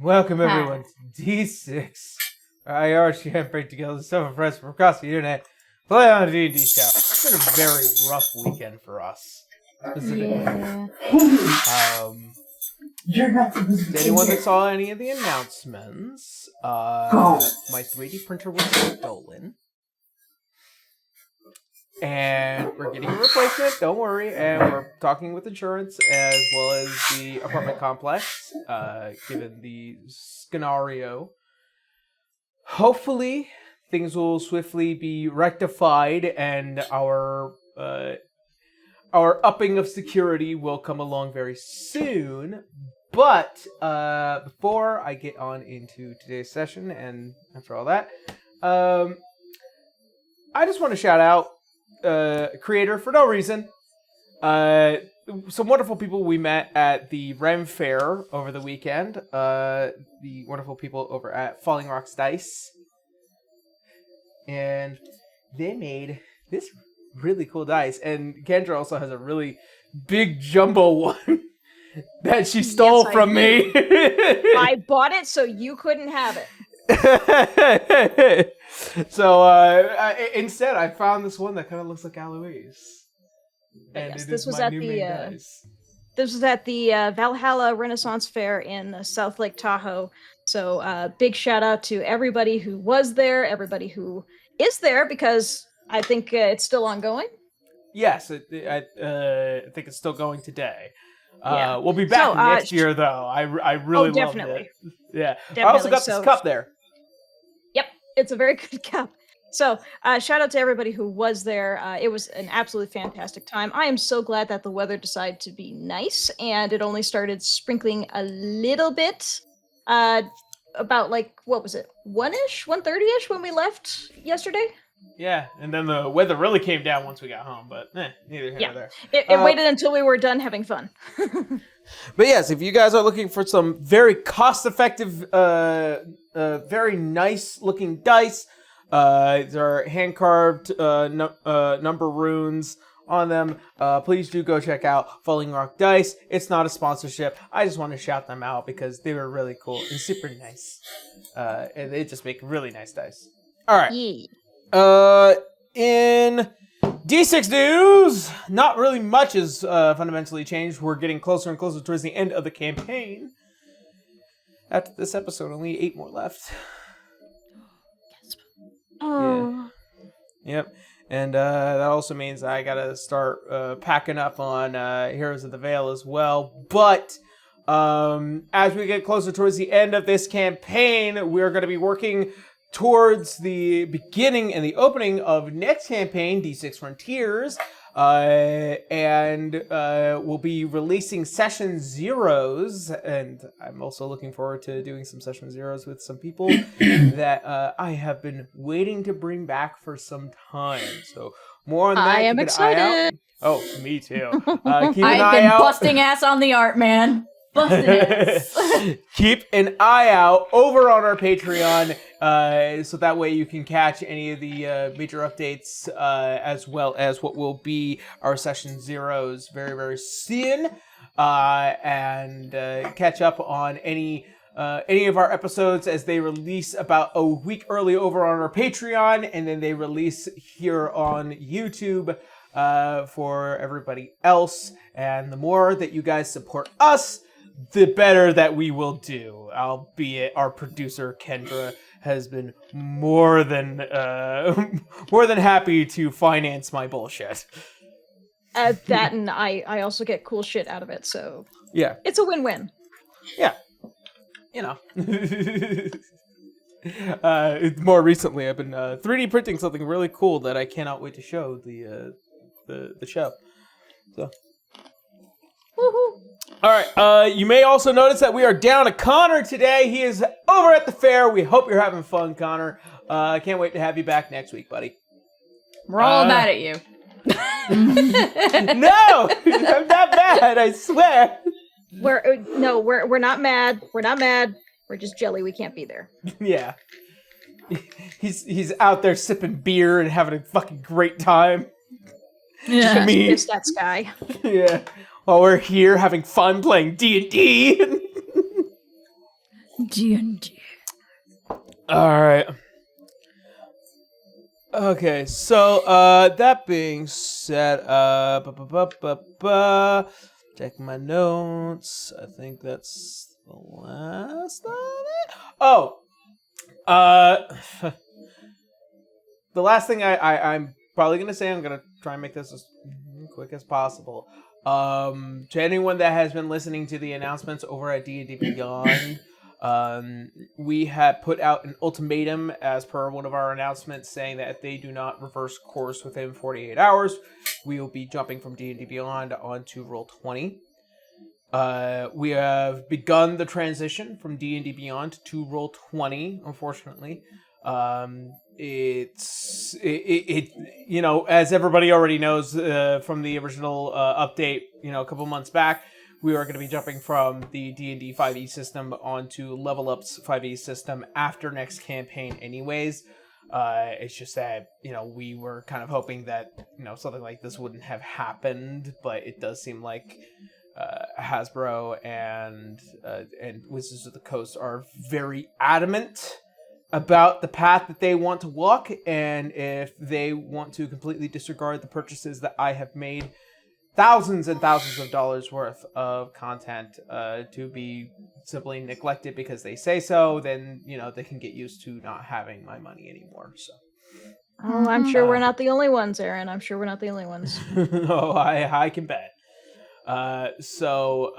Welcome everyone to D6. IR campaign together with several friends from across the internet. Play on a D&D show. It's been a very rough weekend for us. Yeah. Anyone that saw any of the announcements, my 3D printer was stolen. And we're getting a replacement, don't worry, and we're talking with insurance as well as the apartment complex, given the scenario. Hopefully, things will swiftly be rectified and our upping of security will come along very soon. But before I get on into today's session, and after all that, I just want to shout out creator for no reason. Some wonderful people we met at the Ren Fair over the weekend. The wonderful people over at Falling Rocks Dice. And they made this really cool dice. And Kendra also has a really big jumbo one that she stole from me. I bought it so you couldn't have it. So instead, I found this one that kind of looks like Eloise. And yes, it this is was my at new the main dice. this was at the Valhalla Renaissance Fair in South Lake Tahoe. So big shout out to everybody who was there, everybody who is there, because I think it's still ongoing. Yes, I think it's still going today. Yeah. We'll be back next year, though. I really loved it. Yeah. Definitely. I also got this cup there. Yep, it's a very good cup. So shout out to everybody who was there. It was an absolutely fantastic time. I am so glad that the weather decided to be nice, and it only started sprinkling a little bit. About what was it, 1-ish, 1:30-ish when we left yesterday? Yeah, and then the weather really came down once we got home, but neither here nor there. It waited until we were done having fun. But yes, if you guys are looking for some very cost-effective, very nice-looking dice, there are hand-carved number runes on them. Please do go check out Falling Rock Dice. It's not a sponsorship. I just want to shout them out because they were really cool and super nice. And they just make really nice dice. All right. Yeah. In D6 news, not really much has fundamentally changed. We're getting closer and closer towards the end of the campaign. After this episode, only 8 more left. Oh. Yeah. Yep. And that also means I gotta start packing up on Heroes of the Veil as well. But as we get closer towards the end of this campaign, we're going to be working towards the beginning and the opening of next campaign, D6 Frontiers, and we'll be releasing Session Zeros, and I'm also looking forward to doing some Session Zeros with some people that I have been waiting to bring back for some time, so more on that. I am excited! Oh, me too. Keep an I've eye been out. busting ass on the art, man. Busting ass. Keep an eye out over on our Patreon, so that way you can catch any of the major updates, as well as what will be our Session Zeros very, very soon, and catch up on any of our episodes as they release about a week early over on our Patreon, and then they release here on YouTube for everybody else. And the more that you guys support us, the better that we will do. Albeit our producer Kendra has been more than happy to finance my bullshit. That, and I also get cool shit out of it, so yeah, it's a win-win. Yeah, you know. More recently, I've been 3D printing something really cool that I cannot wait to show the show. So. Woohoo! All right. You may also notice that we are down to Connor today. He is over at the fair. We hope you're having fun, Connor. I can't wait to have you back next week, buddy. We're all mad at you. No, I'm not mad. I swear. We're not mad. We're not mad. We're just jelly. We can't be there. Yeah. He's out there sipping beer and having a fucking great time. Yeah. It's that sky. Yeah. While we're here having fun playing D&D. D&D. All right. Okay, so that being said, check my notes. I think that's the last of it. Oh, the last thing I'm probably gonna say, I'm gonna try and make this as quick as possible. To anyone that has been listening to the announcements over at D&D Beyond, we had put out an ultimatum as per one of our announcements saying that if they do not reverse course within 48 hours, we will be jumping from D&D Beyond onto Roll20. We have begun the transition from D&D Beyond to Roll20, unfortunately. It's you know, as everybody already knows from the original update, you know, a couple months back, we are going to be jumping from the D&D 5e system onto Level Up's 5e system after next campaign anyways. It's just that, you know, we were kind of hoping that, you know, something like this wouldn't have happened, but it does seem like Hasbro and Wizards of the Coast are very adamant about the path that they want to walk, and if they want to completely disregard the purchases that I have made, thousands and thousands of dollars worth of content to be simply neglected because they say so, then, you know, they can get used to not having my money anymore. So, Oh, I'm sure we're not the only ones, Aaron. I'm sure we're not the only ones. oh, I can bet. So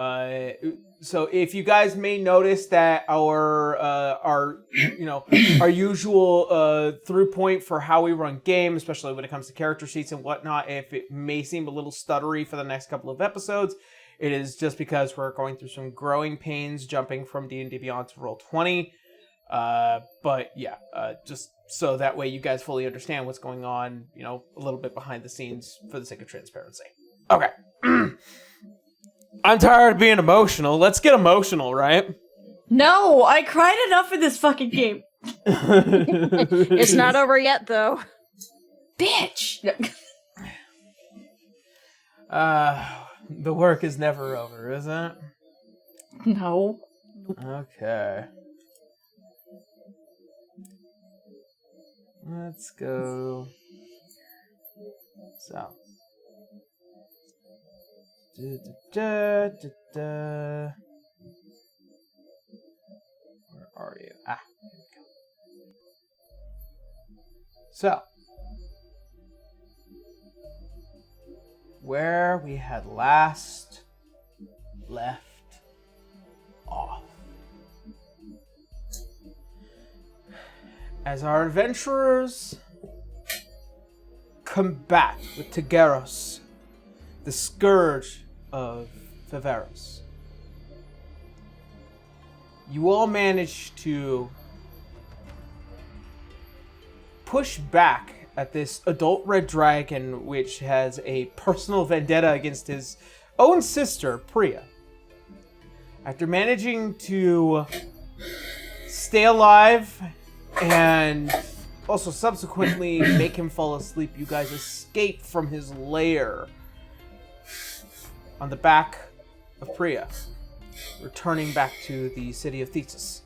if you guys may notice that our you know, our usual through point for how we run game, especially when it comes to character sheets and whatnot, if it may seem a little stuttery for the next couple of episodes, it is just because we're going through some growing pains jumping from D&D Beyond to Roll20. But yeah, just so that way you guys fully understand what's going on, you know, a little bit behind the scenes for the sake of transparency. Okay. I'm tired of being emotional. Let's get emotional, right? No, I cried enough in this fucking game. It's not over yet, though. Bitch! The work is never over, is it? No. Okay. Let's go. So. Where are you? Ah, here we go. So, where we had last left off. As our adventurers combat with Tegeros, the scourge of Faveros, you all managed to push back at this adult red dragon, which has a personal vendetta against his own sister, Priya. After managing to stay alive and also subsequently make him fall asleep, you guys escape from his lair on the back of Priya, returning back to the city of Thesis.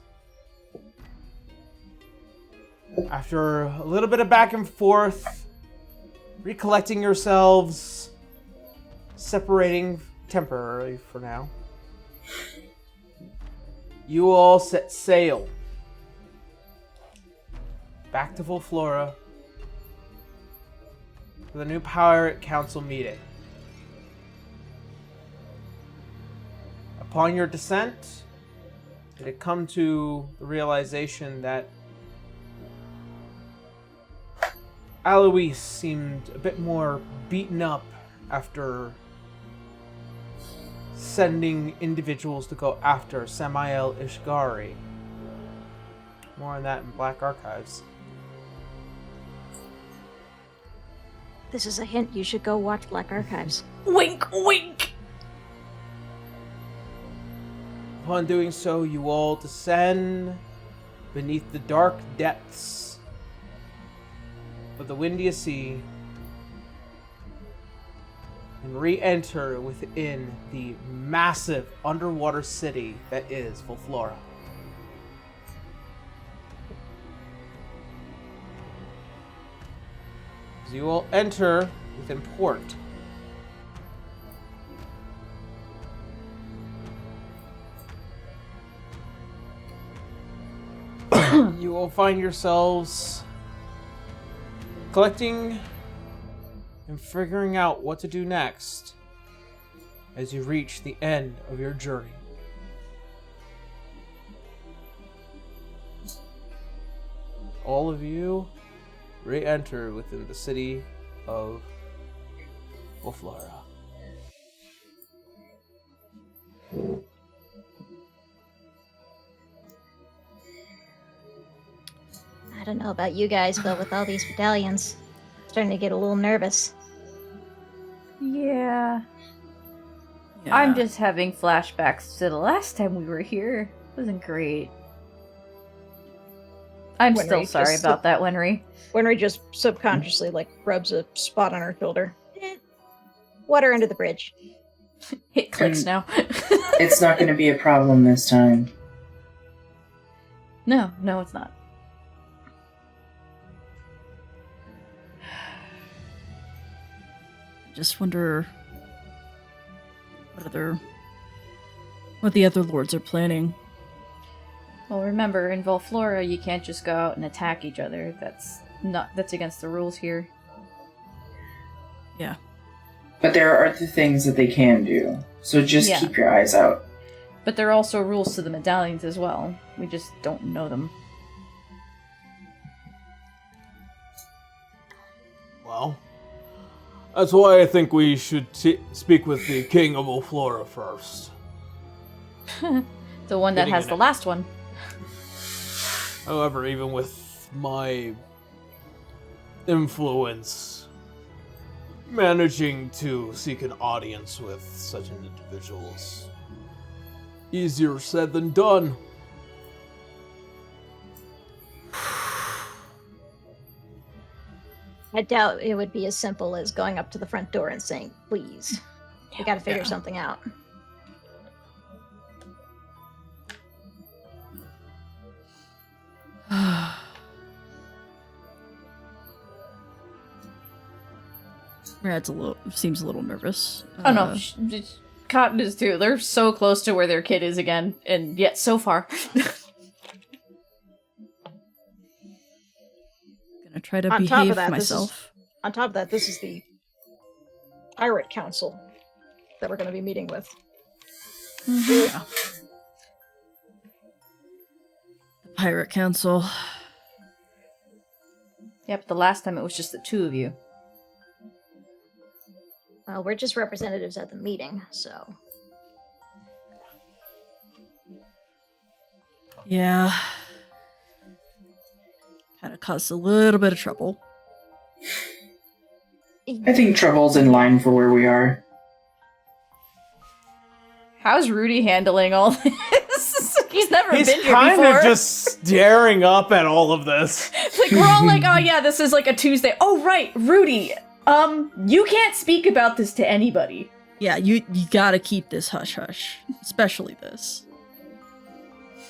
After a little bit of back and forth, recollecting yourselves, separating temporarily for now, you all set sail back to Volflora for the new Pirate Council meeting. Upon your descent, it had come to the realization that Alois seemed a bit more beaten up after sending individuals to go after Samael Ishgari. More on that in Black Archives. This is a hint. You should go watch Black Archives. Wink, wink! Upon doing so, you all descend beneath the dark depths of the Windia Sea and re-enter within the massive underwater city that is Volflora. As you will enter within port. You will find yourselves collecting and figuring out what to do next as you reach the end of your journey. All of you re-enter within the city of Wolflara. I don't know about you guys, but with all these medallions, I'm starting to get a little nervous. Yeah. I'm just having flashbacks to the last time we were here. It wasn't great. I'm Winry still sorry just about that, Winry. Winry just subconsciously rubs a spot on her shoulder. Water under the bridge. It clicks now. It's not going to be a problem this time. No, it's not. Just wonder what the other lords are planning. Well, remember, in Volflora, you can't just go out and attack each other. That's against the rules here. Yeah. But there are other things that they can do, so just keep your eyes out. But there are also rules to the medallions as well. We just don't know them. Well, that's why I think we should speak with the King of Volflora first. The one that Getting has in the it. last one. However, even with my influence, managing to seek an audience with such an individual is easier said than done. I doubt it would be as simple as going up to the front door and saying, please. We gotta figure something out. Rad's seems a little nervous. Oh no, Cotton is too. They're so close to where their kid is again, and yet so far. Gonna try to On top of behave that, myself. On top of that, this is the Pirate Council that we're going to be meeting with. Yeah. The Pirate Council. Yep, the last time it was just the two of you. Well, we're just representatives at the meeting, so... Yeah. Kind of caused a little bit of trouble. I think trouble's in line for where we are. How's Rudy handling all this? He's never He's been here kind before. of just staring up at all of this. Like, we're all like, oh yeah, this is like a Tuesday. Oh right, Rudy, you can't speak about this to anybody. Yeah, you gotta keep this hush-hush. Especially this.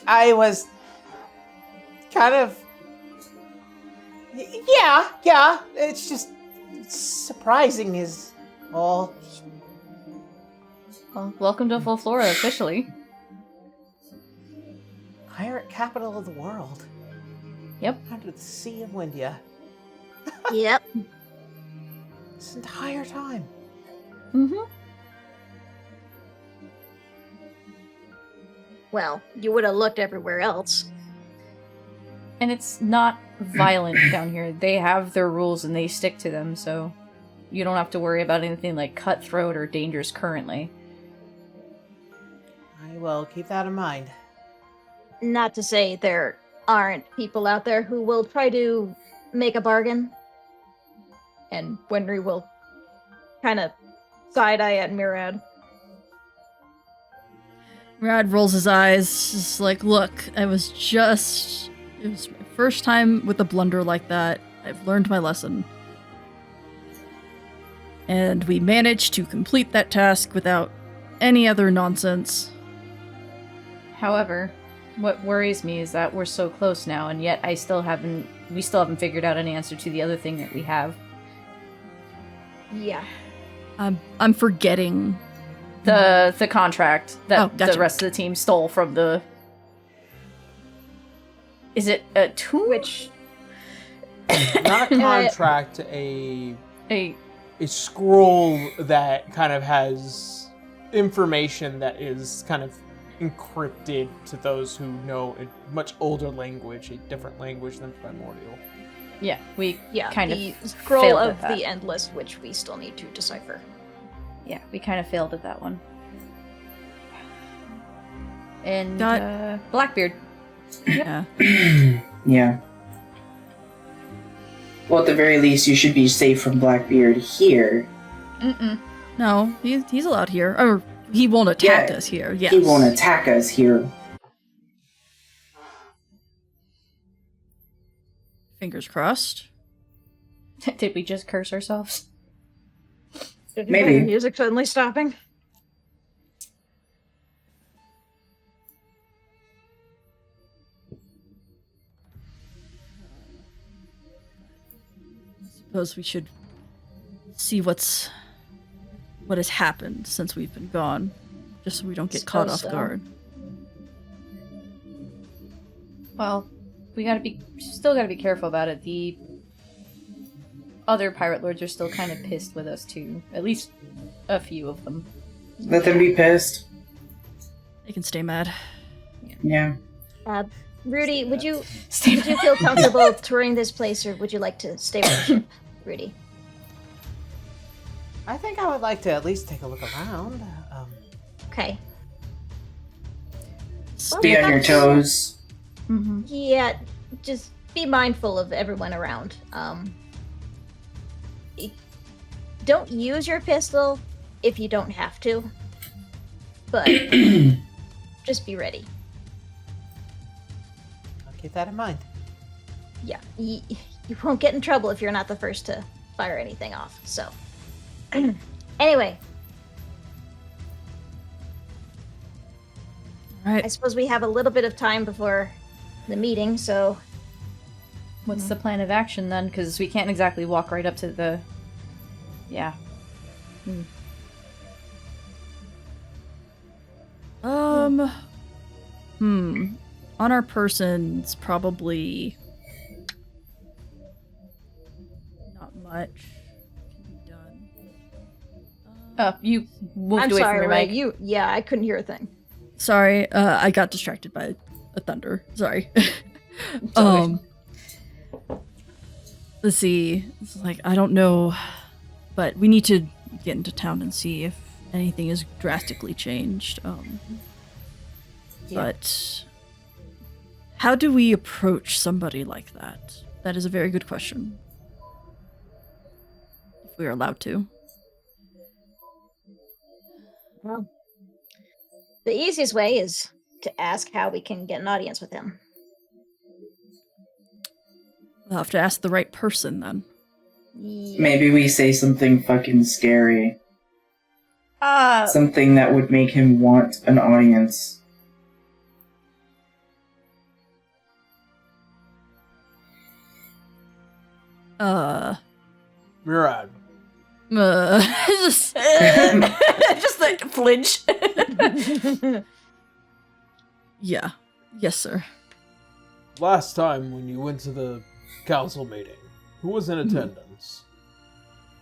I was kind of... Yeah, it's just surprising is all. Well, welcome to Volflora, officially. Pirate capital of the world. Yep. Under the sea of Windia. Yep. This entire time. Mm-hmm. Well, you would have looked everywhere else. And it's not violent down here. They have their rules and they stick to them, so you don't have to worry about anything like cutthroat or dangerous currently. I will keep that in mind. Not to say there aren't people out there who will try to make a bargain. And Winry will kind of side-eye at Murad. Rad rolls his eyes, just like, look, it was my first time with a blunder like that. I've learned my lesson. And we managed to complete that task without any other nonsense. However, what worries me is that we're so close now, and yet we still haven't figured out an answer to the other thing that we have. Yeah. I'm forgetting The contract that Oh, gotcha. the rest of the team stole from the. Is it a tomb? Which Not a contract, a A scroll that kind of has information that is kind of encrypted to those who know a much older language, a different language than primordial. yeah, we yeah, kind the of scroll failed of at that. the endless, which we still need to decipher. Yeah, we kind of failed at that one. And Blackbeard. yeah. Yeah. Well, at the very least, you should be safe from Blackbeard here. No, he's allowed here. Or he won't attack Yeah, us here. Yes. He won't attack us here. Fingers crossed. Did we just curse ourselves? Maybe. Music suddenly stopping. Suppose we should see what has happened since we've been gone, just so we don't get caught off Suppose so. guard. Well, still gotta be careful about it. The other pirate lords are still kind of pissed with us too. At least a few of them. Let them be pissed. They can stay mad. Yeah. Rudy, would you feel comfortable touring this place, or would you like to stay with the ship, Rudy? I think I would like to at least take a look around. Okay. Be on your toes. Mm-hmm. Yeah, just be mindful of everyone around. Don't use your pistol if you don't have to, but just be ready. I'll keep that in mind. Yeah, you won't get in trouble if you're not the first to fire anything off. So, anyway, All right. I suppose we have a little bit of time before the meeting, so What's the plan of action then? Because we can't exactly walk right up to the. Yeah. On our persons, probably not much can be done. You moved I'm away sorry, from your Ray. mic. Yeah, I couldn't hear a thing. Sorry, I got distracted by a thunder. Sorry. alright. Let's see. It's like, I don't know, but we need to get into town and see if anything is drastically changed. But how do we approach somebody like that? That is a very good question. If we are allowed to. Well, the easiest way is to ask how we can get an audience with him. We'll have to ask the right person then. Yeah. Maybe we say something fucking scary. Ah, Something that would make him want an audience. Murad. Just, just like flinch. yeah. Yes, sir. Last time when you went to the council meeting, who was in attendance?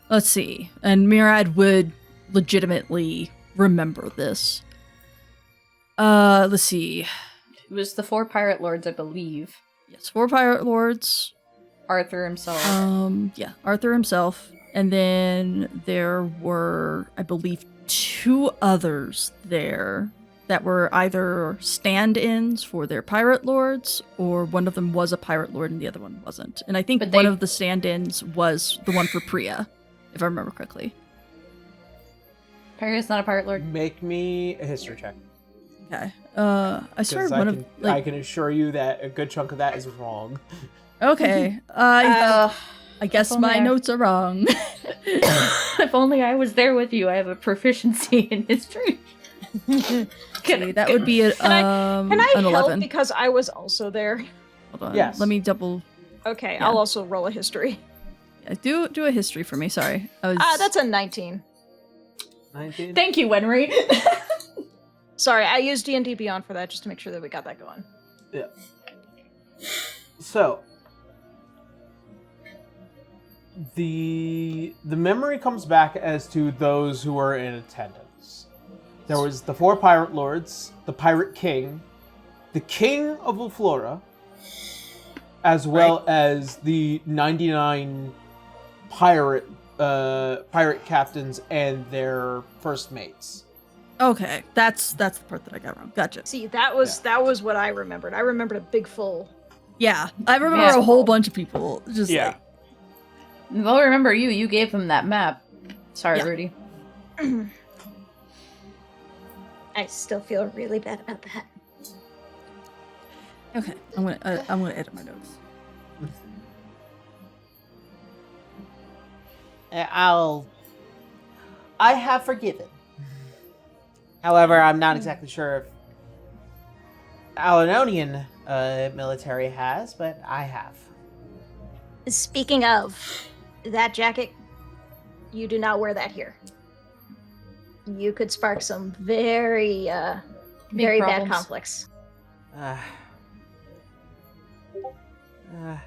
Let's see. And Murad would legitimately remember this. Let's see. It was the 4 pirate lords, I believe. Yes, 4 pirate lords. Arthur himself. Yeah, Arthur himself. And then there were, I believe, 2 others there that were either stand-ins for their pirate lords, or one of them was a pirate lord and the other one wasn't. And I think But one they- of the stand-ins was the one for Priya, if I remember correctly. Priya's not a pirate lord. Make me a history check. Okay. I swear Because one of I can assure you that a good chunk of that is wrong. Okay. I guess if only my I- notes are wrong. If only I was there with you. I have a proficiency in history. See, that would be Can I an help 11. because I was also there? Hold on. Yes. Let me double. Okay, Yeah. I'll also roll a history. Do a history for me. Sorry, I was. That's a 19. 19. Thank you, Wenry. Sorry, I used D&D Beyond for that just to make sure that we got that going. Yeah. So the memory comes back as to those who were in attendance. There was the 4 pirate lords, the pirate king, the king of Ulflora, as well as the 99 pirate captains and their first mates. Okay, that's the part that I got wrong. Gotcha. See, that was what I remembered. I remembered a big full. Yeah, I remember a whole bunch of people. Just like, Well, remember you gave him that map. Sorry, Rudy. I still feel really bad about that. okay, I'm gonna edit my notes. I have forgiven. However, I'm not exactly sure if Alanonian military has, but I have. Speaking of that jacket, you do not wear that here. You could spark some very bad problems. conflicts. Uh,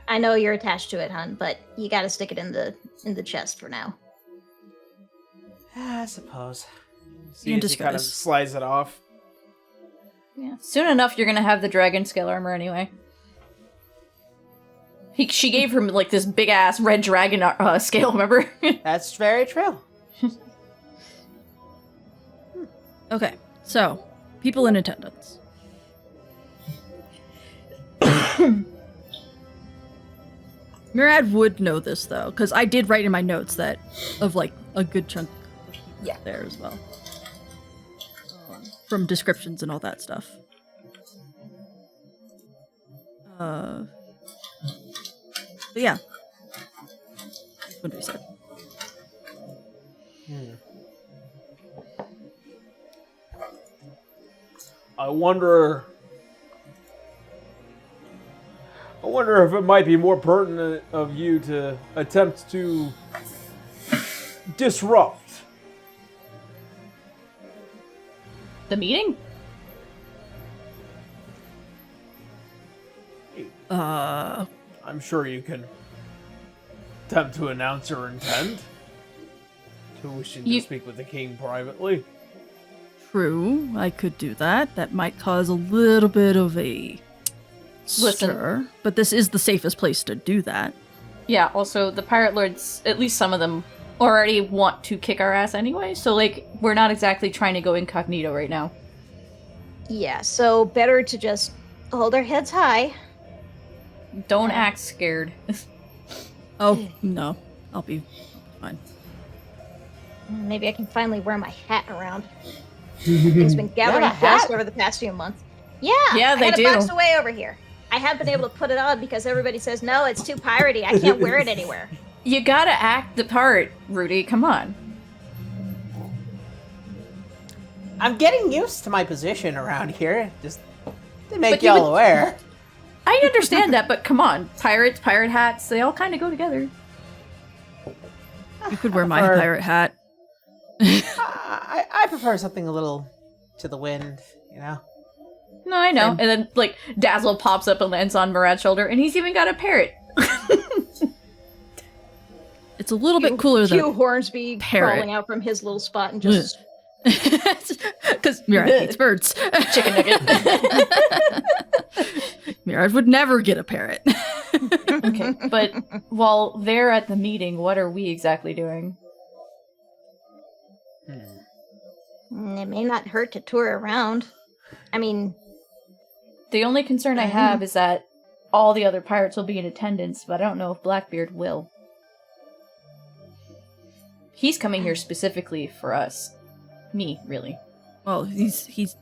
I know you're attached to it, hun, but you got to stick it in the chest for now. I suppose. So he kind of slides it off. Yeah. Soon enough, you're gonna have the dragon scale armor anyway. She gave her like this big ass red dragon scale. Remember? That's very true. Okay, so people in attendance. Murad would know this though, because I did write in my notes that of like a good chunk of people there as well. From descriptions and all that stuff. But yeah. What did we say? I wonder if it might be more pertinent of you to attempt to disrupt The meeting? I'm sure you can attempt to announce your intent to wishing to speak with the king privately. True, I could do that. That might cause a little bit of a stir, but this is the safest place to do that. Yeah, also, the Pirate Lords, at least some of them, already want to kick our ass anyway, so, like, we're not exactly trying to go incognito right now. Yeah, so better to just hold our heads high. Don't act scared. Oh, no. I'll be fine. Maybe I can finally wear my hat around. It's been gathering dust over the past few months. Yeah, Yeah, they I had do. it boxed away over here. I haven't been able to put it on because everybody says, no, it's too piratey. I can't wear it anywhere. You gotta act the part, Rudy, come on. I'm getting used to my position around here, just to make But you y'all would- aware. I understand that, but come on. Pirates, pirate hats, they all kind of go together. You could wear my Or- pirate hat. I prefer something a little to the wind, you know? No, I know. And then, like, Dazzle pops up and lands on Murad's shoulder, and he's even got a parrot. It's a little bit cooler Hugh than Hornsby parrot. crawling out from his little spot and just... because Murad hates birds. Chicken nugget. Murad would never get a parrot. Okay, but while they're at the meeting, what are we exactly doing? It may not hurt to tour around. I mean, The only concern I have is that all the other pirates will be in attendance, but I don't know if Blackbeard will. He's coming here specifically for us. Me, really. Well, he's.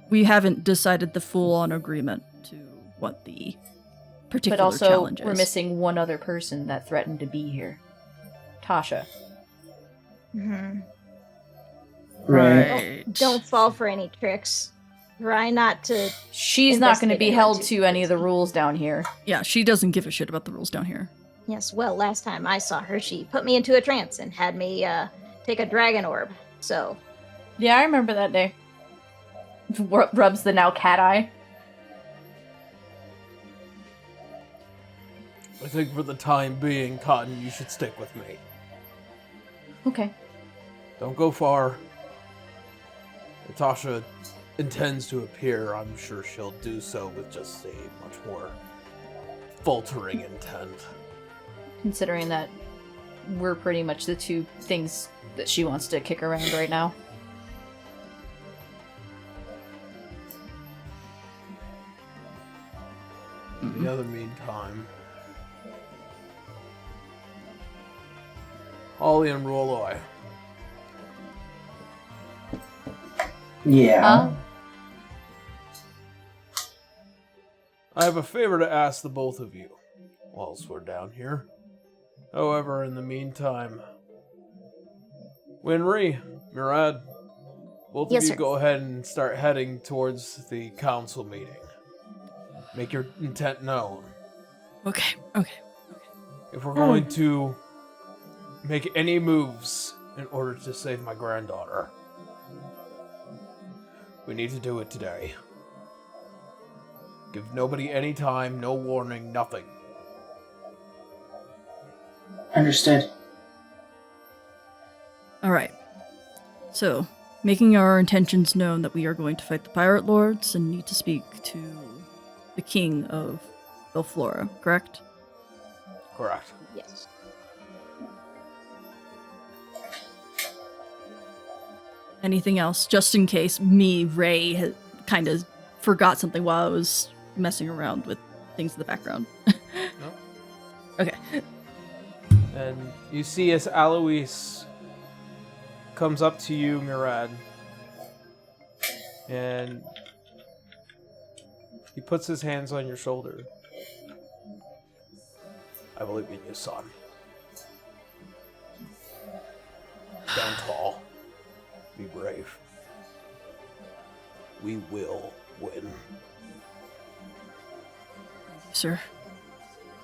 We haven't decided the full-on agreement to what the particular But also, challenge is. we're missing one other person that threatened to be here. Tasha. Right. don't fall for any tricks. Try not to. She's not going to Investigate be anyone held too to any of the rules down here. Yeah, she doesn't give a shit about the rules down here. Yes, well, last time I saw her, she put me into a trance and had me take a dragon orb. So, Yeah, I remember that day. Rubs the now cat eye. I think for the time being, Cotton, you should stick with me. Okay. Don't go far. Natasha intends to appear. I'm sure she'll do so with just a much more faltering intent. Considering that we're pretty much the two things that she wants to kick around right now. In the other meantime, Holly and Rolloy. Yeah. I have a favor to ask the both of you whilst we're down here. However, in the meantime, Winry, Murad, both Yes, of you sir. go ahead and start heading towards the council meeting. Make your intent known. Okay. If we're going to make any moves in order to save my granddaughter, we need to do it today. Give nobody any time, no warning, nothing. Understood. All right. So, making our intentions known that we are going to fight the pirate lords and need to speak to the king of Belflora, correct? Correct. yes. Anything else, just in case me, Ray, had kind of forgot something while I was messing around with things in the background. No. Okay. And you see as Alois comes up to you, Murad, and he puts his hands on your shoulder. I believe in you, son. Stand tall. Be brave. We will win. Sir.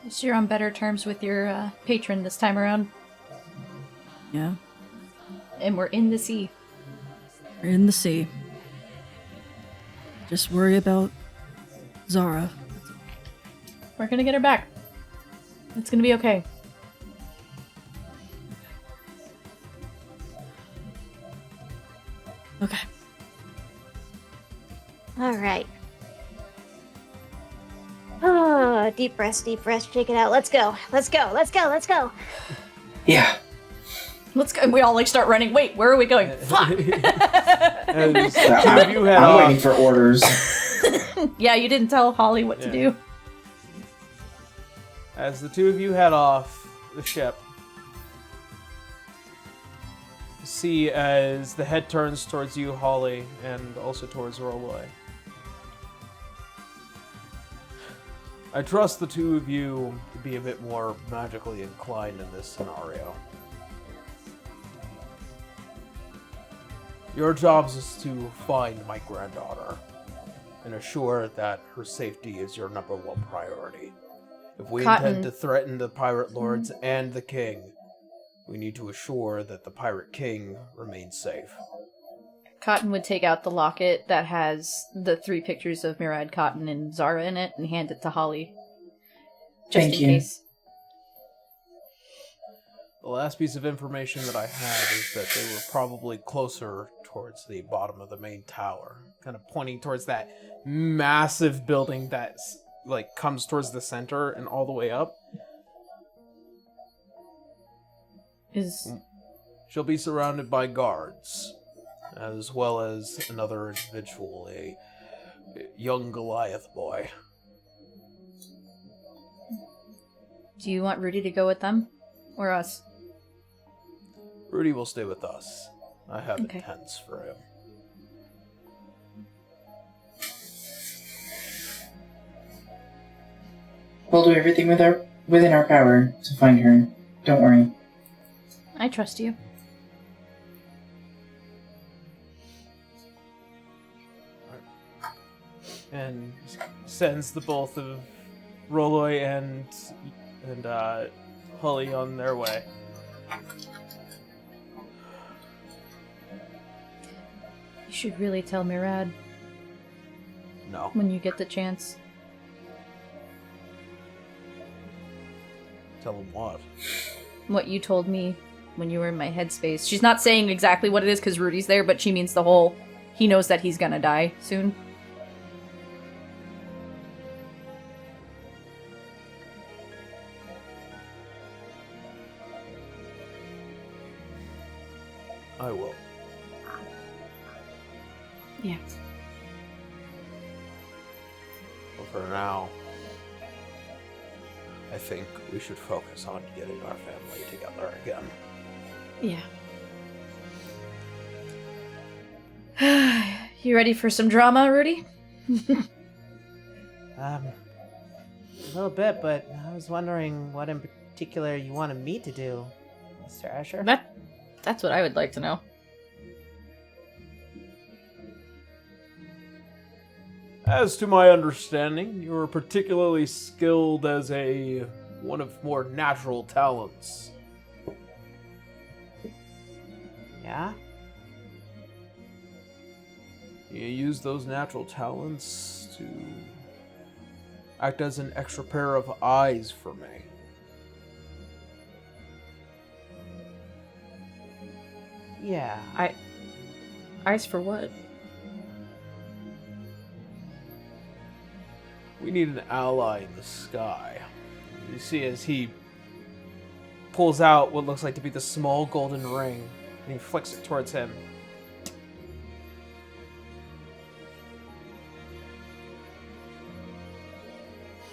So you're on better terms with your patron this time around. Yeah. And we're in the sea. We're in the sea. Just worry about Zara. We're gonna get her back. It's gonna be okay. Okay. All right. Oh, deep breath, shake it out. Let's go. Yeah. Let's go. And we all like start running. Wait, where are we going? Fuck. As the two of you head I'm waiting off, for orders. Yeah, you didn't tell Holly what to do. as the two of you head off the ship, you see as the head turns towards you, Holly, and also towards Rolloy. I trust the two of you to be a bit more magically inclined in this scenario. Your jobs is to find my granddaughter and assure that her safety is your number one priority. If we Cotton. intend to threaten the pirate lords and the king, we need to assure that the pirate king remains safe. Cotton would take out the locket that has the 3 pictures of Murad, Cotton, and Zara in it and hand it to Holly. Just Thank in you. case. The last piece of information that I had is that they were probably closer towards the bottom of the main tower, kind of pointing towards that massive building that like comes towards the center and all the way up. Is She'll be surrounded by guards, as well as another individual, a young Goliath boy. do you want Rudy to go with them? Or us? Rudy will stay with us. I have Okay. intents for him. We'll do everything within our power to find her. Don't worry. I trust you. And sends the both of Rolloy and Holly on their way. You should really tell Mirad No. when you get the chance. Tell them what? What you told me when you were in my headspace. She's not saying exactly what it is because Rudy's there, but she means the whole, he knows that he's gonna die soon. I will. Yeah. But for now, I think we should focus on getting our family together again. Yeah. You ready for some drama, Rudy? A little bit, but I was wondering what in particular you wanted me to do, Mr. Asher. That's what I would like to know. As to my understanding, you are particularly skilled as one of more natural talents. Yeah? You use those natural talents to act as an extra pair of eyes for me. Yeah. Eyes for what? We need an ally in the sky. You see as he pulls out what looks like to be the small golden ring, and he flicks it towards him.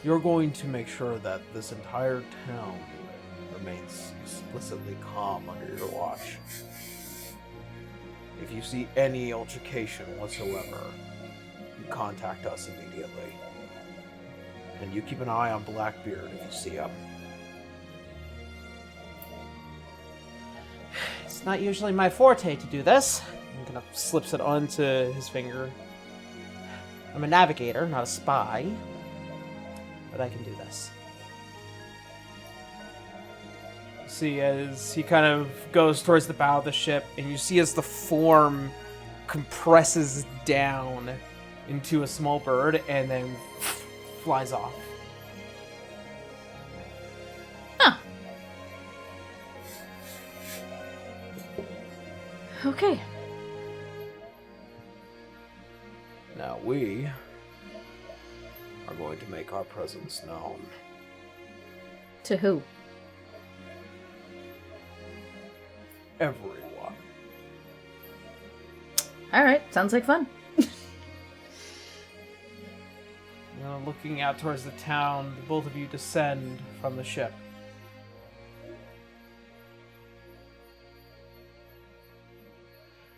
You're going to make sure that this entire town remains explicitly calm under your watch. If you see any altercation whatsoever, you contact us immediately. And you keep an eye on Blackbeard if you see him. It's not usually my forte to do this. He kind of slips it onto his finger. I'm a navigator, not a spy. But I can do this. See as he kind of goes towards the bow of the ship, and you see as the form compresses down into a small bird and then flies off. Huh. Okay. Now we are going to make our presence known. To who? Everyone. Alright, sounds like fun. Looking out towards the town, the both of you descend from the ship.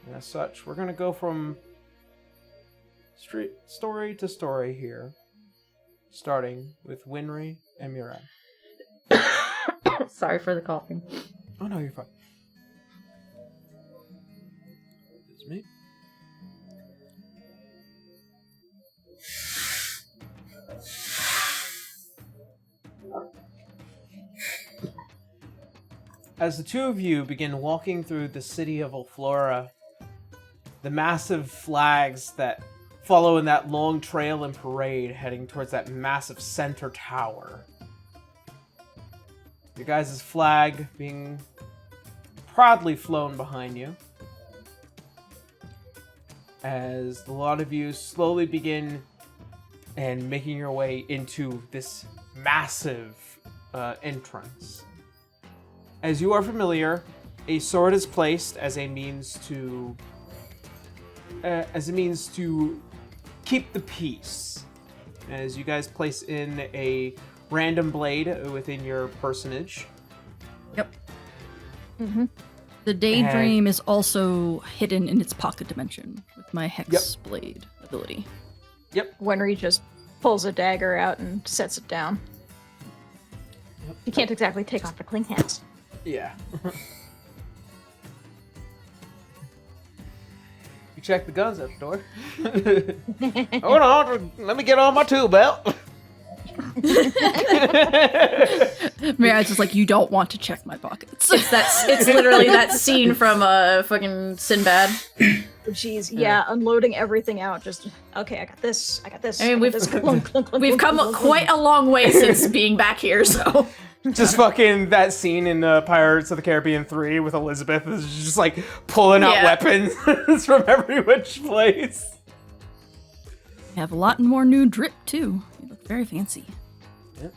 And as such, we're going to go from story to story here, starting with Winry and Murad. Sorry for the coughing. Oh no, you're fine. It's me. As the two of you begin walking through the city of Ulflora, the massive flags that follow in that long trail and parade heading towards that massive center tower. Your guys' flag being proudly flown behind you. As a lot of you slowly begin and making your way into this massive entrance. As you are familiar, a sword is placed as a means to keep the peace. As you guys place in a random blade within your personage. Yep. Mm-hmm. The Daydream is also hidden in its pocket dimension with my Hex Blade ability. Yep. Wenry just pulls a dagger out and sets it down. Yep. You can't exactly take off the cling hands. Yeah. You check the guns at the door. Hold on, let me get on my tool belt. Mirad's just like, you don't want to check my pockets. It's literally that scene from fucking Sinbad. Jeez, yeah, unloading everything out. Just okay, I got this. I mean, I got we've this. Clunk, clunk, clunk, we've clunk, come clunk, quite a long way since being back here, so. Just fucking that scene in Pirates of the Caribbean 3 with Elizabeth is just like pulling out weapons from every which place. You have a lot more new drip, too. You look very fancy. Yep.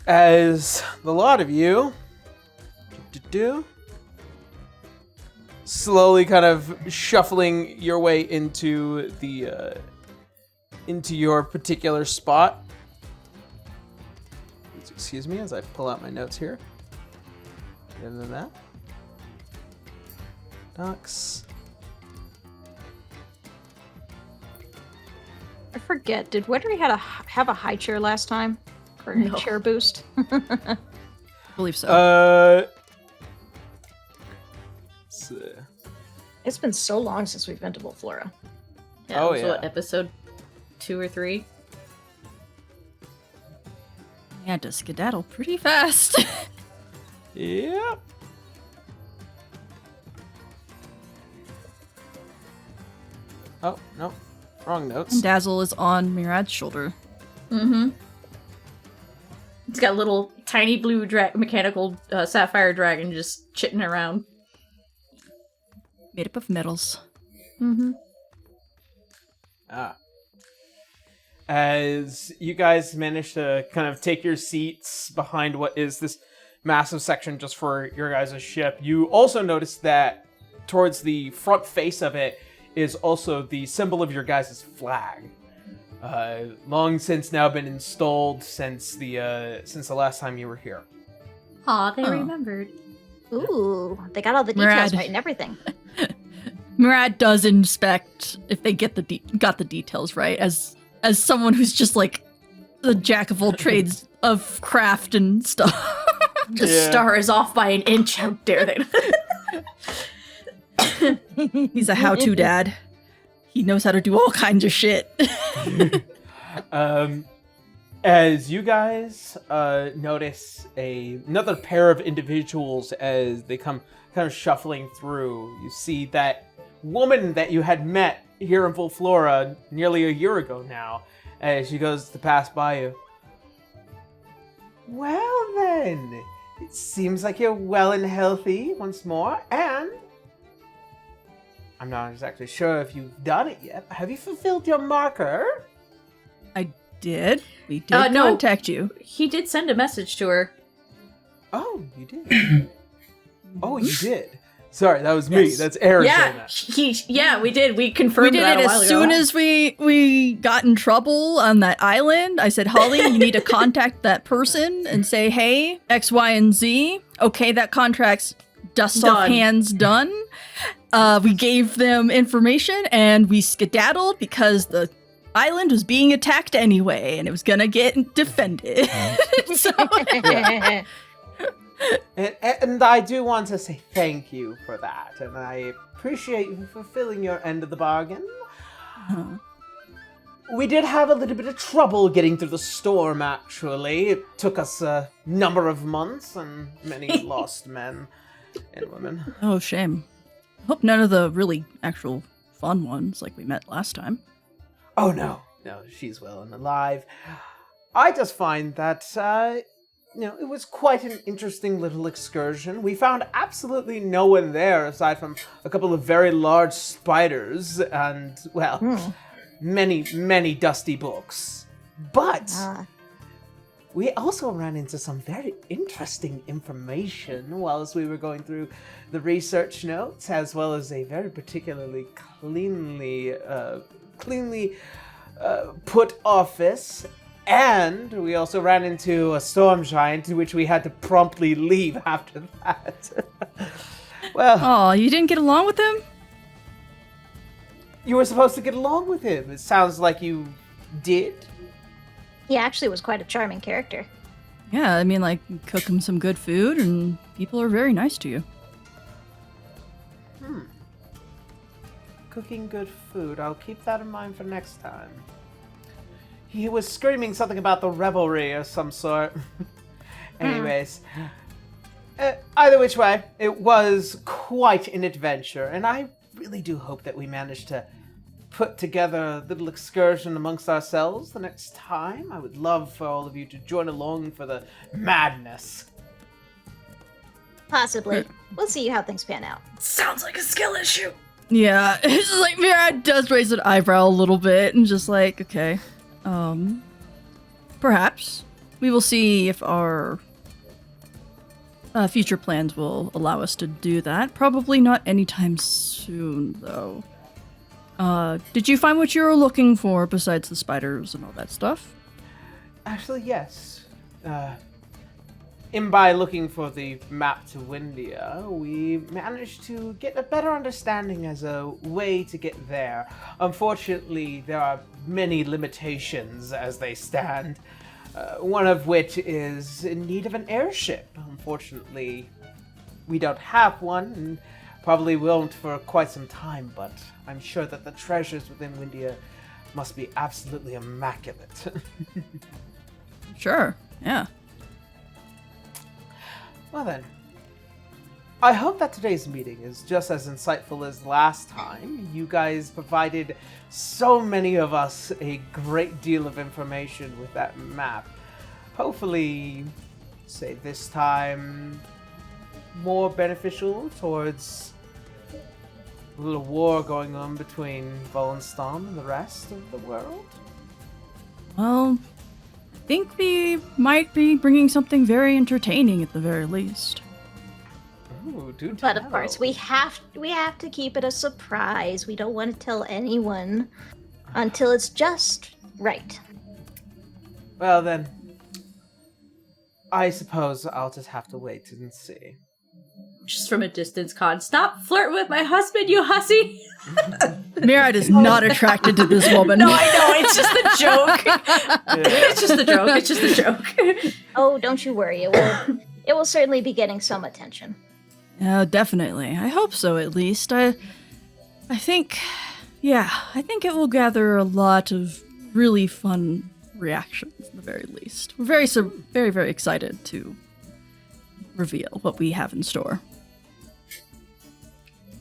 As the lot of you slowly kind of shuffling your way into the into your particular spot. Excuse me as I pull out my notes here. Other than that, Ducks. I forget. Did Wedry have a high chair last time for a chair boost? I believe so. It's been so long since we've been to Volflora. Yeah, what, episode 2 or 3? You had to skedaddle pretty fast. Yep. Oh, no. Wrong notes. And Dazzle is on Mirad's shoulder. Mm-hmm. It's got a little tiny blue mechanical sapphire dragon just chitting around. Made up of metals. Mm-hmm. As you guys manage to kind of take your seats behind what is this massive section just for your guys' ship, you also notice that towards the front face of it is also the symbol of your guys' flag. Long since now been installed since the last time you were here. Aw, they remembered. Ooh, they got all the details Mirad. right and everything. Mirad does inspect if they get got the details right, as someone who's just like the jack of all trades of craft and stuff. The star is off by an inch. How dare they? He's a how-to dad. He knows how to do all kinds of shit. As you guys notice another pair of individuals as they come kind of shuffling through, you see that woman that you had met here in Volflora nearly a year ago now, as she goes to pass by you. Well then, it seems like you're well and healthy once more, and I'm not exactly sure if you've done it yet. Have you fulfilled your marker? I did. We did contact you. He did send a message to her. Oh, you did. Oh, you did. Sorry, that was me. Yes. That's Aaron saying that. We did. We confirmed We did that it a while as ago. soon as we got in trouble on that island. I said, Holly, you need to contact that person and say, hey, X, Y, and Z. Okay, that contract's dust off hands done. We gave them information and we skedaddled because the island was being attacked anyway and it was gonna get defended. So, And I do want to say thank you for that, and I appreciate you fulfilling your end of the bargain. We did have a little bit of trouble getting through the storm, actually. It took us a number of months and many lost men and women. oh, shame. Hope none of the really actual fun ones like we met last time. Oh, no, she's well and alive. I just find that, it was quite an interesting little excursion. We found absolutely no one there aside from a couple of very large spiders and, many, many dusty books. But we also ran into some very interesting information whilst we were going through the research notes, as well as a very particularly cleanly put office. And we also ran into a storm giant, which we had to promptly leave after that. Well... Oh, you didn't get along with him? You were supposed to get along with him. It sounds like you did. He actually was quite a charming character. Yeah, I mean, like, you cook him some good food and people are very nice to you. Cooking good food. I'll keep that in mind for next time. He was screaming something about the revelry or some sort. Anyways, either which way, it was quite an adventure, and I really do hope that we managed to put together a little excursion amongst ourselves the next time. I would love for all of you to join along for the madness. Possibly. We'll see how things pan out. Sounds like a skill issue. Yeah, it's just like Mira does raise an eyebrow a little bit and just like, okay, perhaps we will see if our future plans will allow us to do that. Probably not anytime soon, though. Did you find what you were looking for besides the spiders and all that stuff? Actually, yes. In by looking for the map to Windia, we managed to get a better understanding as a way to get there. Unfortunately, there are many limitations as they stand, one of which is in need of an airship. Unfortunately, we don't have one, and probably won't for quite some time, but I'm sure that the treasures within Windia must be absolutely immaculate. Sure, yeah. Well then, I hope that today's meeting is just as insightful as last time. You guys provided so many of us a great deal of information with that map. Hopefully, say this time, more beneficial towards a little war going on between Volenstam and the rest of the world. Well, I think we might be bringing something very entertaining at the very least. Ooh, do But of tell. course, we have to keep it a surprise. We don't want to tell anyone until it's just right. Well then, I suppose I'll just have to wait and see. Just from a distance, Con. Stop flirting with my husband, you hussy! Mirad is not attracted to this woman. No, I know, it's just a joke. It's just a joke, it's just a joke. Oh, don't you worry. It will certainly be getting some attention. Yeah, definitely. I hope so, at least. I think it will gather a lot of really fun reactions, at the very least. We're very, very excited to reveal what we have in store.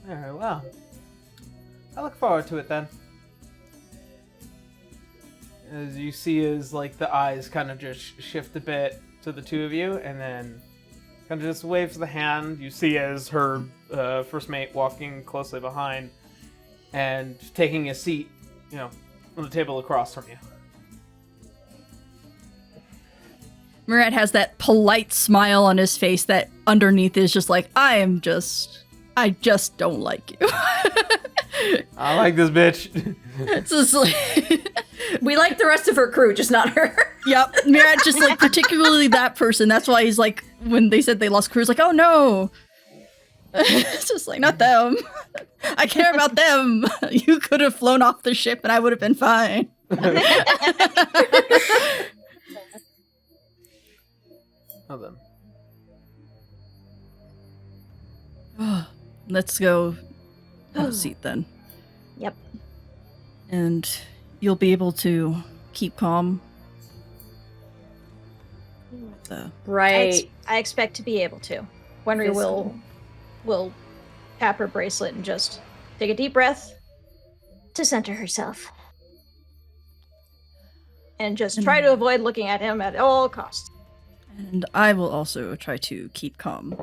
Very well. I look forward to it then. As you see as like the eyes kind of just shift a bit to the two of you, and then kind of just waves the hand. You see as her first mate walking closely behind and taking a seat, on the table across from you. Mirad has that polite smile on his face that underneath is just like, I just don't like you. I like this bitch. It's just like, We like the rest of her crew, just not her. yep, Mirad just like particularly that person. That's why he's like, when they said they lost crew, he's like, oh no. It's just like, not them. I care about them. You could have flown off the ship and I would have been fine. Well then. Let's go have a seat then. Yep. And you'll be able to keep calm. Right. I expect to be able to. Wenry will tap her bracelet and just take a deep breath To center herself. and just try to avoid looking at him at all costs. And I will also try to keep calm.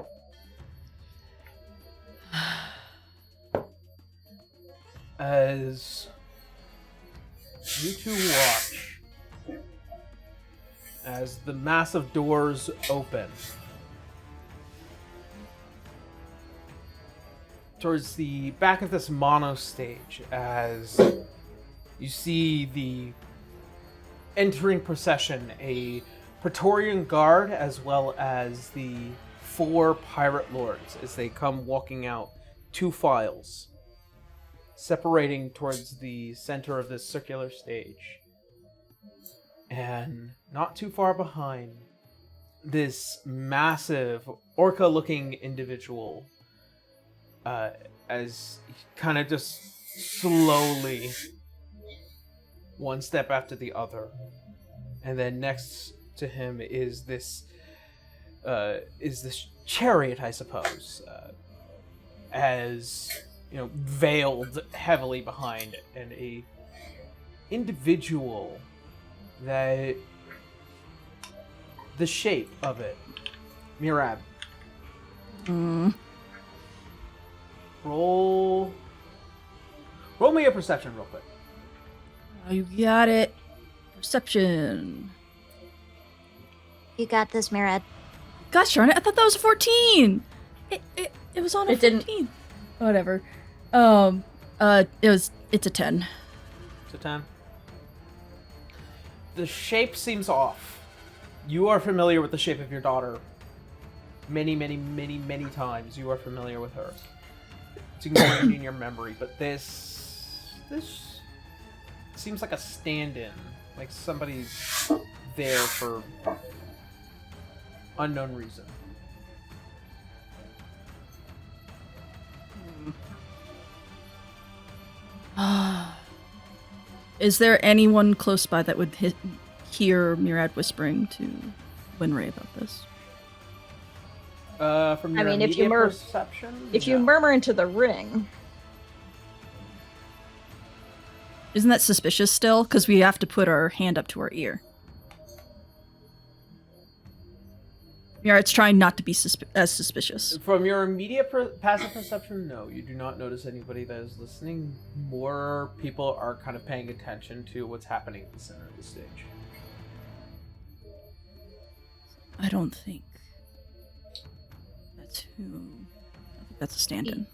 As you two watch, as the massive doors open towards the back of this monostage, as you see the entering procession, a Praetorian guard as well as the 4 pirate lords as they come walking out, 2 files, separating towards the center of this circular stage. And not too far behind, this massive orca-looking individual, as he kind of just slowly one step after the other. And then next to him is this chariot, I suppose, as veiled heavily behind it, and a individual that the shape of it. Murad. Roll me a perception real quick. Oh, you got it. Perception. You got this, Mirad. Gosh darn it, I thought that was a 14! It was on a It 14. didn't. Whatever. It's a 10. It's a 10. The shape seems off. You are familiar with the shape of your daughter. Many, many, many, many times you are familiar with her. It's ingrained in your memory, but this seems like a stand-in. Like somebody's there for unknown reason. Is there anyone close by that would hear Murad whispering to Winry about this? From your if you immediate perception? If you No. murmur into the ring, Isn't that suspicious still? Because we have to put our hand up to our ear. Murad's trying not to be as suspicious. From your immediate passive perception, no, you do not notice anybody that is listening. More people are kind of paying attention to what's happening at the center of the stage. I don't think that's who. I think that's a stand-in.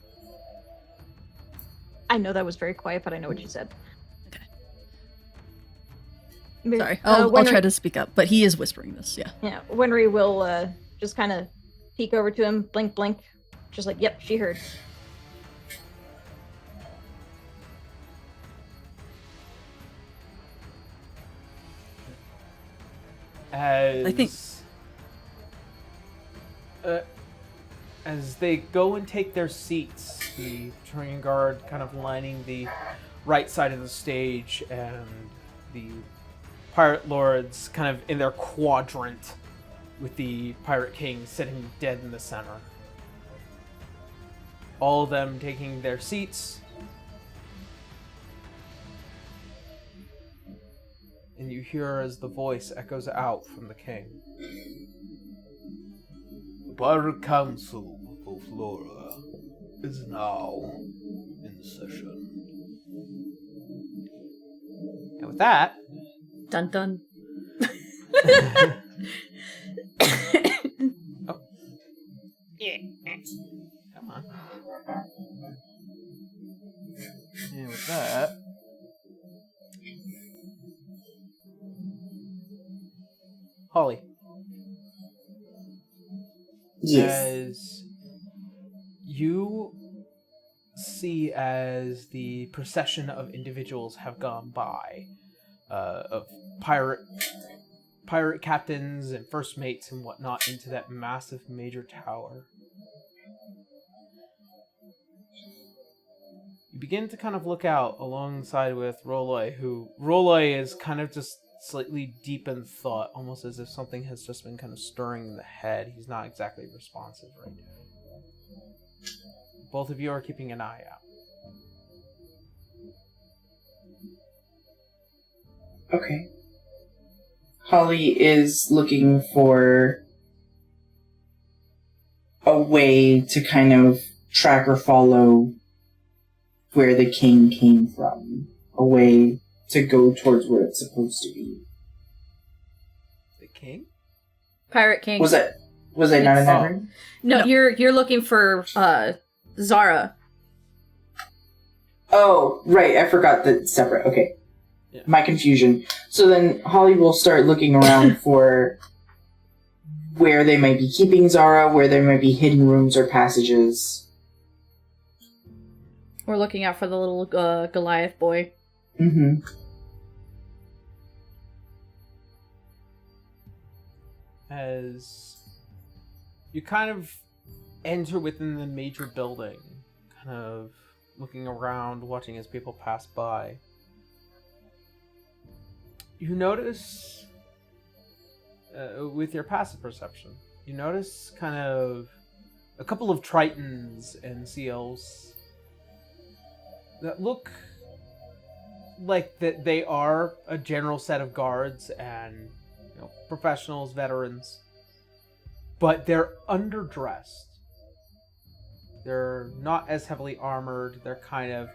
I know that was very quiet, but I know what you said. Okay. Mi- Sorry, I'll Winry- try to speak up, but he is whispering this. Yeah. Yeah, Winry will just kind of peek over to him, blink, blink, just like, yep, she heard. As I think- as they go and take their seats, the Training Guard kind of lining the right side of the stage, and the Pirate Lords kind of in their quadrant, with the Pirate King sitting dead in the center. All of them taking their seats. And you hear as the voice echoes out from the king. The Pirate Council of Flora is now in session. And with that, Dun dun. come on. And with that, Holly. Yes. As you see as the procession of individuals have gone by, of pirate captains and first mates and whatnot, into that massive major tower, you begin to kind of look out alongside with Roloi is kind of just slightly deep in thought, almost as if something has just been kind of stirring in the head. He's not exactly responsive right now. Both of you are keeping an eye out. Okay. Holly is looking for a way to kind of track or follow where the king came from. A way to go towards where it's supposed to be. The king? Pirate King. Was I not in that room? No, No. you're looking for Zara. Oh, right. I forgot that separate. Okay. Yeah. My confusion. So then Holly will start looking around for where they might be keeping Zara, where there might be hidden rooms or passages. We're looking out for the little Goliath boy. Mm-hmm. As you kind of enter within the major building, kind of looking around, watching as people pass by, you notice, with your passive perception, you notice kind of a couple of tritons and seals that look like that they are a general set of guards and professionals, veterans, but they're underdressed. They're not as heavily armored. They're kind of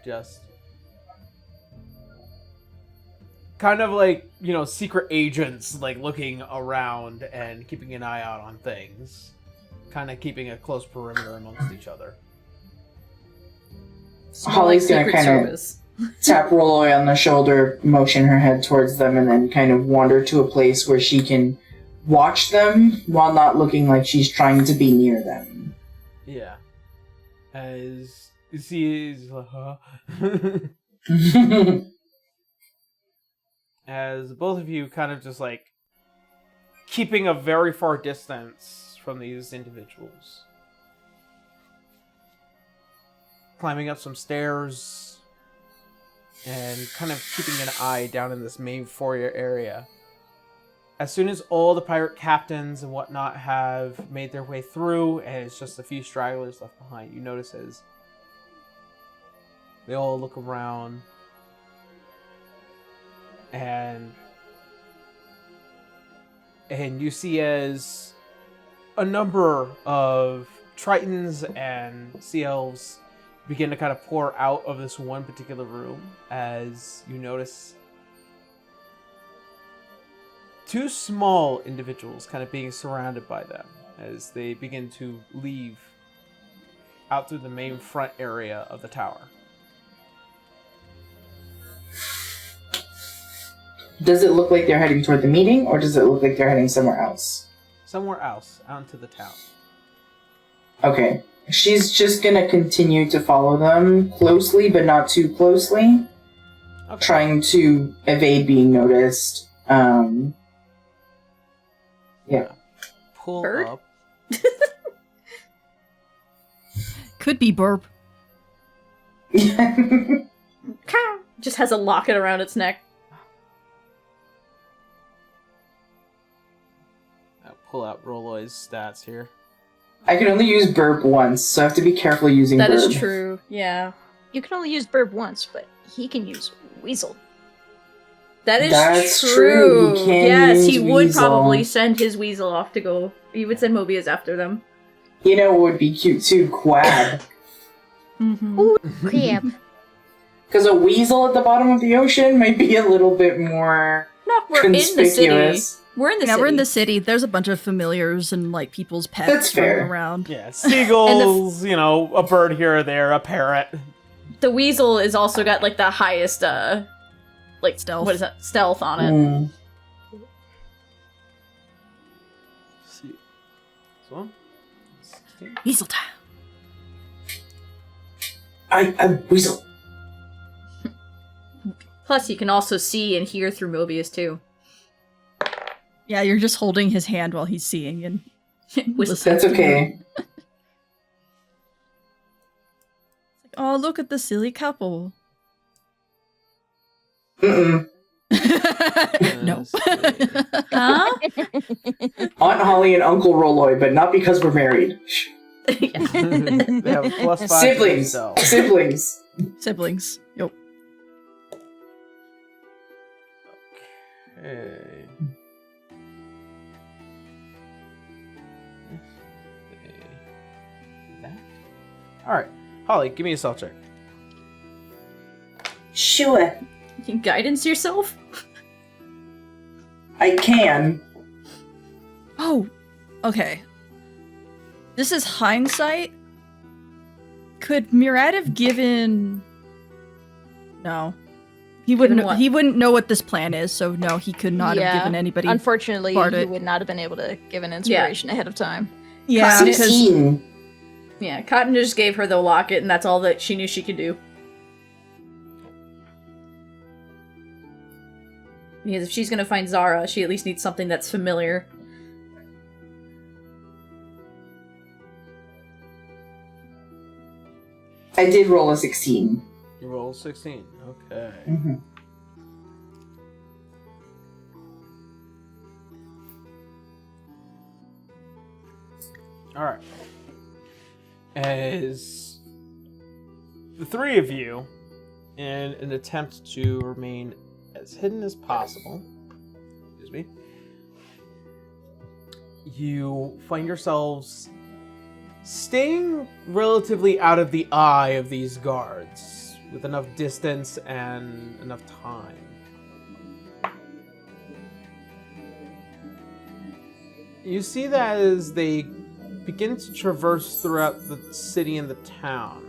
like, secret agents, like looking around and keeping an eye out on things, kind of keeping a close perimeter amongst each other. Holly's gonna Secret kind Service. of tap Rolloy on the shoulder, motion her head towards them, and then kind of wander to a place where she can watch them while not looking like she's trying to be near them. Yeah. As you see, as both of you kind of just like keeping a very far distance from these individuals. Climbing up some stairs and kind of keeping an eye down in this main foyer area. As soon as all the pirate captains and whatnot have made their way through, and it's just a few stragglers left behind, you notice as they all look around, and you see as a number of tritons and sea elves begin to kind of pour out of this one particular room, as you notice two small individuals kind of being surrounded by them as they begin to leave out through the main front area of the tower. Does it look like they're heading toward the meeting, or does it look like they're heading somewhere else? Somewhere else, out into the town. Okay. She's just gonna continue to follow them closely, but not too closely. Okay. Trying to evade being noticed. Yeah. Pull Bird? up. Could be burp. Just has a locket around its neck. Pull out Rolloy's stats here. I can only use burp once, so I have to be careful using That burp. is true. Yeah. You can only use Burb once, but he can use Weasel. That is That's true. true. He can Yes, he use would Weasel. probably send his weasel off to go. He would send Mobius after them. You know what would be cute too? Quab. Mm-hmm. Crap. Because a weasel at the bottom of the ocean might be a little bit more No, we're in the city. conspicuous. We're in the Yeah, city. we're in the city. There's a bunch of familiars and like people's pets That's fair. running around. Yeah, seagulls, a bird here or there, a parrot. The weasel is also got like the highest, like Stealth. What is that? Stealth on it. Mm. See. This one? 16. Weasel time. I weasel. Plus, you can also see and hear through Mobius too. Yeah, you're just holding his hand while he's seeing and listening. That's okay. Oh, look at the silly couple. Mm-mm. No. Huh? Aunt Holly and Uncle Rolloy, but not because we're married. They have a +5 Siblings. so. Siblings. Siblings. Yep. Okay. That. All right, Holly, give me a stealth check. Sure. You can guidance yourself? I can. Oh, okay. This is hindsight. Could Murad have given? No, he wouldn't. Given what? He wouldn't know what this plan is, so no, he could not Yeah. have given anybody. Unfortunately, Bart he it. would not have been able to give an inspiration ahead of time. Yeah, because 16. Yeah, Cotton just gave her the locket, and that's all that she knew she could do. Because if she's gonna find Zara, she at least needs something that's familiar. I did roll a 16. You roll 16. Okay. Mm-hmm. All right. As the three of you, in an attempt to remain as hidden as possible, excuse me, you find yourselves staying relatively out of the eye of these guards with enough distance and enough time. You see that as they begin to traverse throughout the city and the town.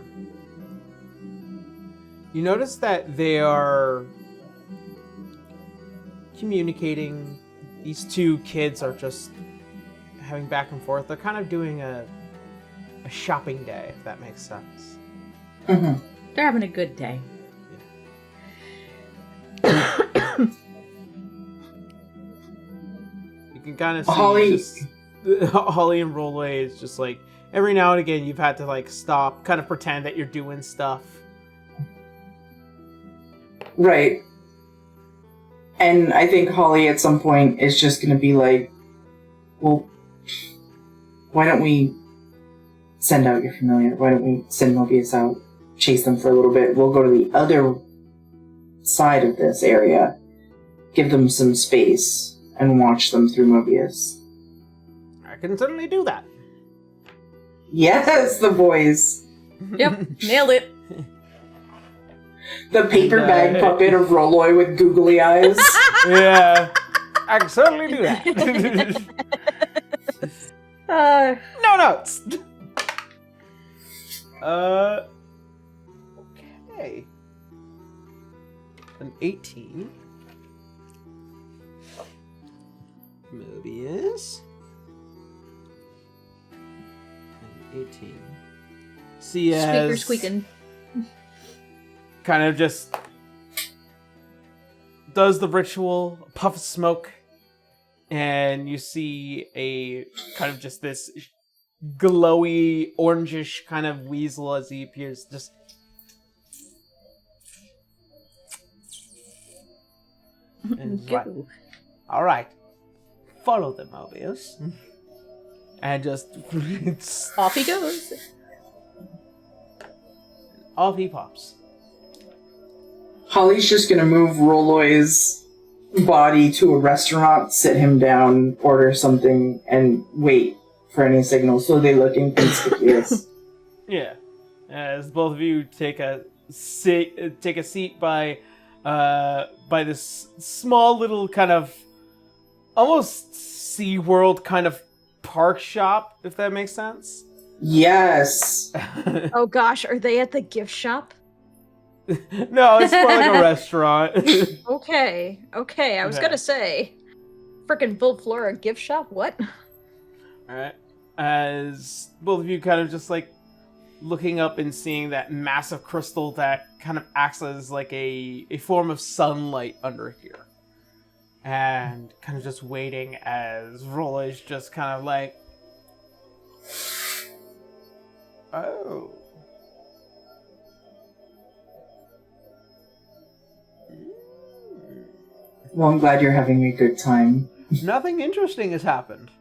You notice that they are communicating. These two kids are just having back and forth. They're kind of doing a shopping day, if that makes sense. Mm-hmm. They're having a good day. You can kind of see Holly. Holly and Rolway is just like, every now and again you've had to like stop, kind of pretend that you're doing stuff. Right. And I think Holly at some point is just going to be like, well, why don't we send out your familiar? Why don't we send Mobius out, chase them for a little bit? We'll go to the other side of this area, give them some space, and watch them through Mobius. I can certainly do that. Yes, the boys. Yep, nailed it. The paper bag puppet of Rolloy with googly eyes. Yeah, I can certainly do that. No notes. Okay. An 18. Mobius. An 18. See Squeaker as squeaking. kind of just does the ritual, a puff of smoke, and you see a kind of just this glowy, orangish kind of weasel as he appears. Just and right. All right, follow them, Mobius, and just Off he goes. off he pops. Holly's just gonna move Rolloy's body to a restaurant, sit him down, order something, and wait for any signal so they look inconspicuous. Yeah, as both of you take a seat by this small little kind of almost SeaWorld kind of park shop, if that makes sense. Yes. Oh gosh, are they at the gift shop? No, it's more like a restaurant. Okay, I was Okay. gonna say, frickin' Volflora gift shop. What? Alright. As both of you kind of just like looking up and seeing that massive crystal that kind of acts as like a form of sunlight under here. And kind of just waiting as Rolla is just kind of like, oh. Well, I'm glad you're having a good time. Nothing interesting has happened.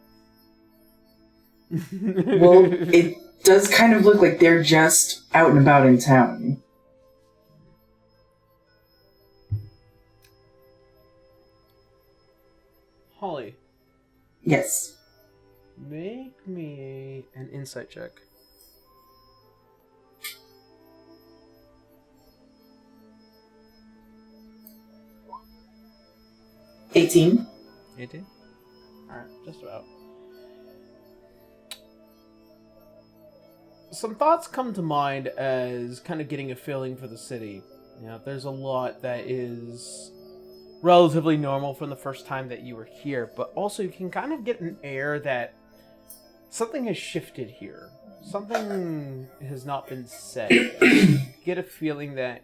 Well, it does kind of look like they're just out and about in town. Holly, Yes. make me an insight check. 18. 18? Alright, just about. Some thoughts come to mind as kind of getting a feeling for the city. You know, there's a lot that is relatively normal from the first time that you were here, but also you can kind of get an air that something has shifted here. Something has not been said. You get a feeling that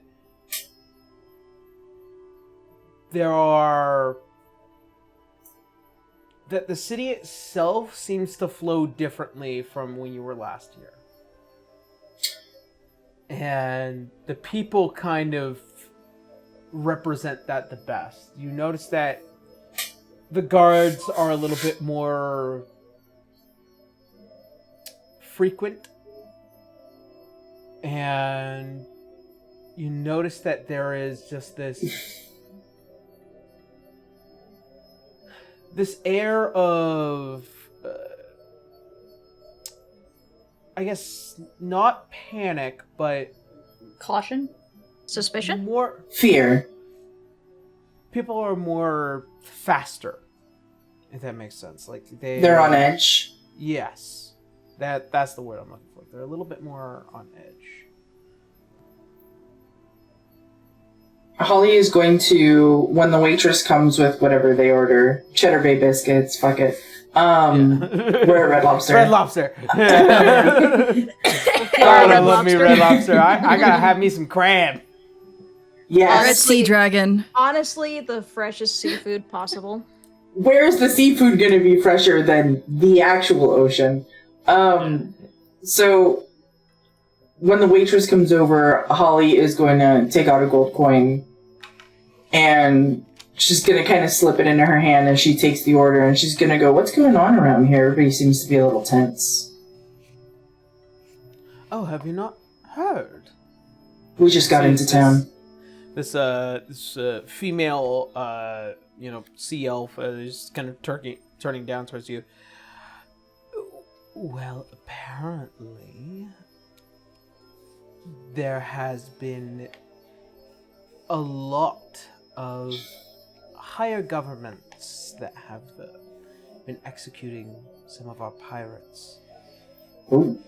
that the city itself seems to flow differently from when you were last here. And the people kind of represent that the best. You notice that the guards are a little bit more frequent, and you notice that there is just this air of I guess not panic, but Caution? Suspicion? more Fear. people are more faster, if that makes sense. Like They're on edge. Yes, that's the word I'm looking for. They're a little bit more on edge. Holly is going to, when the waitress comes with whatever they order, Cheddar Bay biscuits, fuck it. We're at Red Lobster. Red Lobster. God, Red I love me Lobster. Red Lobster. I gotta have me some crab. Yes. Red Sea Dragon. Honestly, the freshest seafood possible. Where's the seafood going to be fresher than the actual ocean? So, when the waitress comes over, Holly is going to take out a gold coin, and she's going to kind of slip it into her hand as she takes the order, and she's going to go, "What's going on around here? Everybody seems to be a little tense. Oh, have you not heard? We just got into town." This female, sea elf is kind of turning down towards you. Well, apparently, there has been a lot of higher governments that have been executing some of our pirates. Ooh.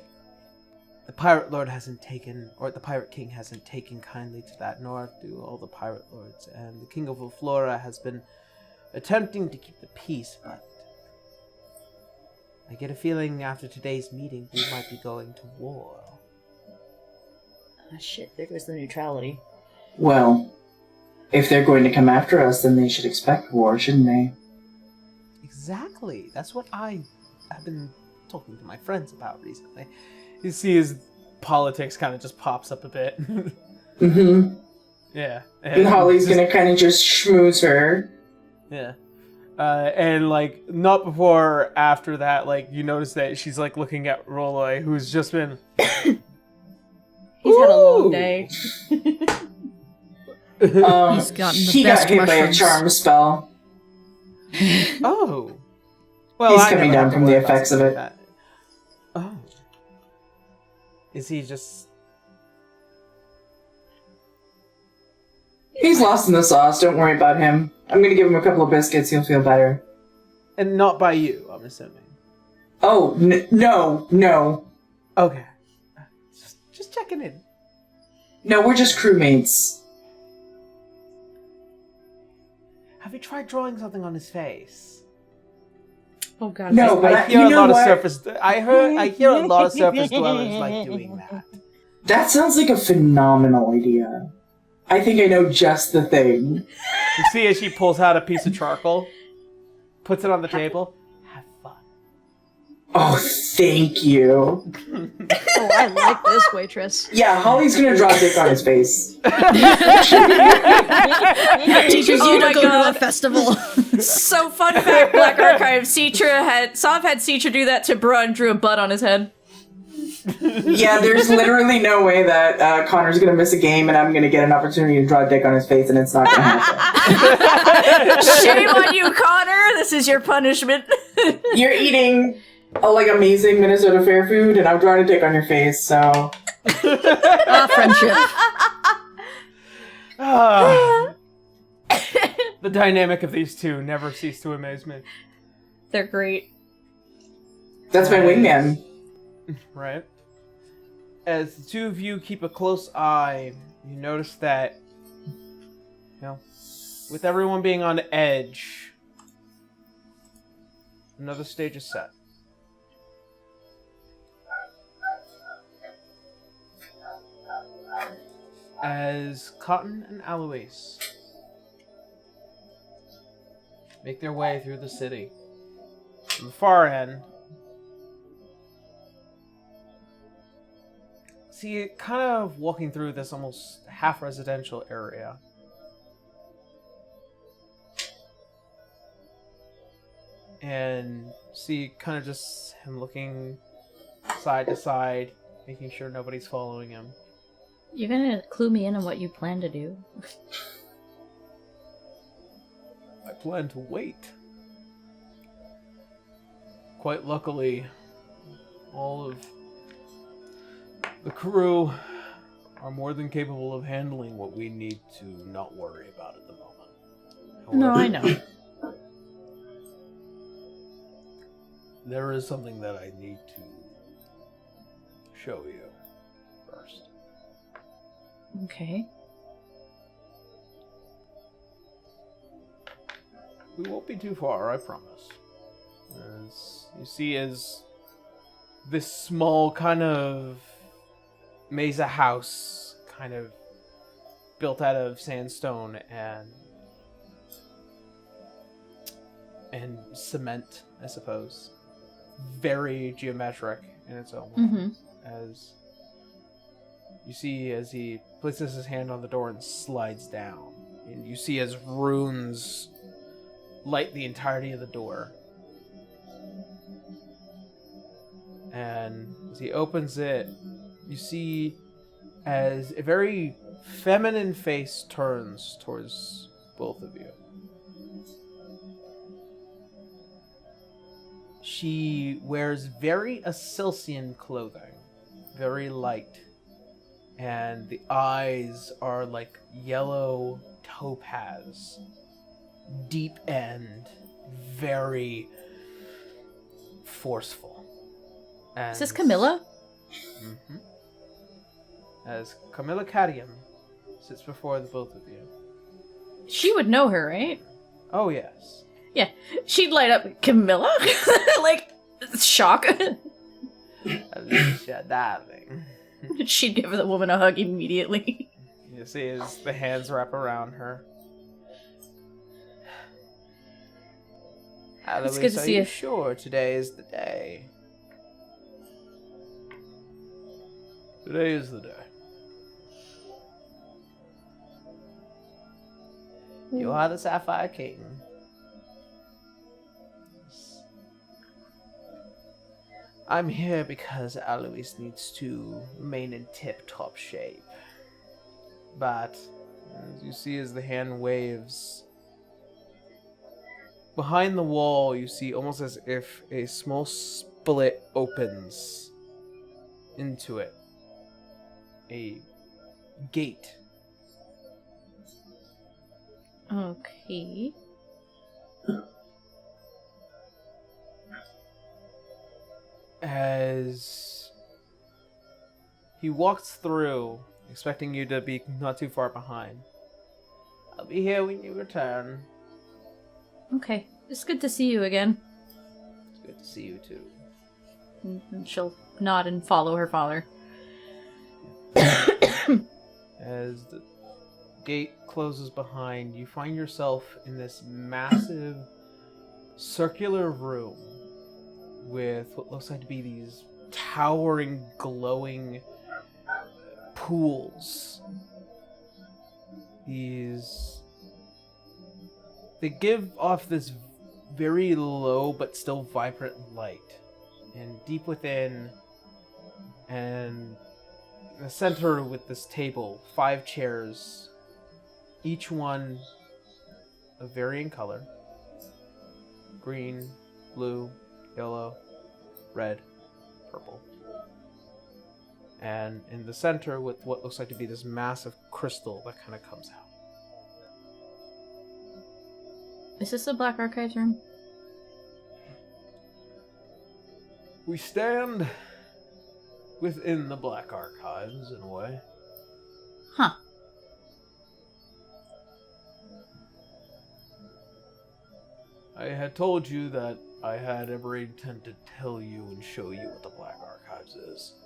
The pirate lord hasn't taken, or the pirate king hasn't taken kindly to that, nor do all the pirate lords. And the king of Flora has been attempting to keep the peace, but I get a feeling after today's meeting we might be going to war. Ah, shit, there goes the neutrality. Well, if they're going to come after us, then they should expect war, shouldn't they? Exactly. That's what I have been talking to my friends about recently. You see his politics kind of just pops up a bit. Mm-hmm. Yeah. And Holly's going to kind of just schmooze her. Yeah. And, like, not before after that, like, you notice that she's, like, looking at Rolloy, who's just been... He's had a long day. He's gotten the he best got hit by a mushrooms. charm spell. Oh. Well, He's I coming never down have to from the worry about effects of something it. like that. Oh. Is he just... He's lost in the sauce, don't worry about him. I'm going to give him a couple of biscuits, he'll feel better. And not by you, I'm assuming. Oh, no. Okay. Just checking in. No, we're just crewmates. Have you tried drawing something on his face? Oh god. No, but I hear you a know lot what? of surface... I hear a lot of surface dwellers like doing that. That sounds like a phenomenal idea. I think I know just the thing. You see as she pulls out a piece of charcoal, puts it on the table. Have fun. Oh, thank you. Oh, I like this waitress. Yeah, Holly's gonna draw a dick on his face. Teaches Oh you my to go God. to a festival. So, fun fact, Black Archive, Sav had Citra do that to Bruh and drew a butt on his head. Yeah, there's literally no way that Connor's gonna miss a game and I'm gonna get an opportunity to draw a dick on his face, and it's not gonna happen. Shame on you, Connor! This is your punishment. You're eating amazing Minnesota fair food, and I'm drawing a dick on your face, so... Friendship. Ah. The dynamic of these two never cease to amaze me. They're great. That's my wingman. Right? As the two of you keep a close eye, you notice that, with everyone being on edge, another stage is set. As Cotton and Alois make their way through the city, from the far end, see, kind of walking through this almost half residential area. And see kind of just him looking side to side, making sure nobody's following him. You're gonna clue me in on what you plan to do? I plan to wait. Quite luckily, all of the crew are more than capable of handling what we need to not worry about at the moment. No, I However, know. there is something that I need to show you first. Okay. We won't be too far, I promise. As you see, as this small kind of mesa house, kind of built out of sandstone and cement, I suppose. Very geometric in its own way. Mm-hmm. As you see, as he places his hand on the door and slides down, and you see as runes light the entirety of the door. And as he opens it, you see as a very feminine face turns towards both of you. She wears very Asilcian clothing, very light, and the eyes are like yellow topaz, deep and very forceful. And Is this Camilla? Mm-hmm. As Camilla Cadium sits before the both of you. She would know her, right? Oh yes. Yeah. She'd light up Camilla? Like, shock. Alicia, darling. She'd give the woman a hug immediately. You see as the hands wrap around her. Eloise, good to see are you you. sure today is the day? Today is the day. You are the Sapphire King. I'm here because Eloise needs to remain in tip-top shape. But, as you see as the hand waves, behind the wall you see almost as if a small split opens into it. A gate. Okay. As he walks through, expecting you to be not too far behind. I'll be here when you return. Okay. It's good to see you again. It's good to see you too. And she'll nod and follow her father. As the gate closes behind, you find yourself in this massive circular room with what looks like to be these towering, glowing pools. They give off this very low but still vibrant light. And deep within, and in the center with this table, 5 chairs, each one of varying color. Green, blue, yellow, red, purple. And in the center with what looks like to be this massive crystal that kind of comes out. Is this the Black Archives room? We stand within the Black Archives, in a way. Huh. I had told you that I had every intent to tell you and show you what the Black Archives is.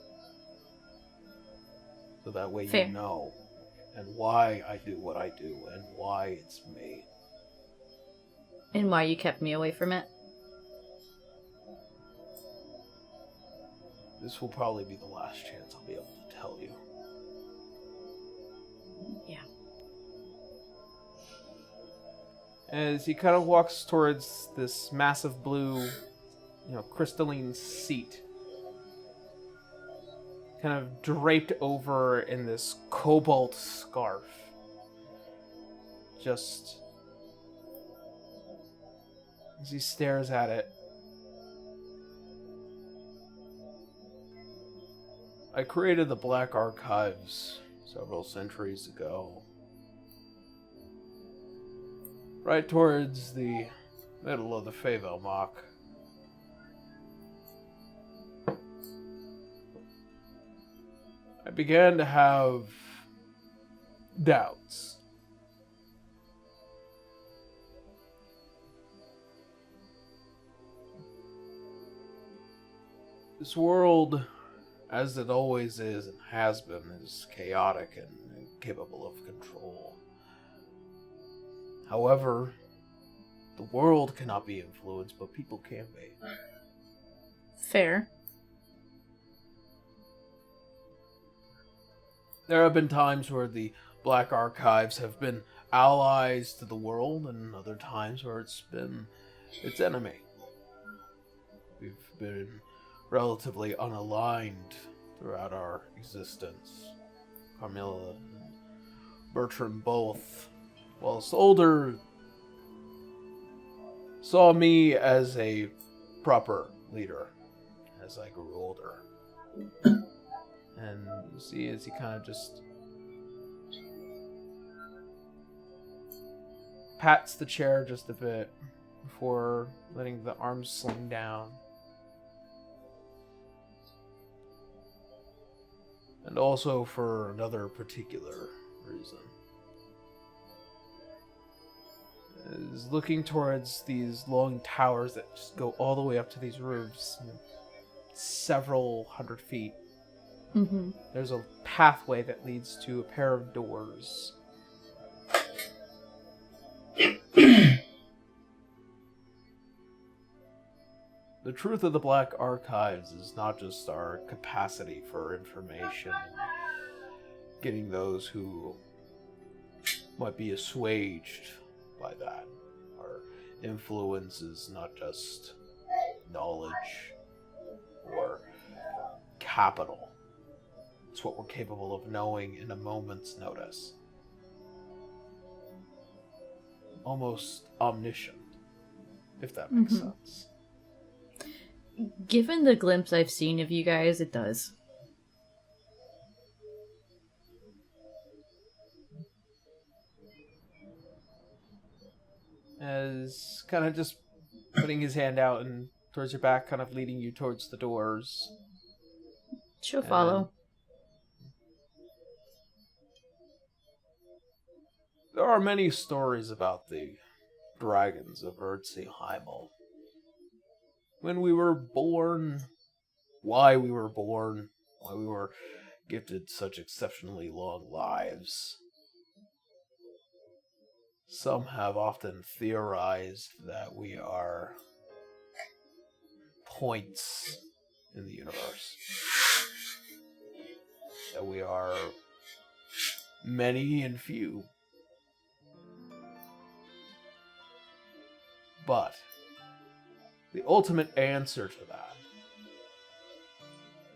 So that way Fair. you know, and why I do what I do, and why it's me. And why you kept me away from it? This will probably be the last chance I'll be able to tell you. Yeah. As he kind of walks towards this massive blue, crystalline seat. kind of draped over in this cobalt scarf. Just as he stares at it. I created the Black Archives several centuries ago. Right towards the middle of the Favel Mock. I began to have doubts. This world, as it always is and has been, is chaotic and incapable of control. However, the world cannot be influenced, but people can be. Fair. There have been times where the Black Archives have been allies to the world, and other times where it's been its enemy. We've been relatively unaligned throughout our existence. Carmilla and Bertram both, whilst older, saw me as a proper leader as I grew older. And you see as he kind of just pats the chair just a bit before letting the arms sling down. And also for another particular reason. Is looking towards these long towers that just go all the way up to these roofs, several hundred feet. Mm-hmm. There's a pathway that leads to a pair of doors. The truth of the Black Archives is not just our capacity for information, getting those who might be assuaged by that. Our influence is not just knowledge or capital. It's what we're capable of knowing in a moment's notice. Almost omniscient, if that makes sense. Given the glimpse I've seen of you guys, it does. As kind of just putting his hand out and towards your back, kind of leading you towards the doors. She'll follow. There are many stories about the dragons of Heimel. When we were born, why we were born, why we were gifted such exceptionally long lives. Some have often theorized that we are points in the universe. That we are many and few. But the ultimate answer to that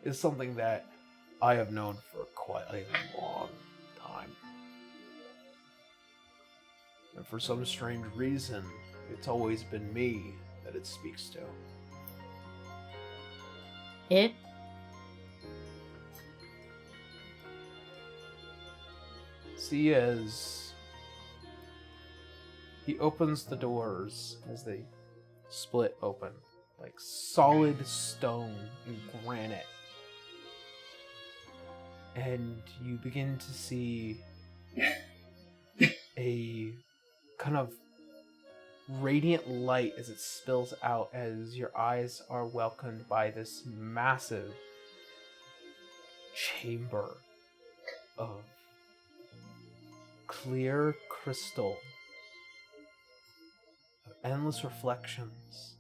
is something that I have known for quite a long time. And for some strange reason, it's always been me that it speaks to. It? See, as he opens the doors, as they split open, like solid stone and granite. And you begin to see a kind of radiant light as it spills out, as your eyes are welcomed by this massive chamber of clear crystal, of endless reflections.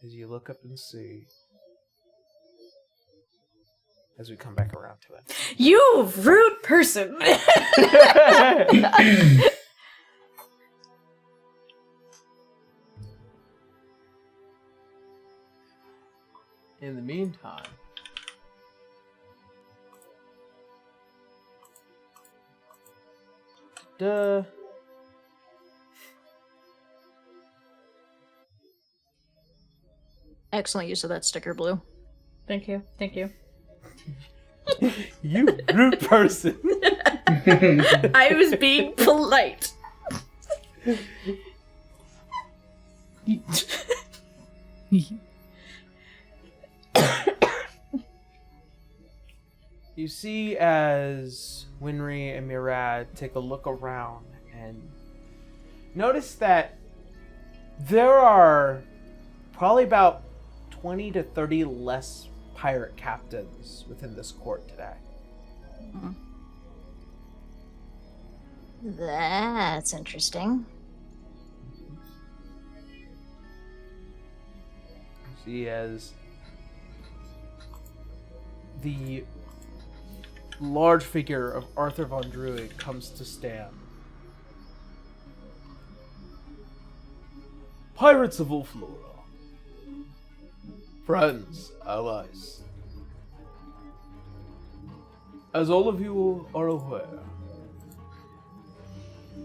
As you look up and see, as we come back around to it. You rude person! In the meantime, Excellent use of that sticker, Blue. Thank you. Thank you. you rude person. I was being polite. You see as Winry and Murad take a look around and notice that there are probably about 20 to 30 less pirate captains within this court today. That's interesting. You see as the large figure of Arthur von Druid comes to stand. Pirates of Ulflora. Friends, allies. As all of you are aware,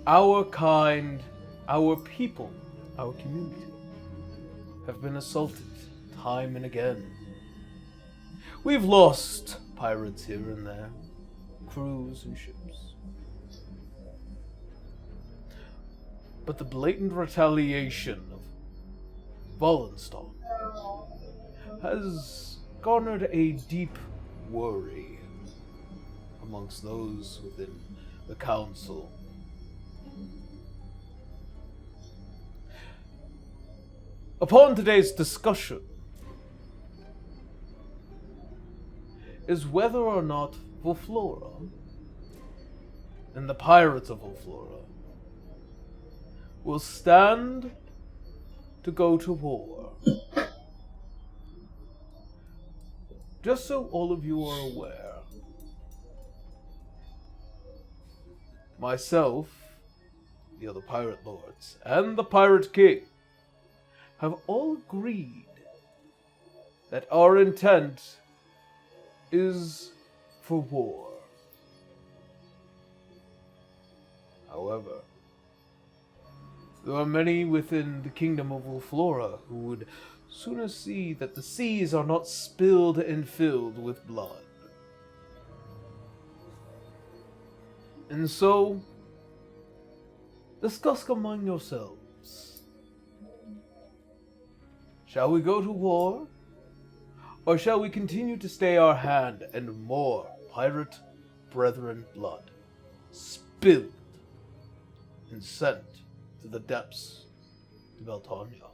our kind, our people, our community have been assaulted time and again. We've lost pirates here and there, crews and ships. But the blatant retaliation of Wallenstein has garnered a deep worry amongst those within the council. Upon today's discussion is whether or not Ulflora and the pirates of Ulflora will stand to go to war. Just so all of you are aware, myself, the other pirate lords, and the pirate king have all agreed that our intent is for war. However, there are many within the kingdom of Ulflora who would sooner see that the seas are not spilled and filled with blood. And so, discuss among yourselves. Shall we go to war? Or shall we continue to stay our hand and more pirate brethren blood spilled and sent to the depths of Beltania?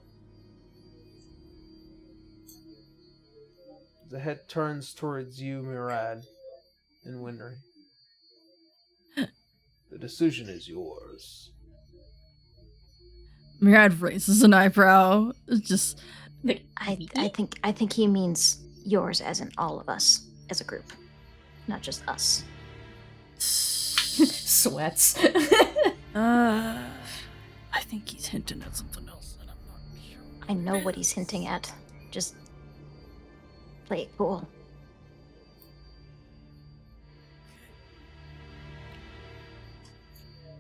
The head turns towards you, Murad and Winry. The decision is yours. Murad raises an eyebrow. It's just I think he means yours as in all of us as a group, not just us. Sweats. I think he's hinting at something else, and I'm not sure. I know what he's hinting at. Just play it cool.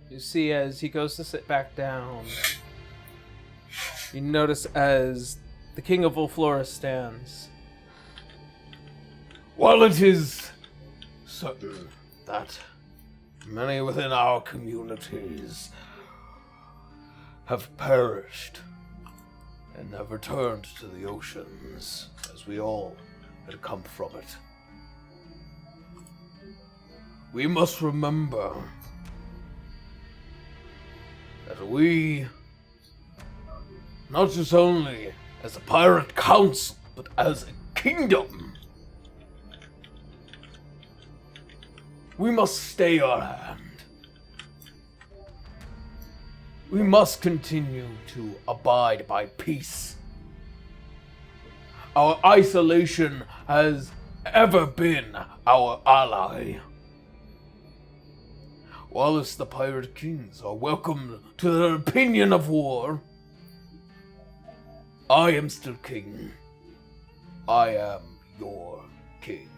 You see as he goes to sit back down, you notice as the King of Ulflora stands. While it is certain that many within our communities have perished and have returned to the oceans as we all had come from it, we must remember that we, not just only as a pirate council, but as a kingdom, we must stay our hand. We must continue to abide by peace. Our isolation has ever been our ally. Whilst the pirate kings are welcome to their opinion of war, I am still king. I am your king.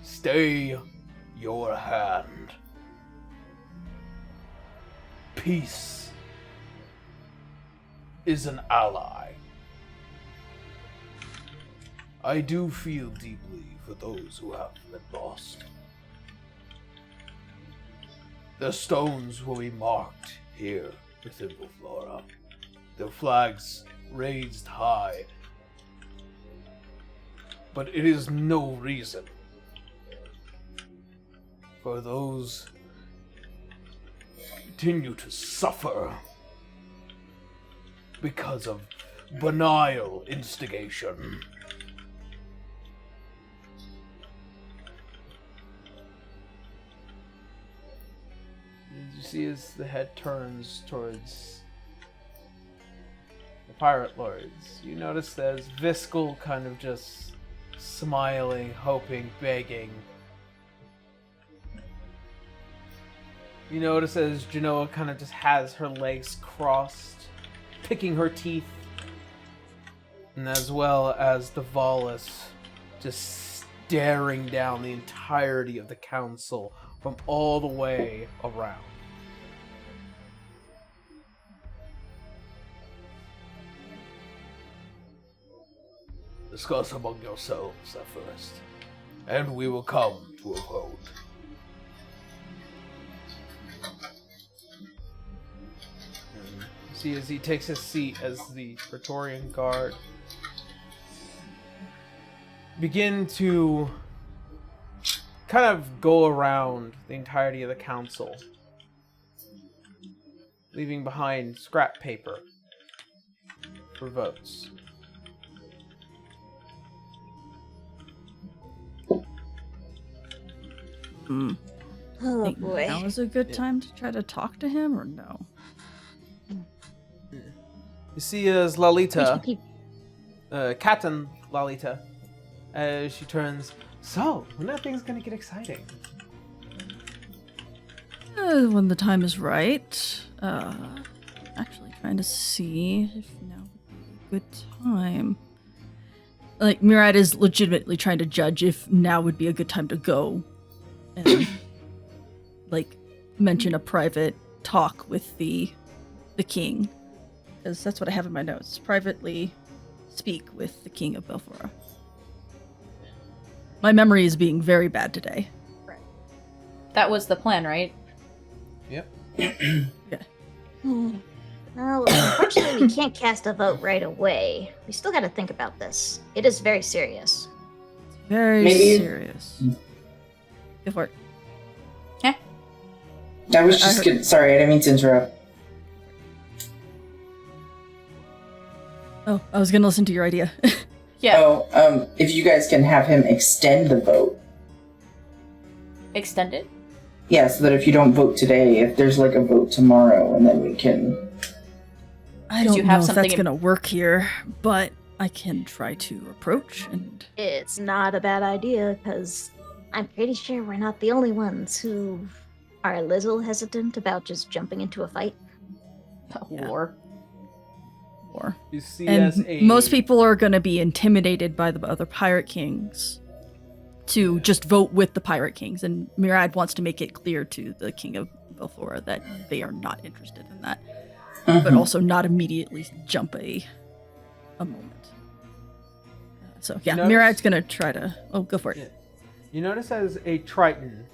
Stay your hand. Peace is an ally. I do feel deeply for those who have been lost. The stones will be marked here within Flora. Their flags raised high. But it is no reason for those continue to suffer because of banal instigation. You see as the head turns towards the pirate lords, you notice there's Viscal kind of just smiling, hoping, begging. You notice as Genoa kind of just has her legs crossed, picking her teeth, and as well as Davalis just staring down the entirety of the council from all the way around. Discuss among yourselves at first, and we will come to a vote. See as he takes his seat as the Praetorian Guard begin to kind of go around the entirety of the council, leaving behind scrap paper for votes. Oh Think boy. now is a good time to try to talk to him, or no? You see as We Lalita, should keep. Captain Lalita, as she turns, so, when are things gonna get exciting? When the time is right. Actually trying to see if now would be a good time. Like, Murad is legitimately trying to judge if now would be a good time to go and, like, mention a private talk with the king. Because that's what I have in my notes. Privately speak with the king of Belfora. My memory is being very bad today. That was the plan, right? Yep. Well, unfortunately, we can't cast a vote right away. We still got to think about this. It is very serious. Very Maybe- serious. Go for it. I was just gonna, sorry, I didn't mean to interrupt. Oh, I was gonna listen to your idea. Yeah. Oh, if you guys can have him extend the vote. Extend it? Yeah, so that if you don't vote today, if there's like a vote tomorrow, and then we can. I Did don't you have know if something that's in- gonna work here, but I can try to approach and. It's not a bad idea, because I'm pretty sure we're not the only ones who are a little hesitant about just jumping into a fight. Yeah. War. Or You see and as a most people are going to be intimidated by the other pirate kings to just vote with the pirate kings, and Murad wants to make it clear to the king of Belfora that they are not interested in that, but also not immediately jump a moment. So yeah, Notice- Murad's going to try to. Oh, go for it. Yeah. You notice as a Triton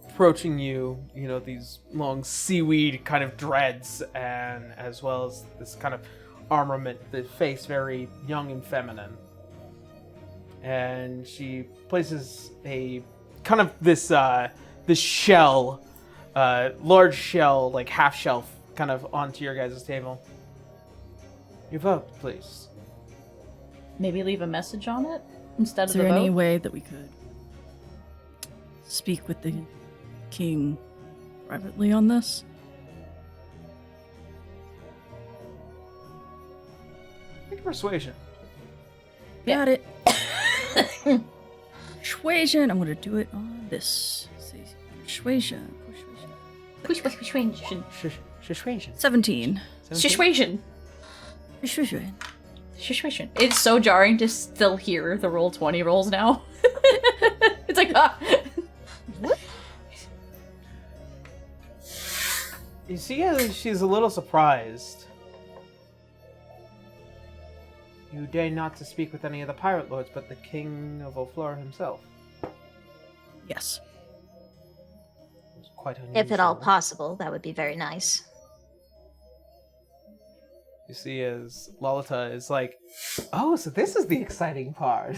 approaching you, you know, these long seaweed kind of dreads, and as well as this kind of armament, the face very young and feminine. And she places a kind of this shell, large shell, like half shell, kind of onto your guys' table. Your vote, please. Maybe leave a message on it instead Is of the there any vote? way that we could speak with the king privately on this? Make a persuasion. Got it. Persuasion. I'm gonna do it on this. Persuasion. Persuasion. Persuasion. 17. Situation. It's so jarring to still hear the roll 20 rolls now. It's like, You see as she's a little surprised. You dare not to speak with any of the pirate lords, but the king of O'Flora himself. Yes. It was quite unusual. If at all possible, that would be very nice. You see as Lalita is like, oh, so this is the exciting part.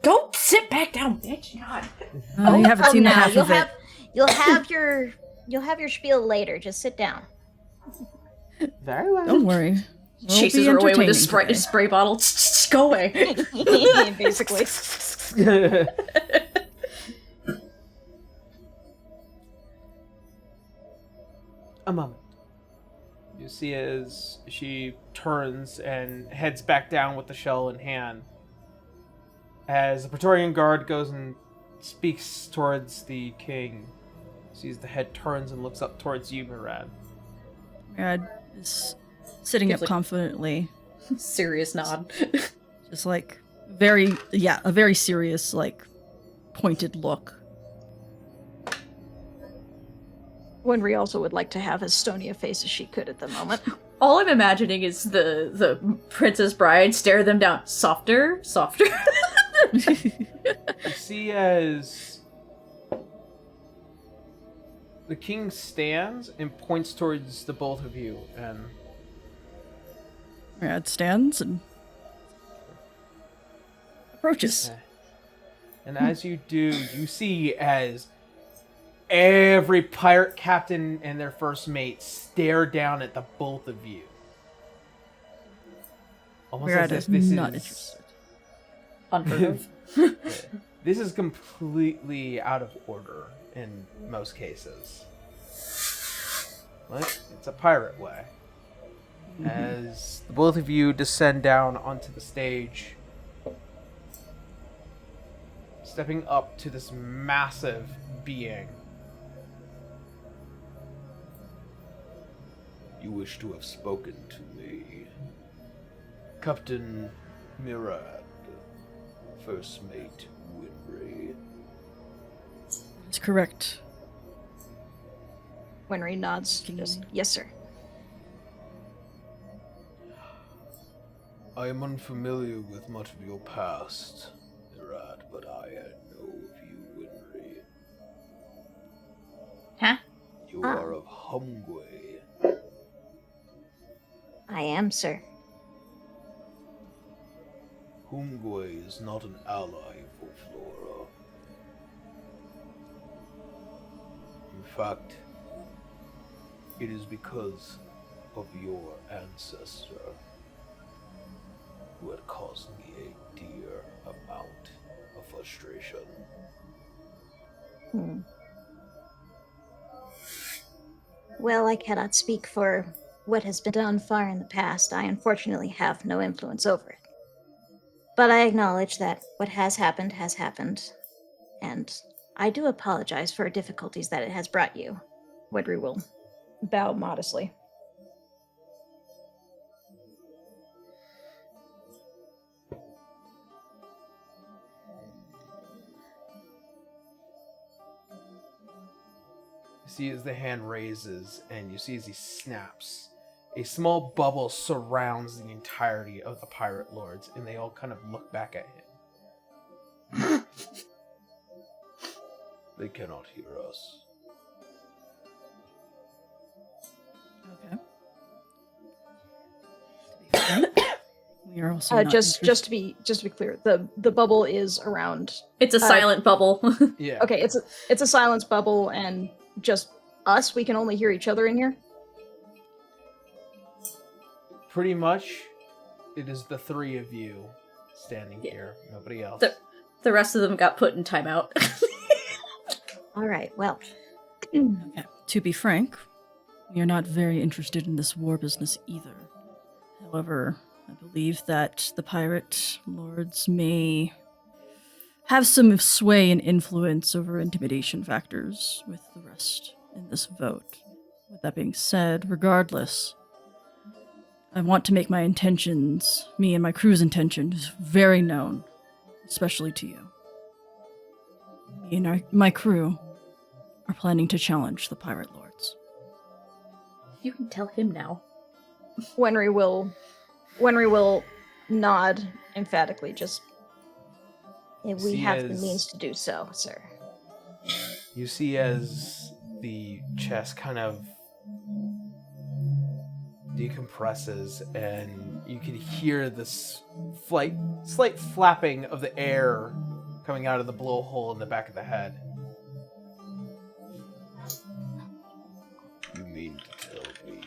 Go sit back down, bitch. God. You haven't seen the now, half of it. You'll have your spiel later. Just sit down. Very well. Don't worry. We'll Chases be her away with a entertaining today. spray bottle. Go away. Basically. A moment. You see as she turns and heads back down with the shell in hand. As the Praetorian Guard goes and speaks towards the king, sees the head turns and looks up towards you, Murad. Murad is sitting Gives, up like- confidently, Serious nod. just like a very serious, like pointed look. Winry also would like to have as stony a face as she could at the moment. All I'm imagining is the Princess Bride stare them down. Softer, softer. You see as the king stands and points towards the both of you, and Murad stands and approaches. and as you do, you see as every pirate captain and their first mate stare down at the both of you. Almost Murad as is if this not is interested. Unheard of. this is completely out of order in most cases. But it's a pirate way. As the both of you descend down onto the stage, stepping up to this massive being. You wish to have spoken to me, Captain Murad, First Mate Winry. That's correct. Winry nods. Just, yes, sir. I am unfamiliar with much of your past, Murad, but I know of you, Winry. Huh? You Ah. are of Humgway. I am, sir. Humgway is not an ally for Flora. In fact, it is because of your ancestor who had caused me a dear amount of frustration. Well, I cannot speak for what has been done far in the past. I unfortunately have no influence over it. But I acknowledge that what has happened, and I do apologize for difficulties that it has brought you. Winry will bow modestly. You see as the hand raises, and you see as he snaps, a small bubble surrounds the entirety of the pirate lords, and they all kind of look back at him. They cannot hear us. Okay. We are also not Just to be clear, the bubble is around. It's a silent bubble. Yeah. Okay, it's a silence bubble, and just us. We can only hear each other in here. Pretty much, it is the three of you standing Yeah. here. Nobody else. The rest of them got put in timeout. All right, well, Okay. To be frank, we are not very interested in this war business either. However, I believe that the pirate lords may have some sway and influence over intimidation factors with the rest in this vote. With that being said, regardless, I want to make my intentions, me and my crew's intentions, very known, especially to you. Me and my crew are planning to challenge the Pirate Lords. You can tell him now. Wenry will nod emphatically, just We See have the as- means to do so, sir. You see as the chest kind of decompresses, and you can hear this slight flapping of the air coming out of the blowhole in the back of the head. You mean to tell me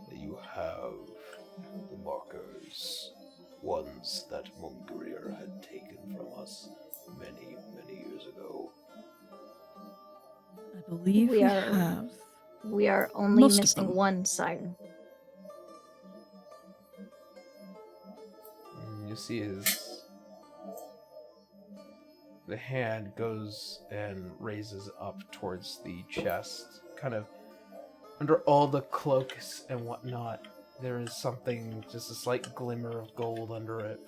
that you have the markers, ones that Mungrir had taken from us many, many years ago? I believe we have. We are only Most of missing them. one, sire. You see the hand goes and raises up towards the chest, kind of under all the cloaks and whatnot. There is something, just a slight glimmer of gold under it.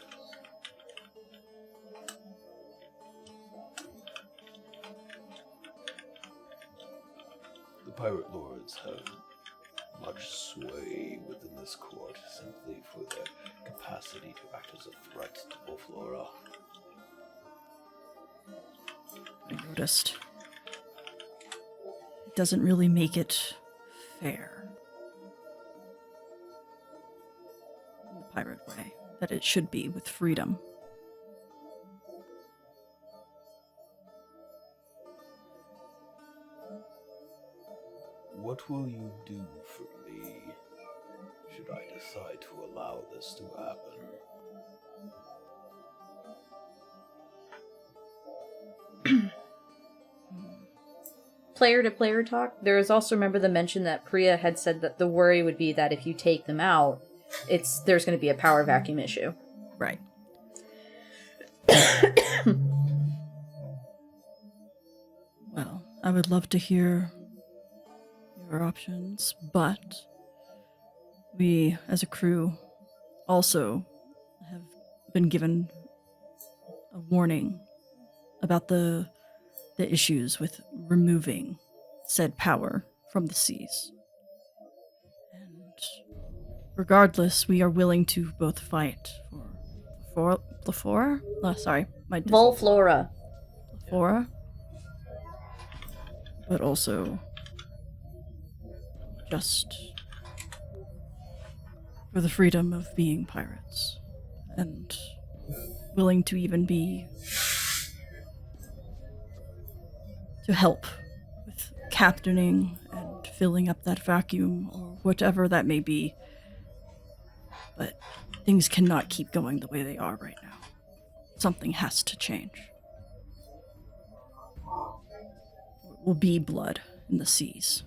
The Pirate Lords have much sway within this court simply for their capacity to act as a threat to Boflora. I noticed. It doesn't really make it fair. In the pirate way, that it should be with freedom. What will you do for me should I decide to allow this to happen? Player-to-player talk. There is also, remember, the mention that Priya had said that the worry would be that if you take them out, there's going to be a power vacuum issue. Right. Well, I would love to hear your options, but we, as a crew, also have been given a warning about the issues with removing said power from the seas. And regardless, we are willing to both fight for Flora? Sorry, my Volflora. Flora, but also just for the freedom of being pirates, and willing to even be to help with captaining and filling up that vacuum or whatever that may be. But things cannot keep going the way they are right now. Something has to change. It will be blood in the seas.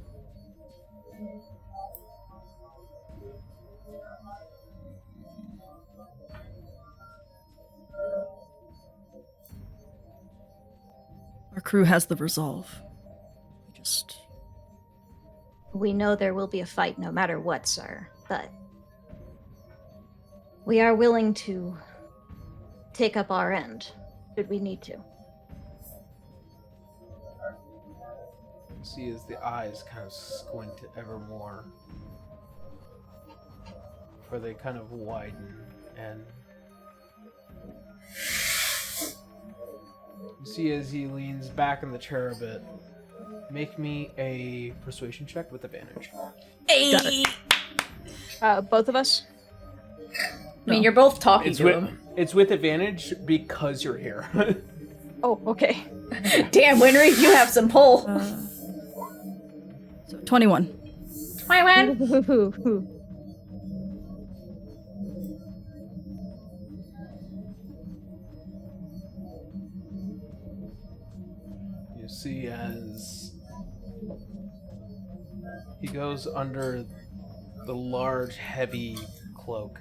Our crew has the resolve. We know there will be a fight no matter what, sir, but we are willing to take up our end, should we need to. You see as the eyes kind of squint ever more, where they kind of widen, and you see as he leans back in the chair a bit. Make me a persuasion check with advantage. Hey! Both of us? I mean, you're both talking It's to him. it's with advantage because you're here. Oh, okay. Damn, Winry, you have some pull. So 21. You see as he goes under the large, heavy cloak,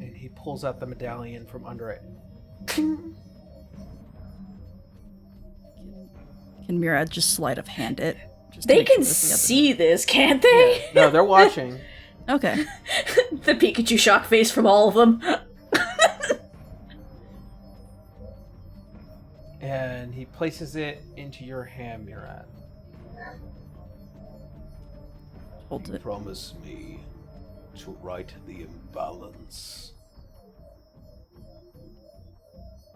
and he pulls out the medallion from under it. Can Mira just sleight of hand it? Just to They make sure can that the other- see this, can't they? No, they're watching. Okay. The Pikachu shock face from all of them. And he places it into your hand, Murad. Holds it. Promise me to right the imbalance.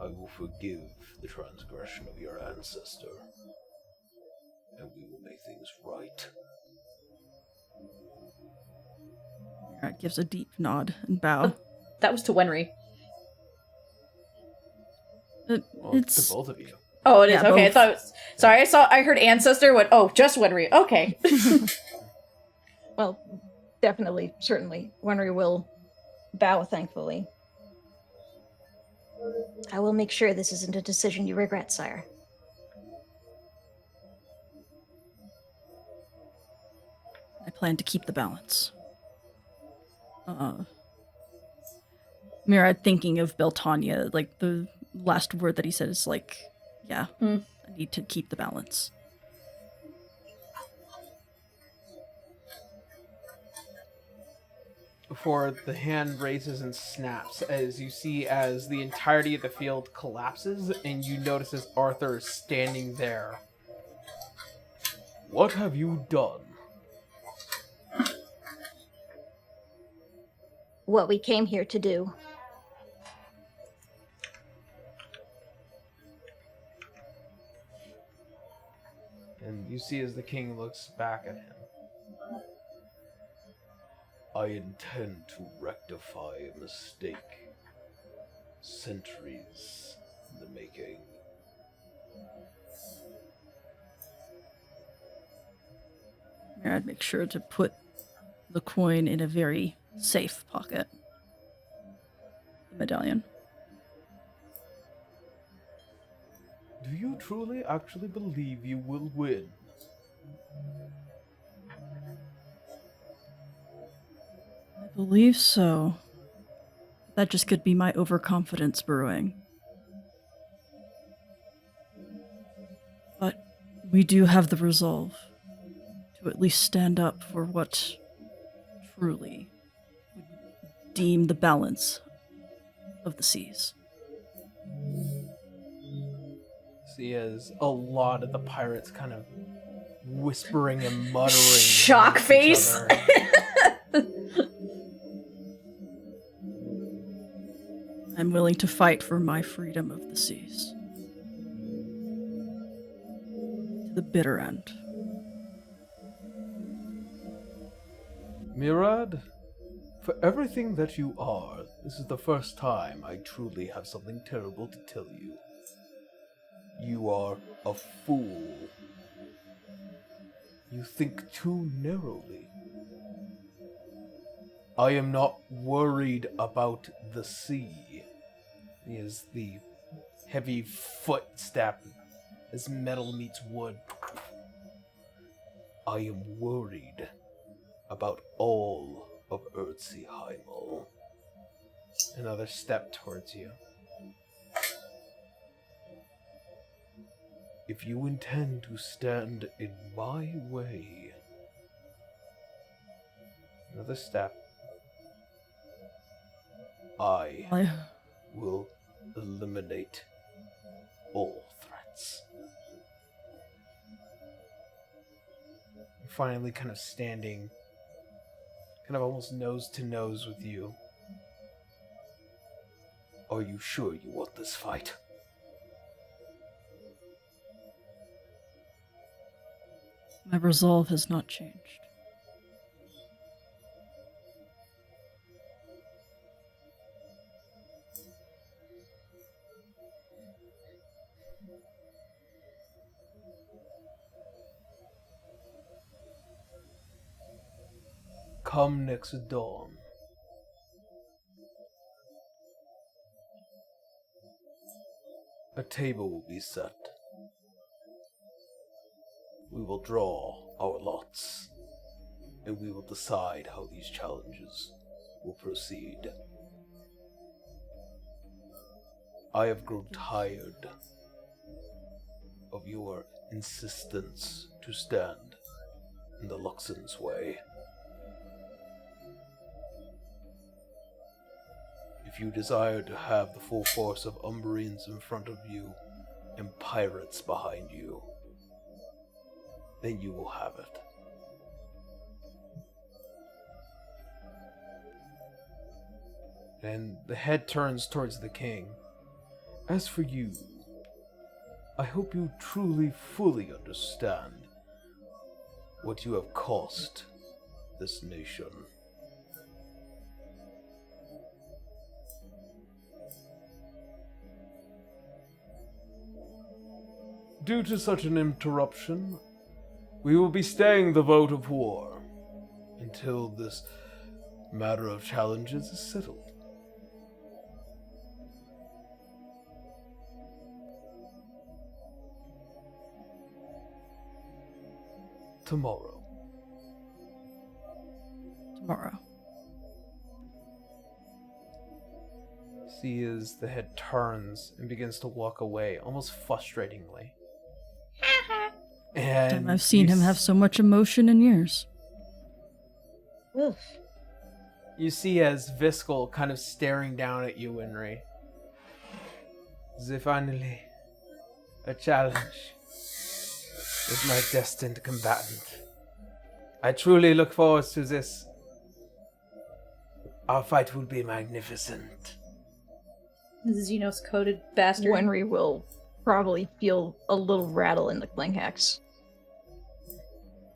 I will forgive the transgression of your ancestor, and we will make things right. Alright, gives a deep nod and bow. That was to Wenry. Well, It's to both of you. Oh, it is. Yeah, Okay, I both. thought it was... Sorry, I heard ancestor, went, oh, just Wenry. Okay. Well, definitely, certainly, Wenry will bow thankfully. I will make sure this isn't a decision you regret, sire. I plan to keep the balance. Mira, thinking of Beltania, like the last word that he said is like, yeah, I need to keep the balance. Before the hand raises and snaps, as you see as the entirety of the field collapses, and you notice as Arthur is standing there. What have you done? What we came here to do. And you see as the king looks back at him. I intend to rectify a mistake. Centuries in the making. I'd make sure to put the coin in a very safe pocket. The medallion. Do you truly actually believe you will win? I believe so. That just could be my overconfidence brewing. But we do have the resolve to at least stand up for what truly would deem the balance of the seas. See as a lot of the pirates kind of whispering and muttering. Shock with each face. other. I'm willing to fight for my freedom of the seas. To the bitter end. Murad, for everything that you are, this is the first time I truly have something terrible to tell you. You are a fool. You think too narrowly. I am not worried about the sea. Is the heavy footstep as metal meets wood. I am worried about all of Earthseeheimel. Another step towards you. If you intend to stand in my way, Another step. I will eliminate all threats. Finally kind of standing, kind of almost nose to nose with you. Are you sure you want this fight? My resolve has not changed. Come next dawn. A table will be set. We will draw our lots, and we will decide how these challenges will proceed. I have grown tired of your insistence to stand in the Luxon's way. If you desire to have the full force of Umbrians in front of you and pirates behind you, then you will have it. And the head turns towards the king. As for you, I hope you truly, fully understand What you have cost this nation. Due to such an interruption, we will be staying the vote of war Until this matter of challenges is settled. tomorrow. Tomorrow. See as the head turns and begins to walk away, almost frustratingly. And I've seen you him have so much emotion in years. Oof. You see as Viscal kind of staring down at you, Winry. Finally, a challenge is my destined combatant. I truly look forward to this. Our fight will be magnificent. Xenos coded bastard. Wenry will probably feel a little rattle in the Klinghex.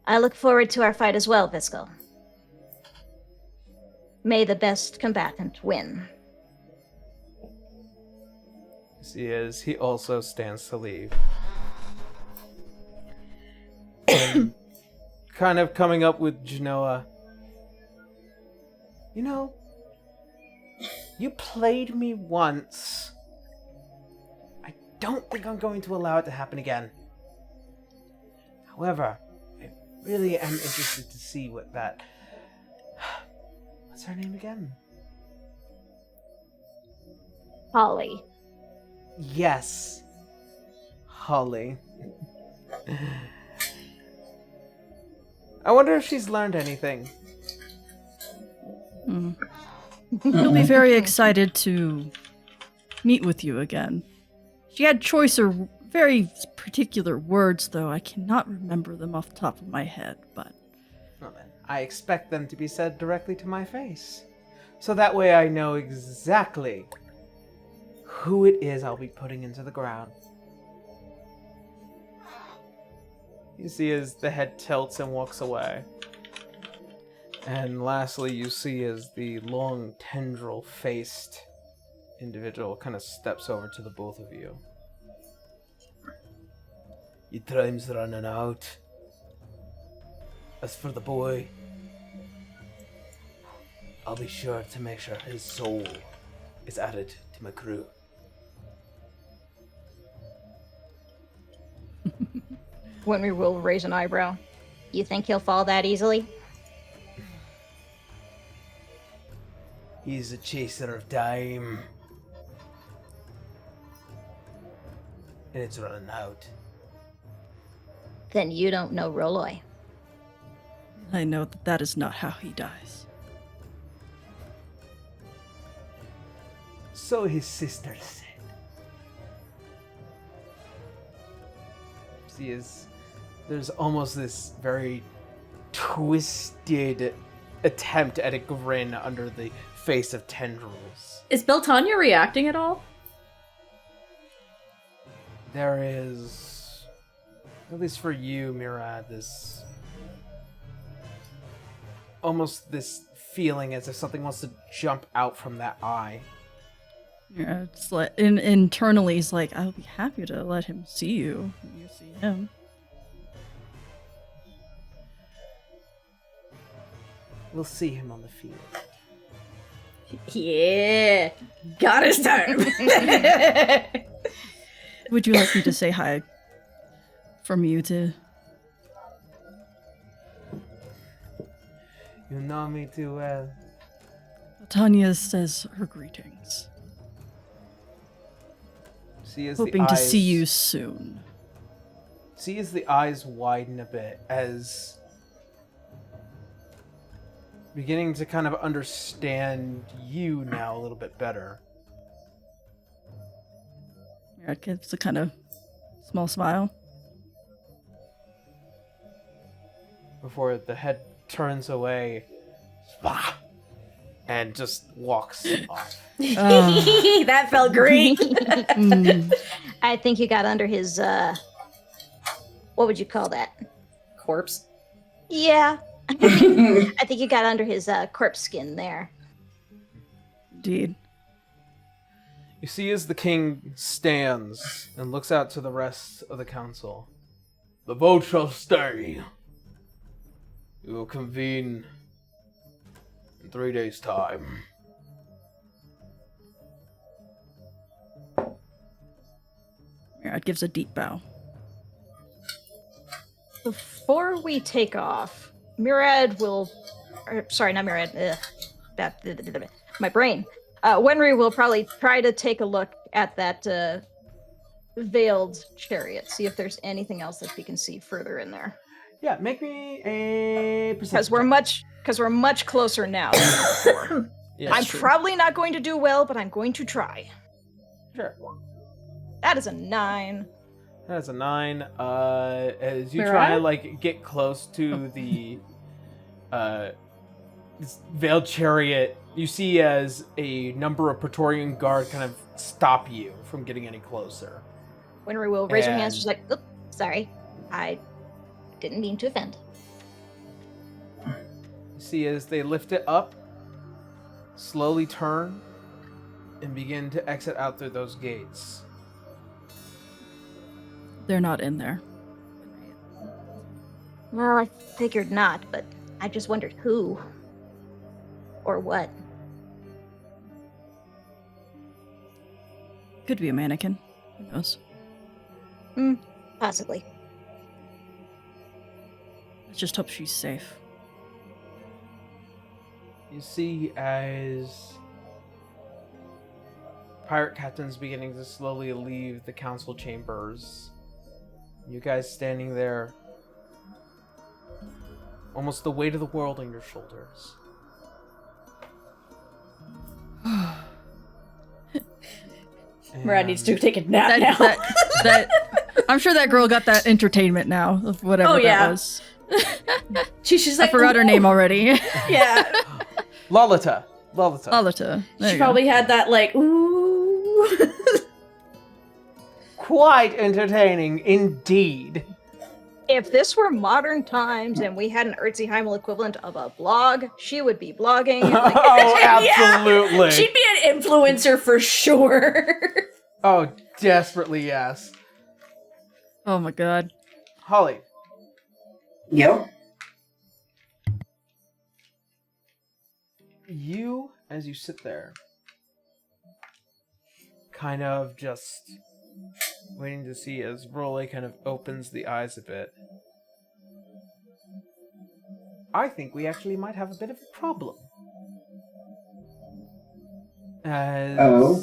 I look forward to our fight as well, Viscal. May the best combatant win. See as he also stands to leave. And kind of coming up with Genoa. You know, you played me once. I don't think I'm going to allow it to happen again. However, I really am interested to see what that... What's her name again? Holly. Yes. Holly. I wonder if she's learned anything. He'll be very excited to meet with you again. She had choicer, very particular words, though. I cannot remember them off the top of my head, but... Well then, I expect them to be said directly to my face. So that way I know exactly who it is I'll be putting into the ground. You see as the head tilts and walks away. And lastly, you see as the long tendril-faced individual kind of steps over to the both of you. Your time's running out. As for the boy, I'll be sure to make sure his soul is added to my crew. Wenry will raise an eyebrow. You think he'll fall that easily? He's a chaser of time. And it's running out. Then you don't know Roloy. I know that that is not how he dies. So his sister said. See, there's almost this very twisted attempt at a grin under the face of tendrils. Is Beltania reacting at all? There is, at least for you, Murad, this almost this feeling as if something wants to jump out from that eye. Yeah, it's like internally, he's like, I'll be happy to let him see you. When you see him. We'll see him on the field. Yeah, got his time. Would you like me to say hi from you to? You know me too well. Tanya says her greetings. See as Hoping the to eyes, see you soon. See as the eyes widen a bit as beginning to kind of understand you now a little bit better. Merritt gives a kind of small smile. Before the head turns away and just walks off. That felt great. I think you got under his, what would you call that? Corpse. Yeah. I think you got under his corpse skin there. Indeed. You see as the king stands and looks out to the rest of the council. The vote shall stay. We will convene in 3 days' time. Merritt gives a deep bow. Before we take off, Murad will... sorry, not Murad. My brain. Wenry will probably try to take a look at that veiled chariot, see if there's anything else that we can see further in there. Yeah, make me a Because we're much closer now than before. Yeah, I'm probably not going to do well, but I'm going to try. sure. That is a 9. That's a 9. As you Where try at? and like get close to the this veiled chariot, you see as a number of Praetorian guard kind of stop you from getting any closer. Winry will raise her hands, And- she's like, Oop, sorry. I didn't mean to offend. You see as they lift it up, slowly turn, and begin to exit out through those gates. They're not in there. Well, I figured not, but I just wondered who. Or what. Could be a mannequin. Who knows? Possibly. Let's just hope she's safe. You see as pirate captains beginning to slowly leave the council chambers. You guys standing there, almost the weight of the world on your shoulders. Murad needs to take a nap That, now. that, I'm sure that girl got that entertainment now, of whatever Oh, yeah. that was. She's I like, forgot her "Ooh." name already. Yeah. Lalita. Alita. There She you go. probably had that, like, ooh. Quite entertaining indeed. if this were modern times and we had an Erziheimel equivalent of a blog, she would be blogging. Like, Oh, Yeah. absolutely. She'd be an influencer for sure. Oh, desperately yes. Oh my god. Holly, Yep. you, as you sit there, kind of just waiting to see as Rolly kind of opens the eyes a bit. I think we actually might have a bit of a problem. As Oh.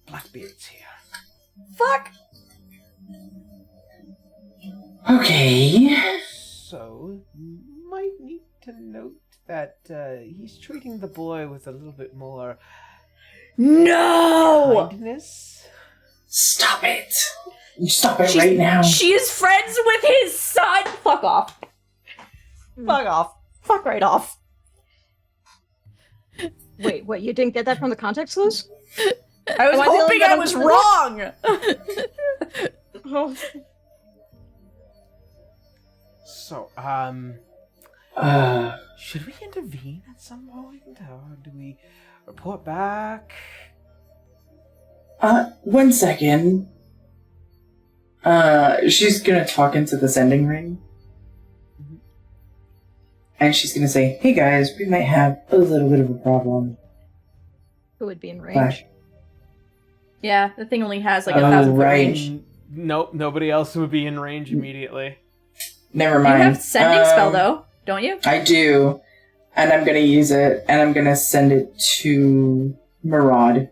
Blackbeard's here. Fuck. Okay. So, you might need to note that he's treating the boy with a little bit more No! kindness. Stop it. You stop it She's- right now. She is friends with his son. Fuck off. Fuck off. Fuck right off. wait, what? You didn't get that from the context clues? I was Am I the only hoping one I who was understood wrong. Oh, So, should we intervene at some point, or do we report back? 1 second. She's gonna talk into the sending ring. And she's gonna say, hey guys, we might have a little bit of a problem. who would be in range? Flash. Yeah, the thing only has like Oh, 1,000 foot right. range. Nope, nobody else would be in range immediately. Never You mind. have sending spell though, don't you? I do. And I'm gonna use it, and I'm gonna send it to Maraud.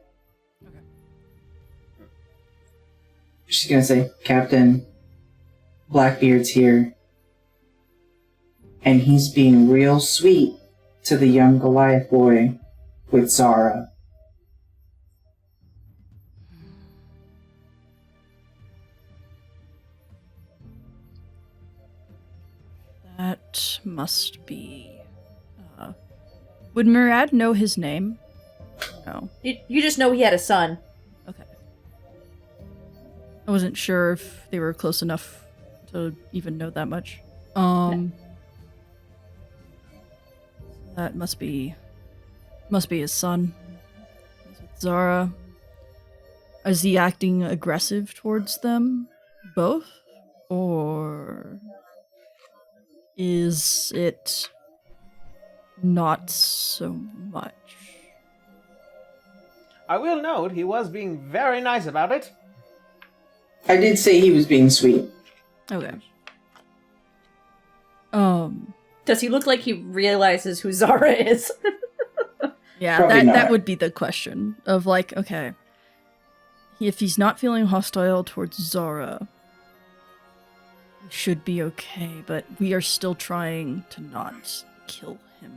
She's gonna say, Captain, Blackbeard's here. and he's being real sweet to the young Goliath boy with Zara. That must be... would Murad know his name? No. You just know he had a son. Okay. I wasn't sure if they were close enough to even know that much. That must be his son. He's with Zara. Is he acting aggressive towards them both? Or is it not so much? I will note he was being very nice about it. I did say he was being sweet. Okay. Does he look like he realizes who Zara is? Yeah, Probably that not. would be the question of like, okay, if he's not feeling hostile towards Zara, we should be okay, but we are still trying to not kill him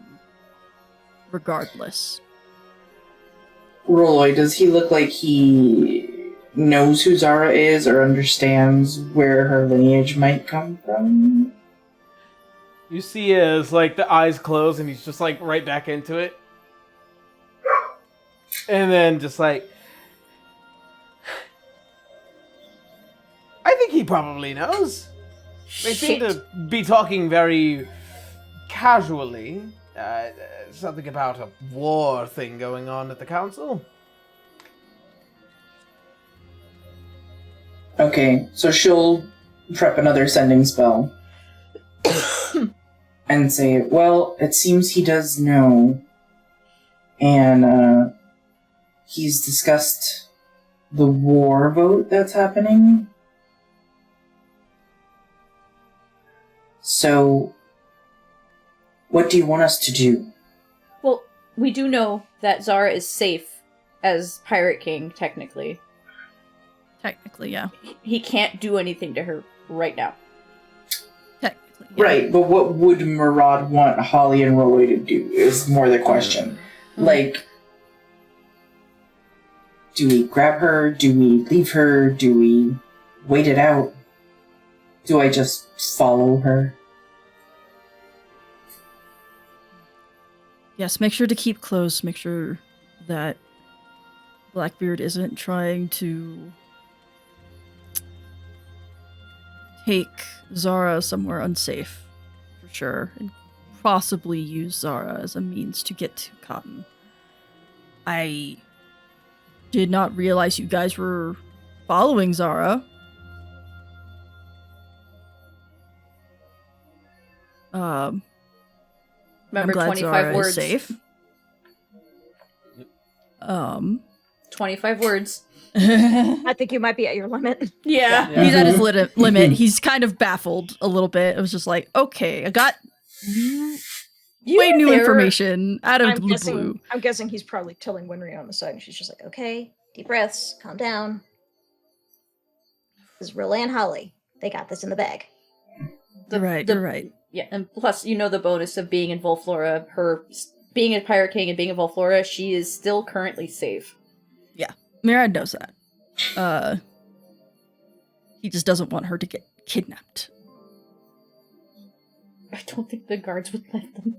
regardless. Roy, does he look like he knows who Zara is or understands where her lineage might come from? You see his, like, the eyes close and he's just, like, right back into it. And then just, like... I think he probably knows. They seem to be talking very casually. Something about a war thing going on at the council. Okay, so she'll prep another sending spell. And say, well, it seems he does know. And, he's discussed the war vote that's happening. So, what do you want us to do? Well, we do know that Zara is safe as Pirate King, technically. Technically, yeah. He can't do anything to her right now. Technically, yeah. Right, but what would Murad want Holly and Roy to do is more the question. Like, do we grab her? Do we leave her? Do we wait it out? Do I just follow her? Yes, make sure to keep close. Make sure that Blackbeard isn't trying to take Zara somewhere unsafe, for sure, and possibly use Zara as a means to get to Cotton. I did not realize you guys were following Zara. Remember, I'm glad 25 Zara words. is safe. 25 words. I think you might be at your limit. Yeah. He's at his limit. He's kind of baffled a little bit. It was just like, okay, I got way new information out of the blue. I'm guessing he's probably telling Winry on the side, and she's just like, okay, deep breaths, calm down. This is Rilla and Holly. They got this in the bag. You're right. Yeah, and plus, you know the bonus of being in Volflora, her being a Pirate King and being in Volflora, she is still currently safe. Yeah, Mirad knows that. He just doesn't want her to get kidnapped. I don't think the guards would let them.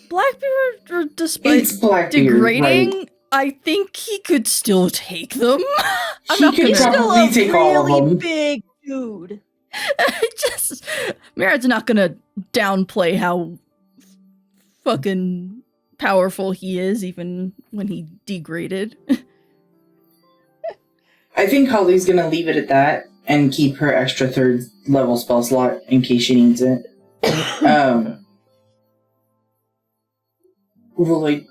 Blackbeard, despite It's Blackbeard, degrading, right? I think he could still take them. I'm He not could gonna. He's still probably a take all of really them. big dude. Just Mirad's not gonna downplay how fucking powerful he is, even when he degraded. I think Holly's gonna leave it at that and keep her extra third level spell slot in case she needs it. Roy,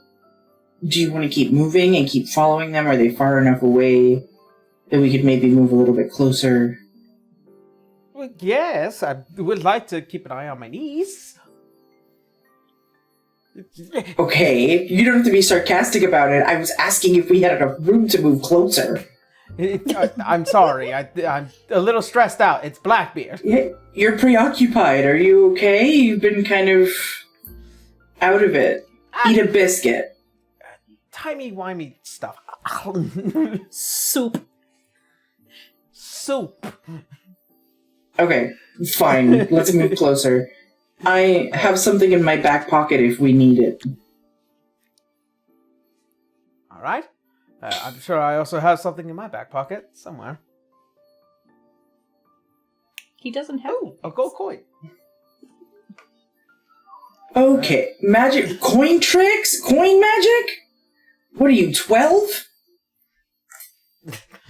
do you want to keep moving and keep following them? Are they far enough away that we could maybe move a little bit closer? Well, yes, I would like to keep an eye on my niece. Okay, you don't have to be sarcastic about it. I was asking if we had enough room to move closer. I'm sorry. I'm a little stressed out. It's Blackbeard. You're preoccupied. Are you okay? You've been kind of out of it. Eat a biscuit. Timey-wimey stuff. Soup. Soup. Okay, fine. Let's move closer. I have something in my back pocket if we need it. All right. I'm sure I also have something in my back pocket somewhere. He doesn't have. Oh, a gold coin. Okay, magic coin tricks? Coin magic? What are you, 12?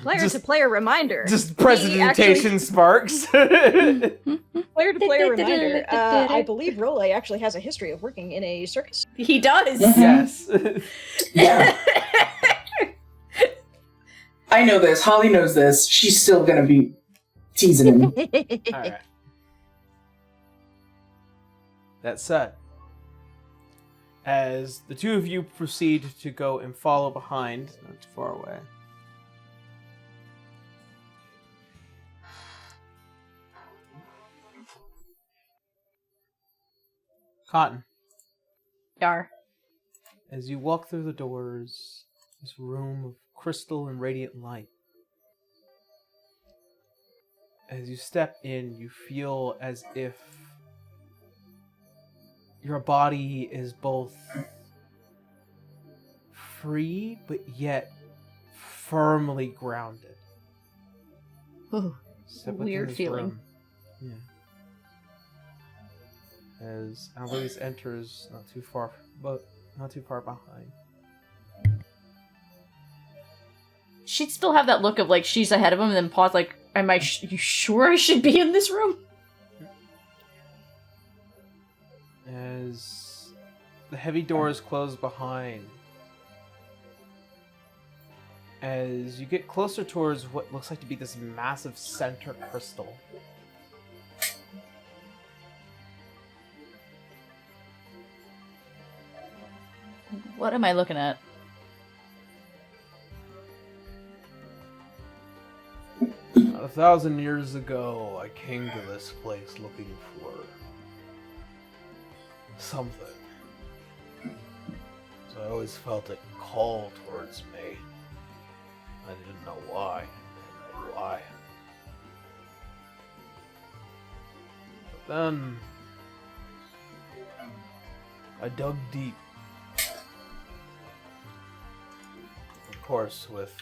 Player-to-player reminder. Just presentation sparks. Player-to-player reminder. I believe Role actually has a history of working in a circus. He does. Yes. Yeah. I know this. Holly knows this. She's still gonna be teasing him. All right. That said, as the two of you proceed to go and follow behind, not too far away, Cotton, Yar. as you walk through the doors, this room of crystal and radiant light, as you step in, you feel as if your body is both free, but yet firmly grounded. Ooh, Step within weird this feeling. room. Yeah. As Annalise enters, not too far behind. She'd still have that look of like she's ahead of him, and then pause. Like, am I? You sure I should be in this room? As the heavy doors close behind, as you get closer towards what looks like to be this massive center crystal, What am I looking at? about 1,000 years ago, I came to this place looking for something. So I always felt it call towards me. I didn't know why. But then I dug deep. Of course, with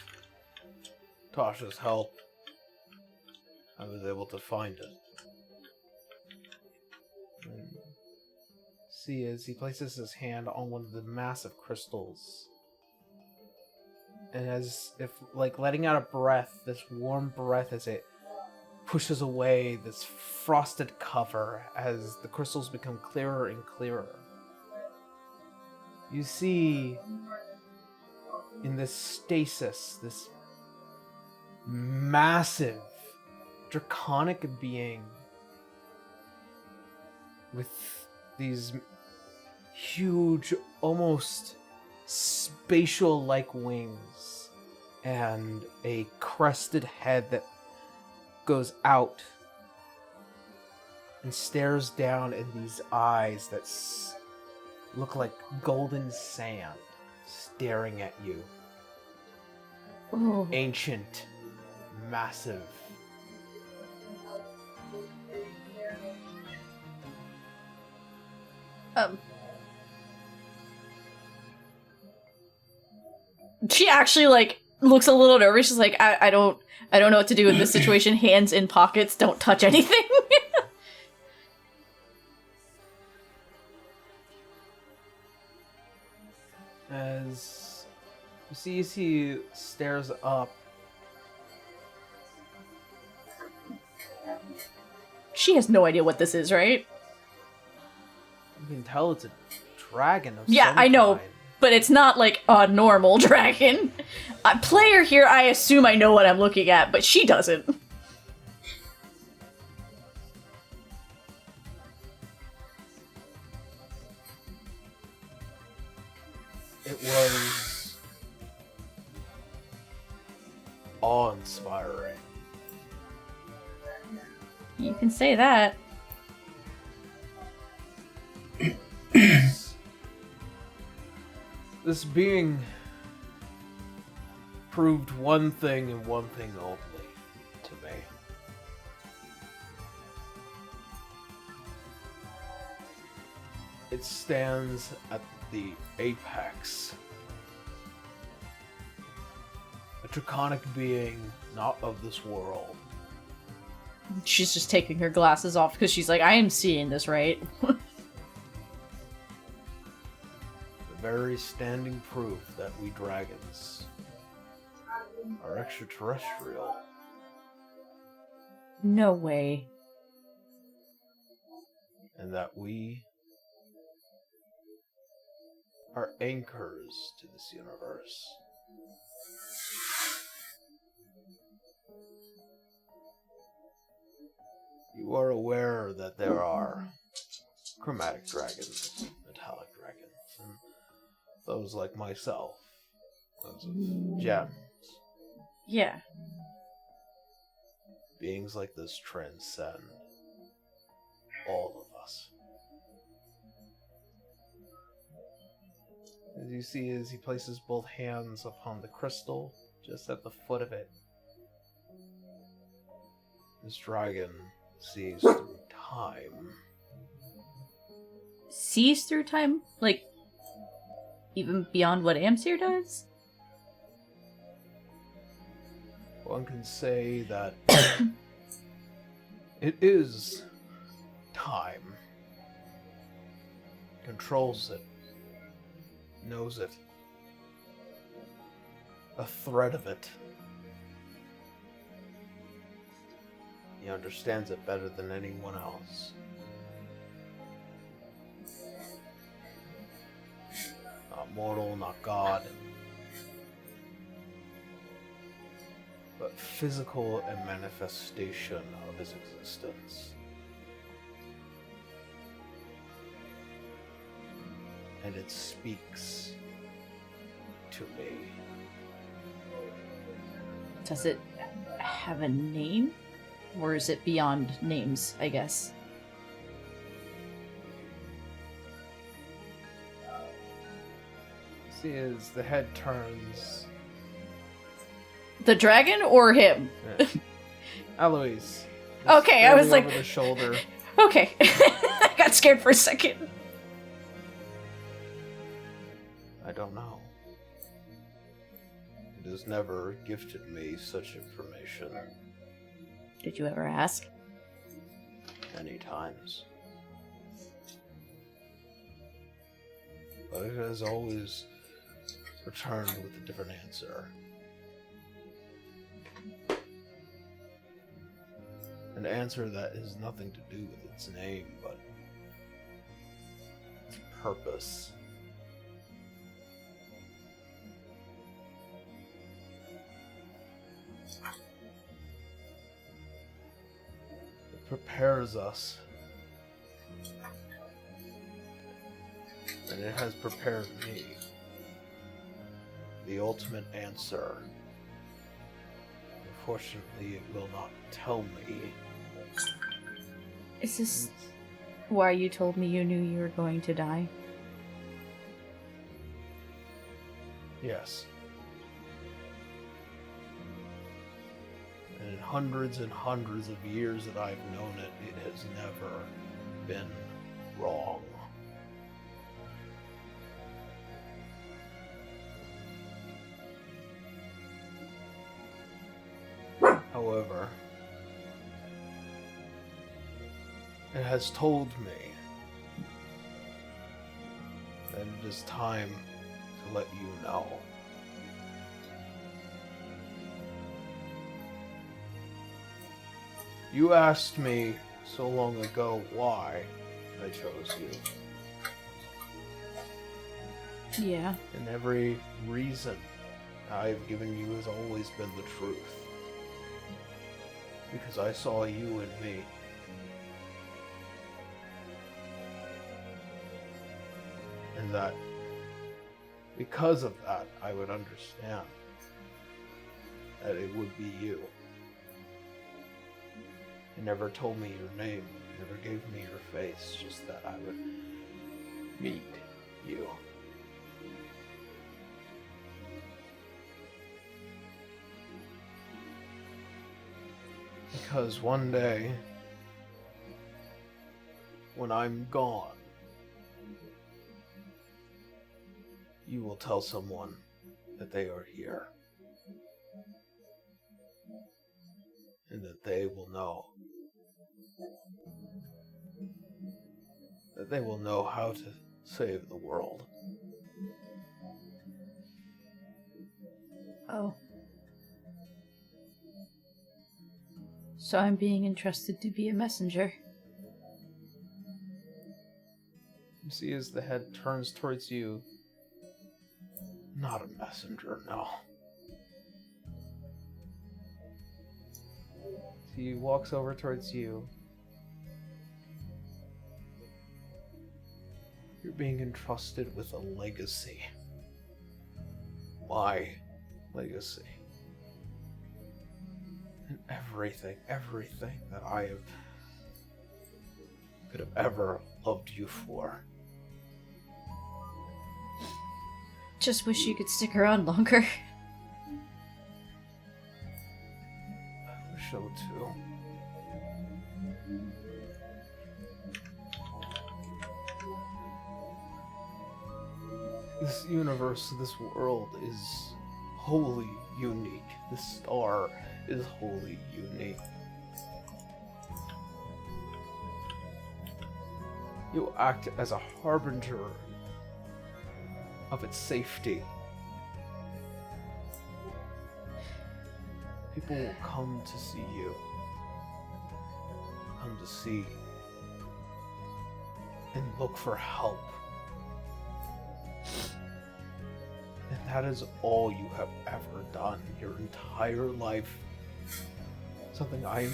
Tasha's help, I was able to find it. And see, as he places his hand on one of the massive crystals, and as if like letting out a breath, this warm breath as it pushes away this frosted cover as the crystals become clearer and clearer. You see in this stasis, this massive draconic being with these huge, almost spatial-like wings and a crested head that goes out and stares down in these eyes that look like golden sand staring at you. Oh. Ancient, massive. She actually like looks a little nervous. She's like, I don't know what to do in this situation. Hands in pockets, don't touch anything. As he stares up. She has no idea what this is, right? You can tell it's a dragon of Yeah, some I know. kind. But it's not like a normal dragon. A player here, I assume I know what I'm looking at, but she doesn't. It was awe-inspiring. You can say that. This being proved one thing and one thing only to me. It stands at the apex. A draconic being not of this world. She's just taking her glasses off because she's like, I am seeing this, right? The very standing proof that we dragons are extraterrestrial. No way. And that we are anchors to this universe. You are aware that there are chromatic dragons, metallic dragons, and those like myself, those of gems. Yeah. Beings like this transcend all of us. As you see, as he places both hands upon the crystal, just at the foot of it, this dragon sees through time. Sees through time? Like, even beyond what Amsir does? One can say that it is time. Controls it. Knows it. A thread of it. He understands it better than anyone else. Not mortal, not God, but physical and manifestation of his existence. And it speaks to me. Does it have a name? Or is it beyond names, I guess? See, as the head turns, The dragon or him? Eloise. Okay, I was like- over the shoulder. Okay. I got scared for a second. I don't know. It has never gifted me such information. Did you ever ask? Many times. But it has always returned with a different answer. An answer that has nothing to do with its name, but its purpose. It prepares us. And it has prepared me. The ultimate answer. Unfortunately, it will not tell me. Is this why you told me you knew you were going to die? Yes. And in hundreds and hundreds of years that I've known it, it has never been wrong. However, it has told me that it is time to let you know. You asked me so long ago why I chose you. Yeah. And every reason I've given you has always been the truth. Because I saw you in me. And that because of that, I would understand that it would be you. You never told me your name, you never gave me your face, just that I would meet you. Because one day, when I'm gone, you will tell someone that they are here. And that they will know. That they will know how to save the world. Oh. So I'm being entrusted to be a messenger. You see as the head turns towards you. Not a messenger, no. He walks over towards you. You're being entrusted with a legacy. My legacy. And everything that I could have ever loved you for. Just wish you could stick around longer. I wish so too. This universe, this world is wholly unique. This star is wholly unique. You act as a harbinger of its safety. People will come to see you. Come to see and look for help. And that is all you have ever done your entire life. Something I am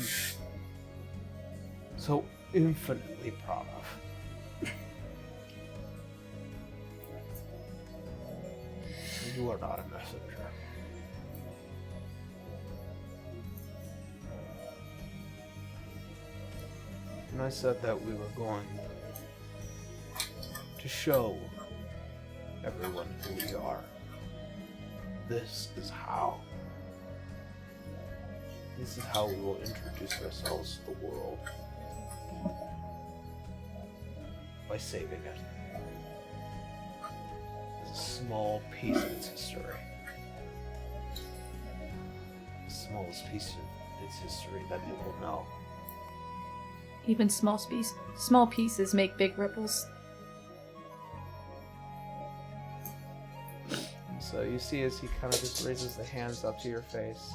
so infinitely proud of. You are not a messenger. And I said that we were going to show everyone who we are. This is how. This is how we will introduce ourselves to the world. By saving it. It's a small piece of its history. The smallest piece of its history that it will know. Even small pieces make big ripples. So you see as he kind of just raises the hands up to your face.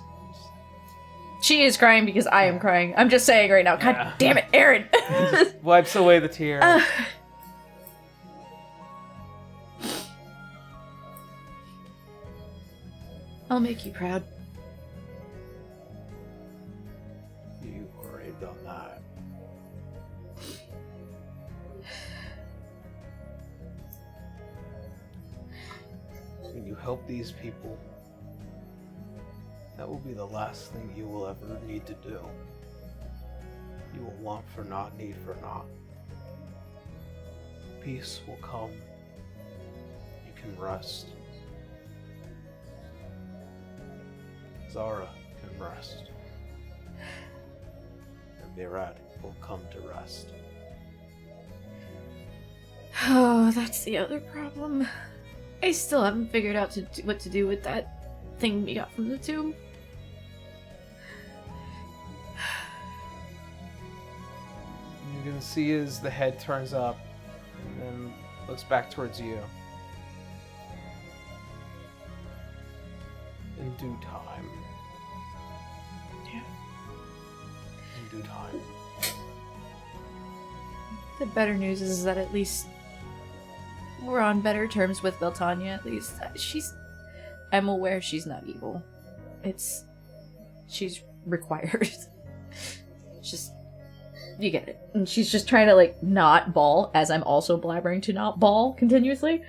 She is crying because I am crying. I'm just saying right now. God Yeah. damn it, Aaron! Just wipes away the tear. I'll make you proud. You've already done that. When you help these people, that will be the last thing you will ever need to do. You will want for naught, need for naught. Peace will come. You can rest. Zara can rest. And Mirad will come to rest. Oh, that's the other problem. I still haven't figured out what to do with that thing we got from the tomb. You can see as the head turns up and looks back towards you. In due time. Yeah. In due time. The better news is that at least we're on better terms with Beltania. At least I'm aware she's not evil. She's required. Just, you get it. And she's just trying to, like, not bawl, as I'm also blabbering to not bawl continuously.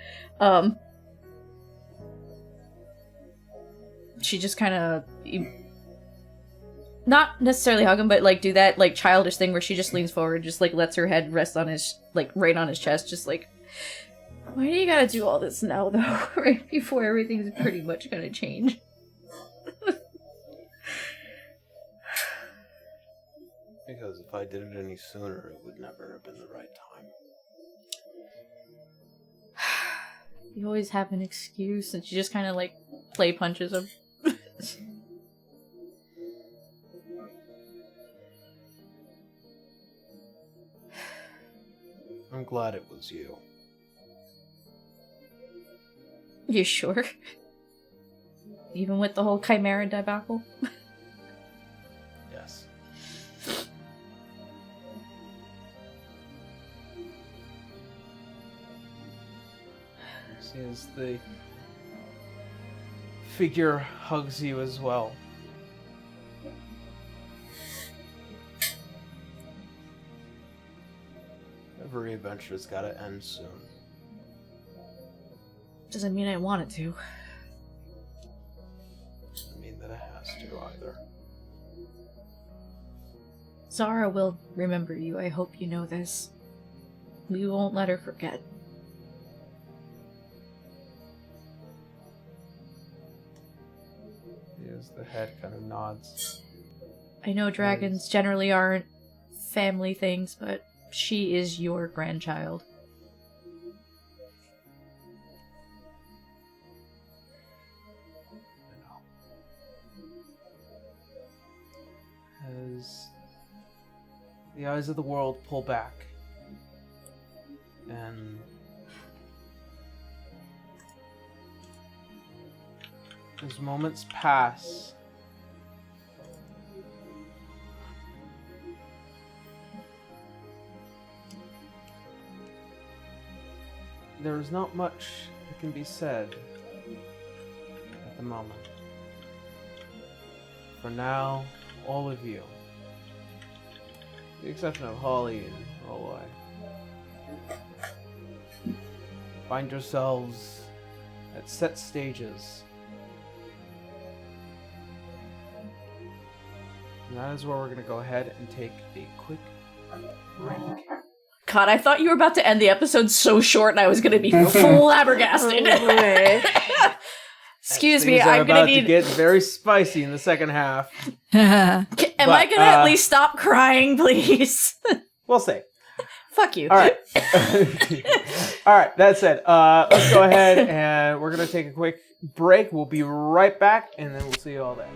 She just kind of not necessarily hug him, but like do that like childish thing where she just leans forward, just like lets her head rest on his like right on his chest, just like, why do you gotta do all this now though? Right before everything's pretty much gonna change. Because if I did it any sooner, it would never have been the right time. You always have an excuse, and she just kind of like play punches him. I'm glad it was you. You sure? Even with the whole Chimera debacle? Yes. See as the figure hugs you as well. Every adventure's gotta end soon. Doesn't mean I want it to. Doesn't mean that it has to either. Zara will remember you, I hope you know this. We won't let her forget. As the head kind of nods. I know dragons generally aren't family things, but she is your grandchild. As the eyes of the world pull back, and as moments pass, there is not much that can be said at the moment. For now, all of you, with the exception of Holly and Aloy, find yourselves at set stages. And that is where we're going to go ahead and take a quick break. God, I thought you were about to end the episode so short and I was gonna be flabbergasted. Excuse me, Things are I'm gonna about need... to get very spicy in the second half. Am I gonna at least stop crying, please? We'll see. Fuck you. All right. All right. That said, let's go ahead and we're gonna take a quick break. We'll be right back, and then we'll see you all there.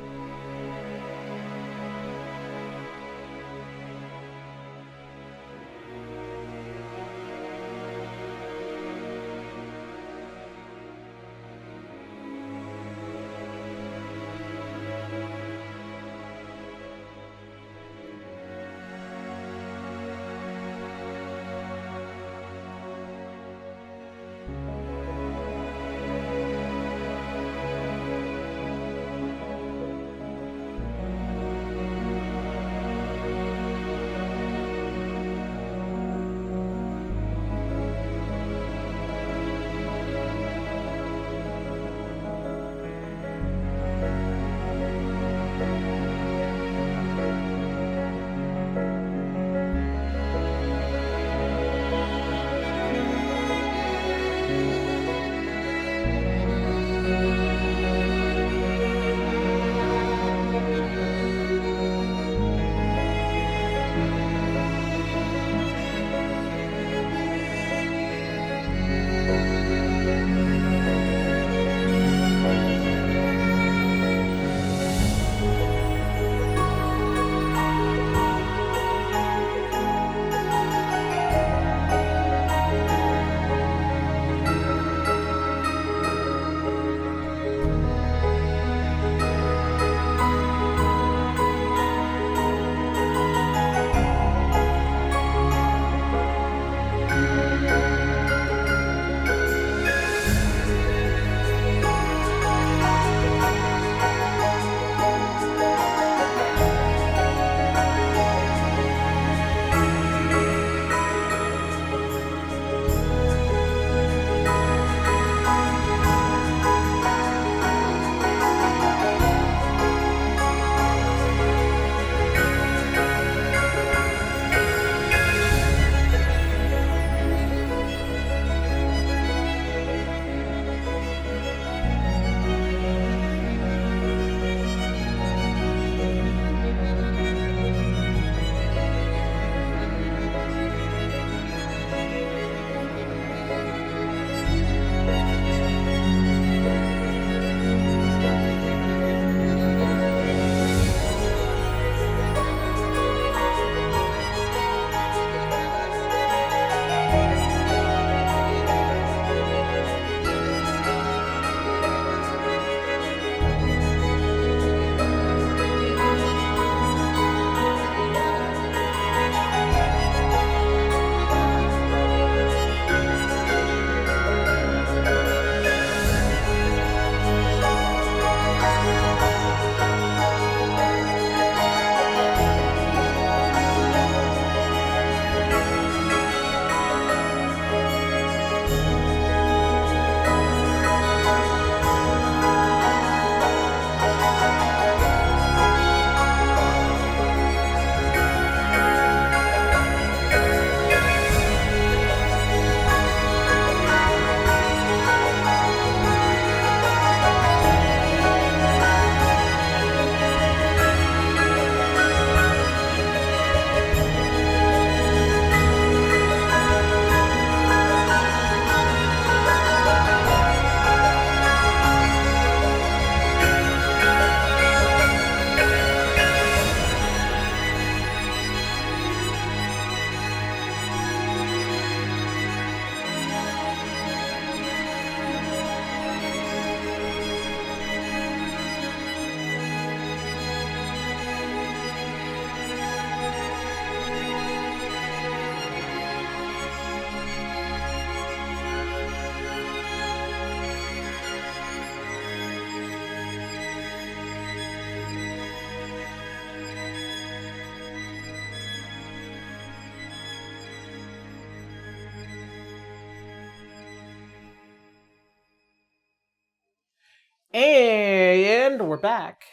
And we're back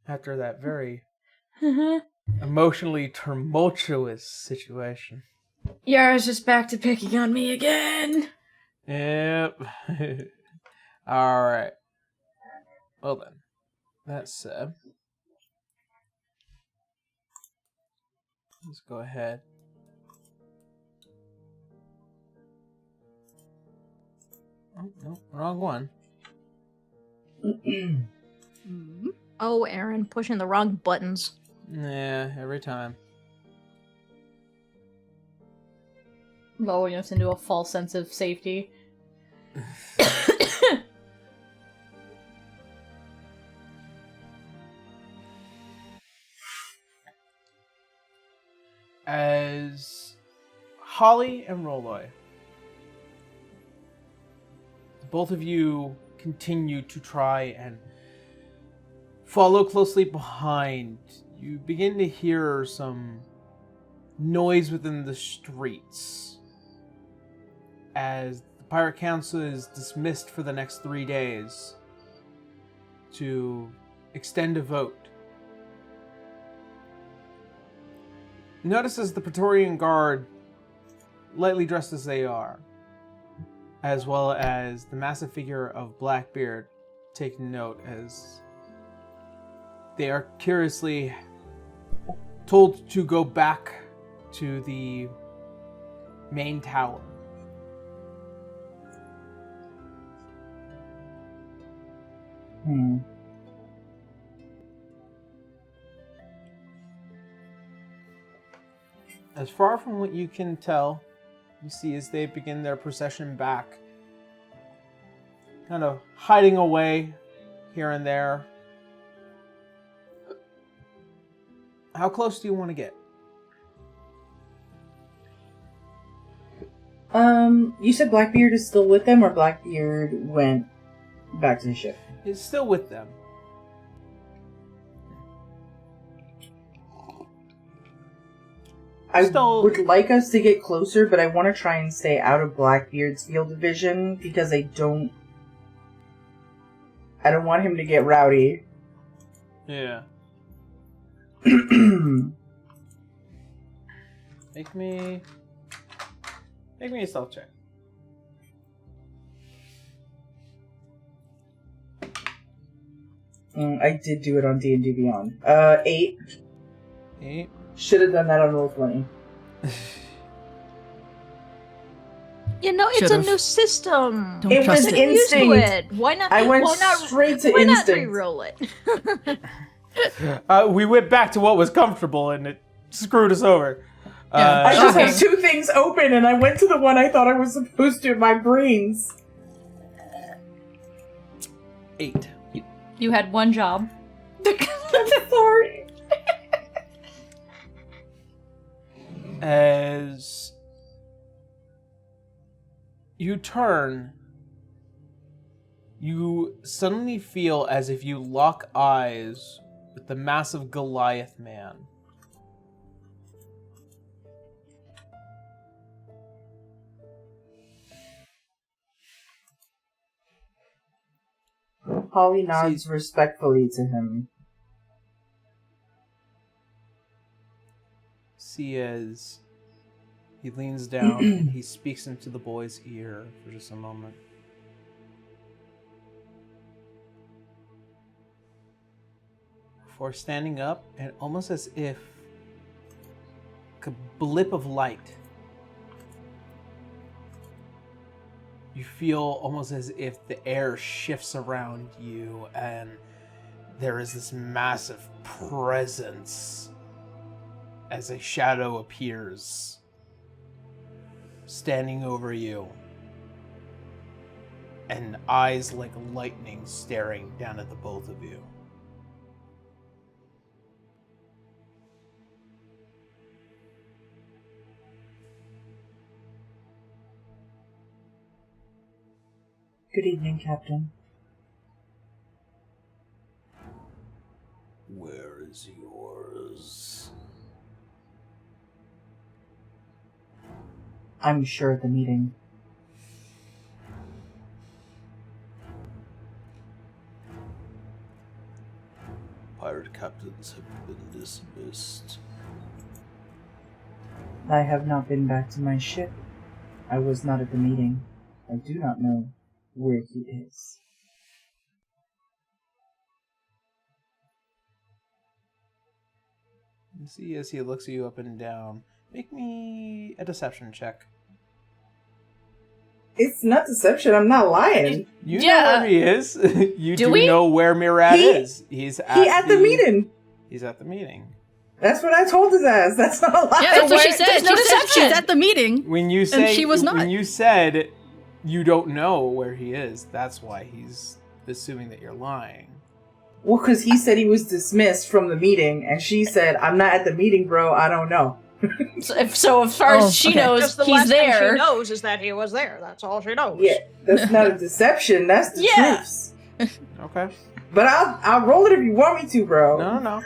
after that very emotionally tumultuous situation. Yara's just back to picking on me again. Yep. All right. Well then, that said, let's go ahead. Oh, no, wrong one. Oh, Aaron, pushing the wrong buttons. Yeah, every time. Lulling us into a false sense of safety. As Holly and Rolloy, both of you continue to try and follow closely behind. You begin to hear some noise within the streets as the Pirate Council is dismissed for the next 3 days to extend a vote. Notice as the Praetorian Guard, lightly dressed as they are, as well as the massive figure of Blackbeard, take note as they are curiously told to go back to the main tower. As far from what you can tell, you see as they begin their procession back, kind of hiding away here and there. How close do you want to get? You said Blackbeard is still with them, or Blackbeard went back to the ship? It's still with them. I Still- would like us to get closer, but I want to try and stay out of Blackbeard's field of vision because I don't want him to get rowdy. Yeah. Make me a stealth check. I did do it on D&D Beyond. 8. 8. Should have done that on Roll20. You know, it's Should've. a new system. Don't It trust was it. Get used to instinct. it. Why not? I went why not, straight to why instinct. not re-roll it? We went back to what was comfortable and it screwed us over. Yeah. I just Okay. had 2 things open, and I went to the one I thought I was supposed to in my brains. 8. You had one job. Sorry. As you turn, you suddenly feel as if you lock eyes with the massive Goliath man. Holly nods respectfully to him. See as he leans down and he speaks into the boy's ear for just a moment. Before standing up, and almost as if a blip of light, you feel almost as if the air shifts around you and there is this massive presence as a shadow appears, standing over you, and eyes like lightning staring down at the both of you. Good evening, Captain. Where is yours? I'm sure at the meeting. captains have been dismissed. I have not been back to my ship. I was not at the meeting. I do not know where he is. You see as he looks you up and down. Make me a deception check. It's not deception, I'm not lying. You know Yeah. where he is. You Do do we? know where Murad He- is. He's at the meeting. He's at the meeting. That's what I told his ass. That's not a lie. Yeah, that's what she said. There's no She said deception. she's at the meeting. When you say she was not. when you said you don't know where he is, that's why he's assuming that you're lying. Well, because he said he was dismissed from the meeting, and she said, I'm not at the meeting, bro. I don't know. So as far Oh, as she okay. knows, Just the he's last thing there. she knows is that he was there. That's all she knows. Yeah, that's not a deception. That's the Yeah. truths. Okay. But I'll roll it if you want me to, bro. No.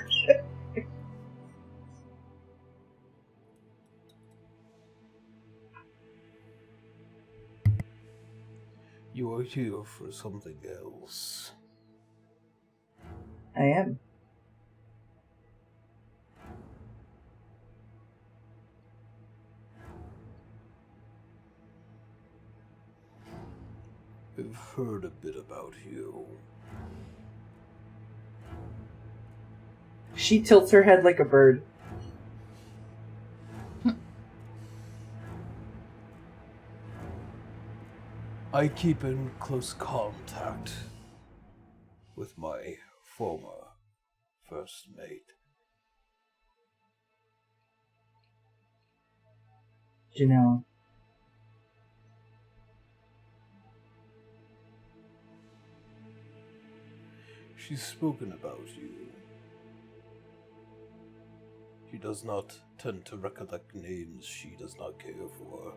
You are here for something else. I am. I've heard a bit about you. She tilts her head like a bird. I keep in close contact with my former first mate. Janelle. She's spoken about you. She does not tend to recollect names she does not care for.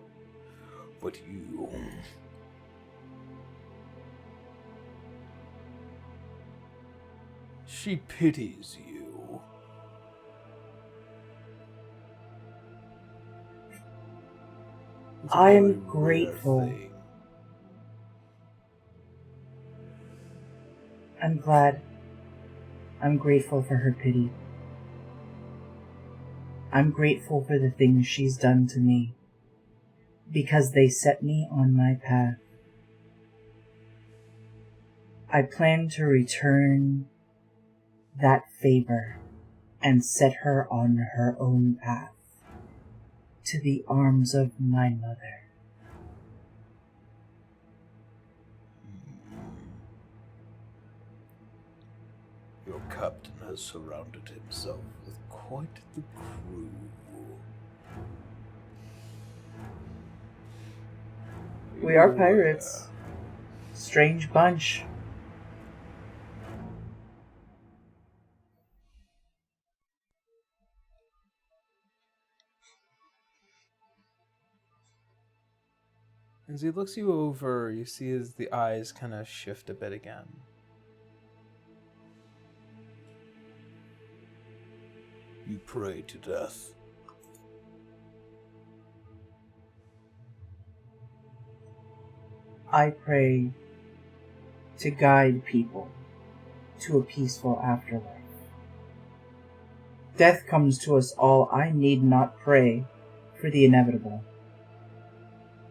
But you... She pities you. It's a I am very rare grateful. thing. I'm glad. I'm grateful for her pity. I'm grateful for the things she's done to me, because they set me on my path. I plan to return that favor and set her on her own path to the arms of my mother. Your captain has surrounded himself with quite the crew. We are pirates. Strange bunch. As he looks you over, you see as the eyes kind of shift a bit again. You pray to death. I pray to guide people to a peaceful afterlife. Death comes to us all. I need not pray for the inevitable.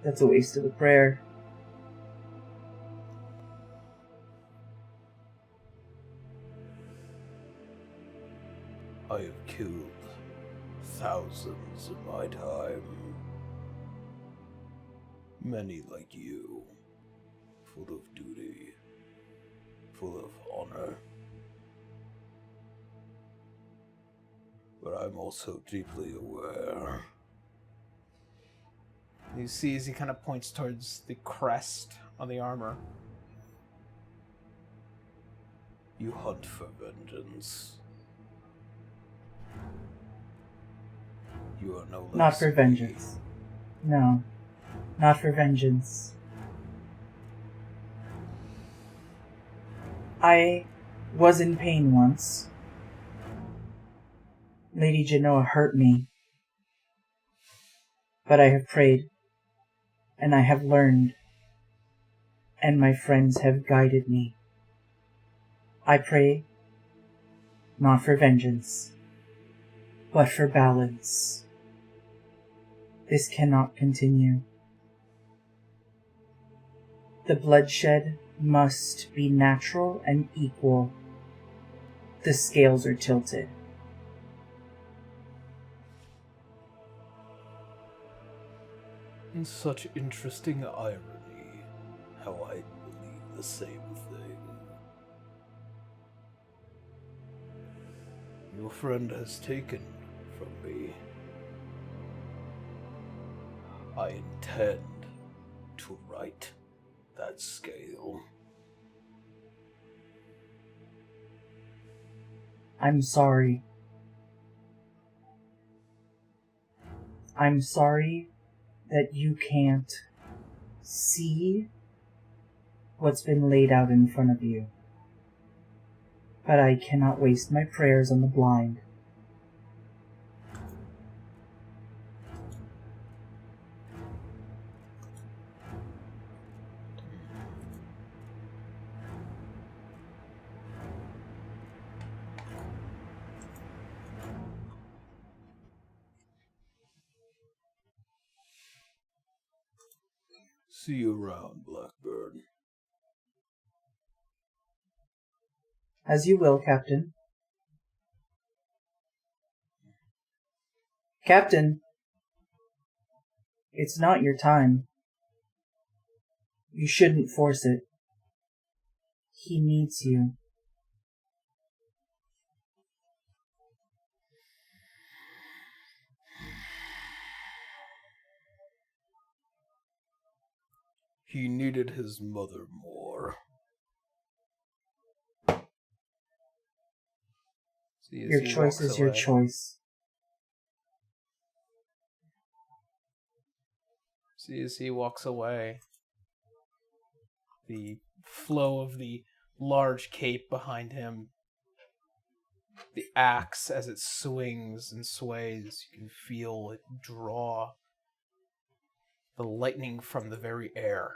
That's a waste of a prayer. I have killed thousands in my time. Many like you, full of duty, full of honor. But I'm also deeply aware. You see as he kind of points towards the crest on the armor. You hunt for vengeance. You are no less Not for vengeance. No. Not for vengeance. I was in pain once. Lady Genoa hurt me. But I have prayed. And I have learned. And my friends have guided me. I pray not for vengeance, but for balance. This cannot continue. The bloodshed must be natural and equal. The scales are tilted. And such interesting irony, how I believe the same thing. Your friend has taken from me. I intend to right that scale. I'm sorry. I'm sorry that you can't see what's been laid out in front of you. But I cannot waste my prayers on the blind. See you around, Blackbird. As you will, Captain. Captain, it's not your time. You shouldn't force it. He needs you. He needed his mother more. Your choice is your choice. See as he walks away, the flow of the large cape behind him, the axe as it swings and sways, you can feel it draw the lightning from the very air.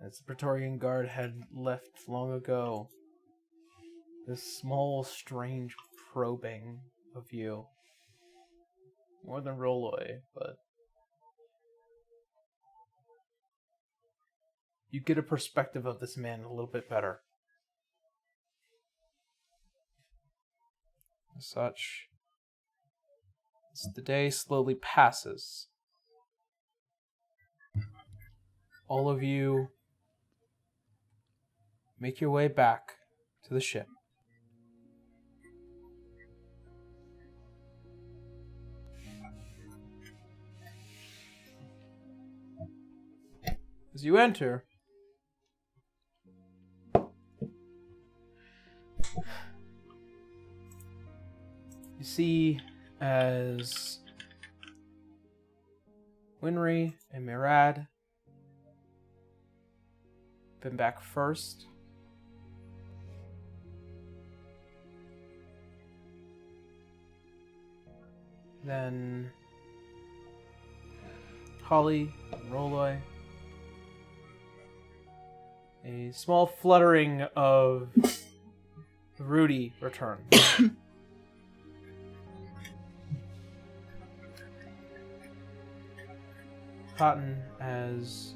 As the Praetorian Guard had left long ago, this small, strange probing of you. More than Rolloy, but you get a perspective of this man a little bit better. As such, as the day slowly passes, all of you make your way back to the ship. As you enter, you see as Winry and Mirad been back first. Then Holly, Rolloy. A small fluttering of Rudy returns. Cotton, as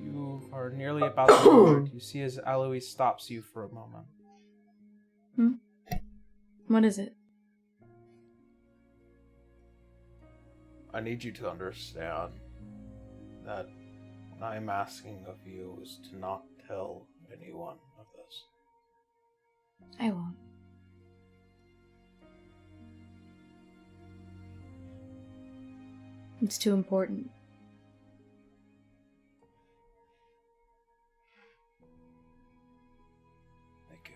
you are nearly about to board, you see as Alois stops you for a moment. What is it? I need you to understand that what I am asking of you is to not tell anyone of this. I won't. It's too important. Thank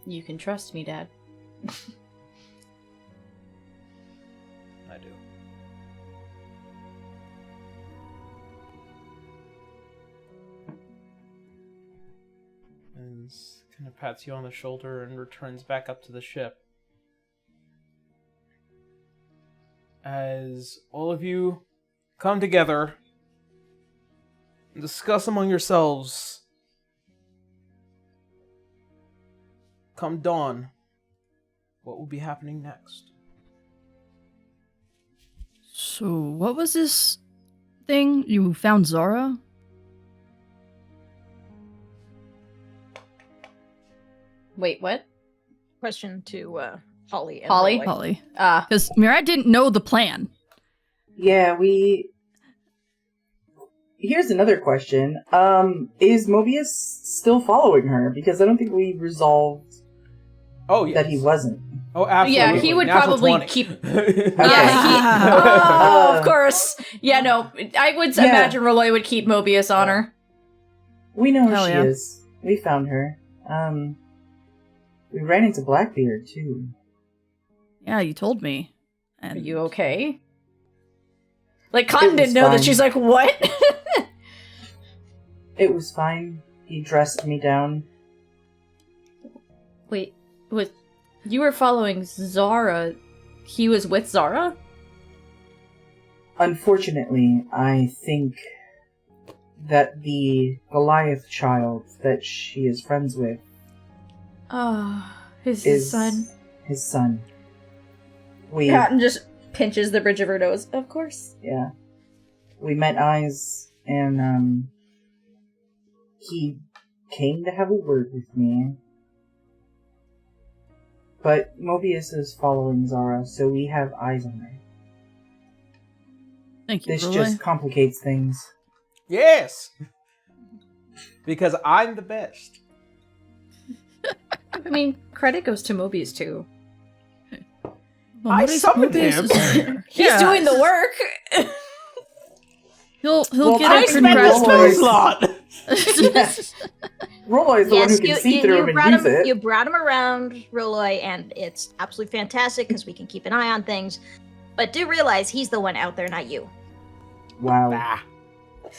you. You can trust me, Dad. I do. And kind of pats you on the shoulder and returns back up to the ship. As all of you come together discuss among yourselves. Come dawn, what will be happening next? So, what was this thing? You found Zara? Wait, what? Question to Holly. And Holly? Roy. Holly. Ah. Because Mirai didn't know the plan. Yeah, Here's another question. Is Mobius still following her? Because I don't think we resolved that he wasn't. Oh, absolutely. Yeah, he would Natural probably 20. keep. Okay. Of course. Yeah, no. I would imagine Roy would keep Mobius on her. We know where Hell she yeah. is. We found her. We ran into Blackbeard, too. Yeah, you told me. Are And you okay? Like, Cotton didn't know fine. that. She's like, what? It was fine. He dressed me down. Wait, you were following Zara. He was with Zara? Unfortunately, I think that the Goliath child that she is friends with Oh, is his son. His son. We Cotton just pinches the bridge of her nose. Of course. Yeah. We met eyes, and, he came to have a word with me. But Mobius is following Zara, so we have eyes on her. thank you, This Roy. just complicates things. Yes! Because I'm the best. I mean, credit goes to Mobius, too. Well, I Mobius- summoned Mobius him. is there. He's Yeah. doing the work! He'll Well, get I a spent the spell congratulations. slot! Roy is the one who can see through him and use it. You brought him around, Roloy, and it's absolutely fantastic because we can keep an eye on things. But do realize he's the one out there, not you. Wow. Ah. I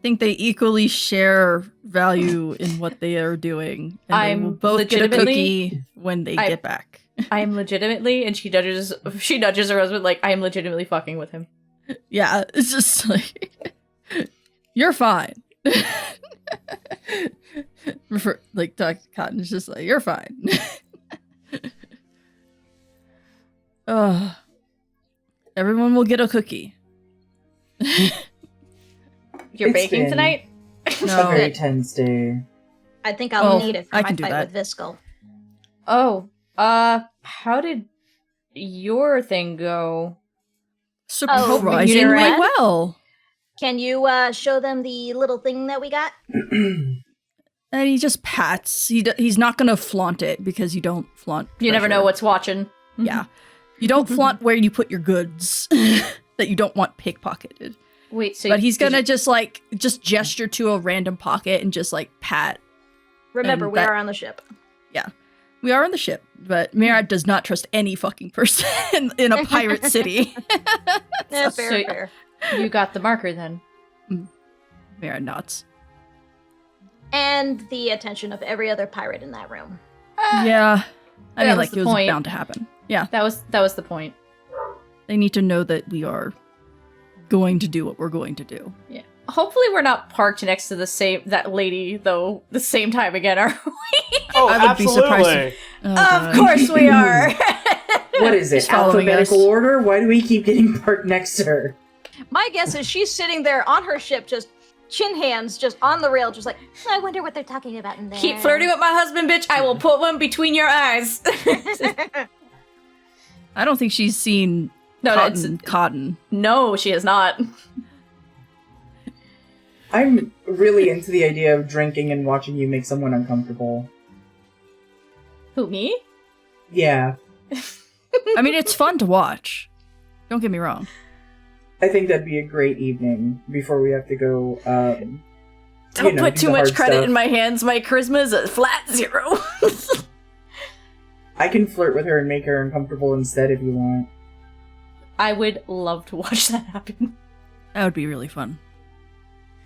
think they equally share value in what they are doing. And they I'm will both get a legitimately- cookie when they I- get back. I am legitimately, and she nudges her husband like, I am legitimately fucking with him. Yeah, it's just like, you're fine. Like, Dr. Cotton's just like, you're fine. Everyone will get a cookie. You're It's baking been- tonight? A No. very tense day. I think I'll Oh, need it for I my can do fight that. with Viscal. Oh, how did your thing go? Surprisingly you're right. well. Can you show them the little thing that we got? And he just pats. He's not going to flaunt it because you don't flaunt. You never know treasure. what's watching. Yeah. You don't flaunt where you put your goods that you don't want pickpocketed. Wait, so But he's did gonna you- just gesture to a random pocket and just like pat. Remember, And we that- are on the ship. We are on the ship, but Mira does not trust any fucking person in a pirate city. Yeah, So- fair. you got the marker then. Mira nods. And the attention of every other pirate in that room. Yeah. I that mean, was like, the it was point. bound to happen. Yeah. That was the point. They need to know that we are going to do what we're going to do. Yeah. Hopefully we're not parked next to that lady though the same time again, are we? Oh, I would be surprised absolutely. Oh, Of God. course we are. What is it? She's following Alphabetical us. order? Why do we keep getting parked next to her? My guess is she's sitting there on her ship, just chin hands, just on the rail, just like, I wonder what they're talking about in there. Keep flirting with my husband, bitch. I will put one between your eyes. I don't think she's seen No, cotton. No, she is not. I'm really into the idea of drinking and watching you make someone uncomfortable. Who, me? Yeah, I mean, it's fun to watch. Don't get me wrong. I think that'd be a great evening before we have to go, Don't put do too the much hard credit stuff. in my hands. My charisma is a flat 0. I can flirt with her and make her uncomfortable instead if you want. I would love to watch that happen. That would be really fun.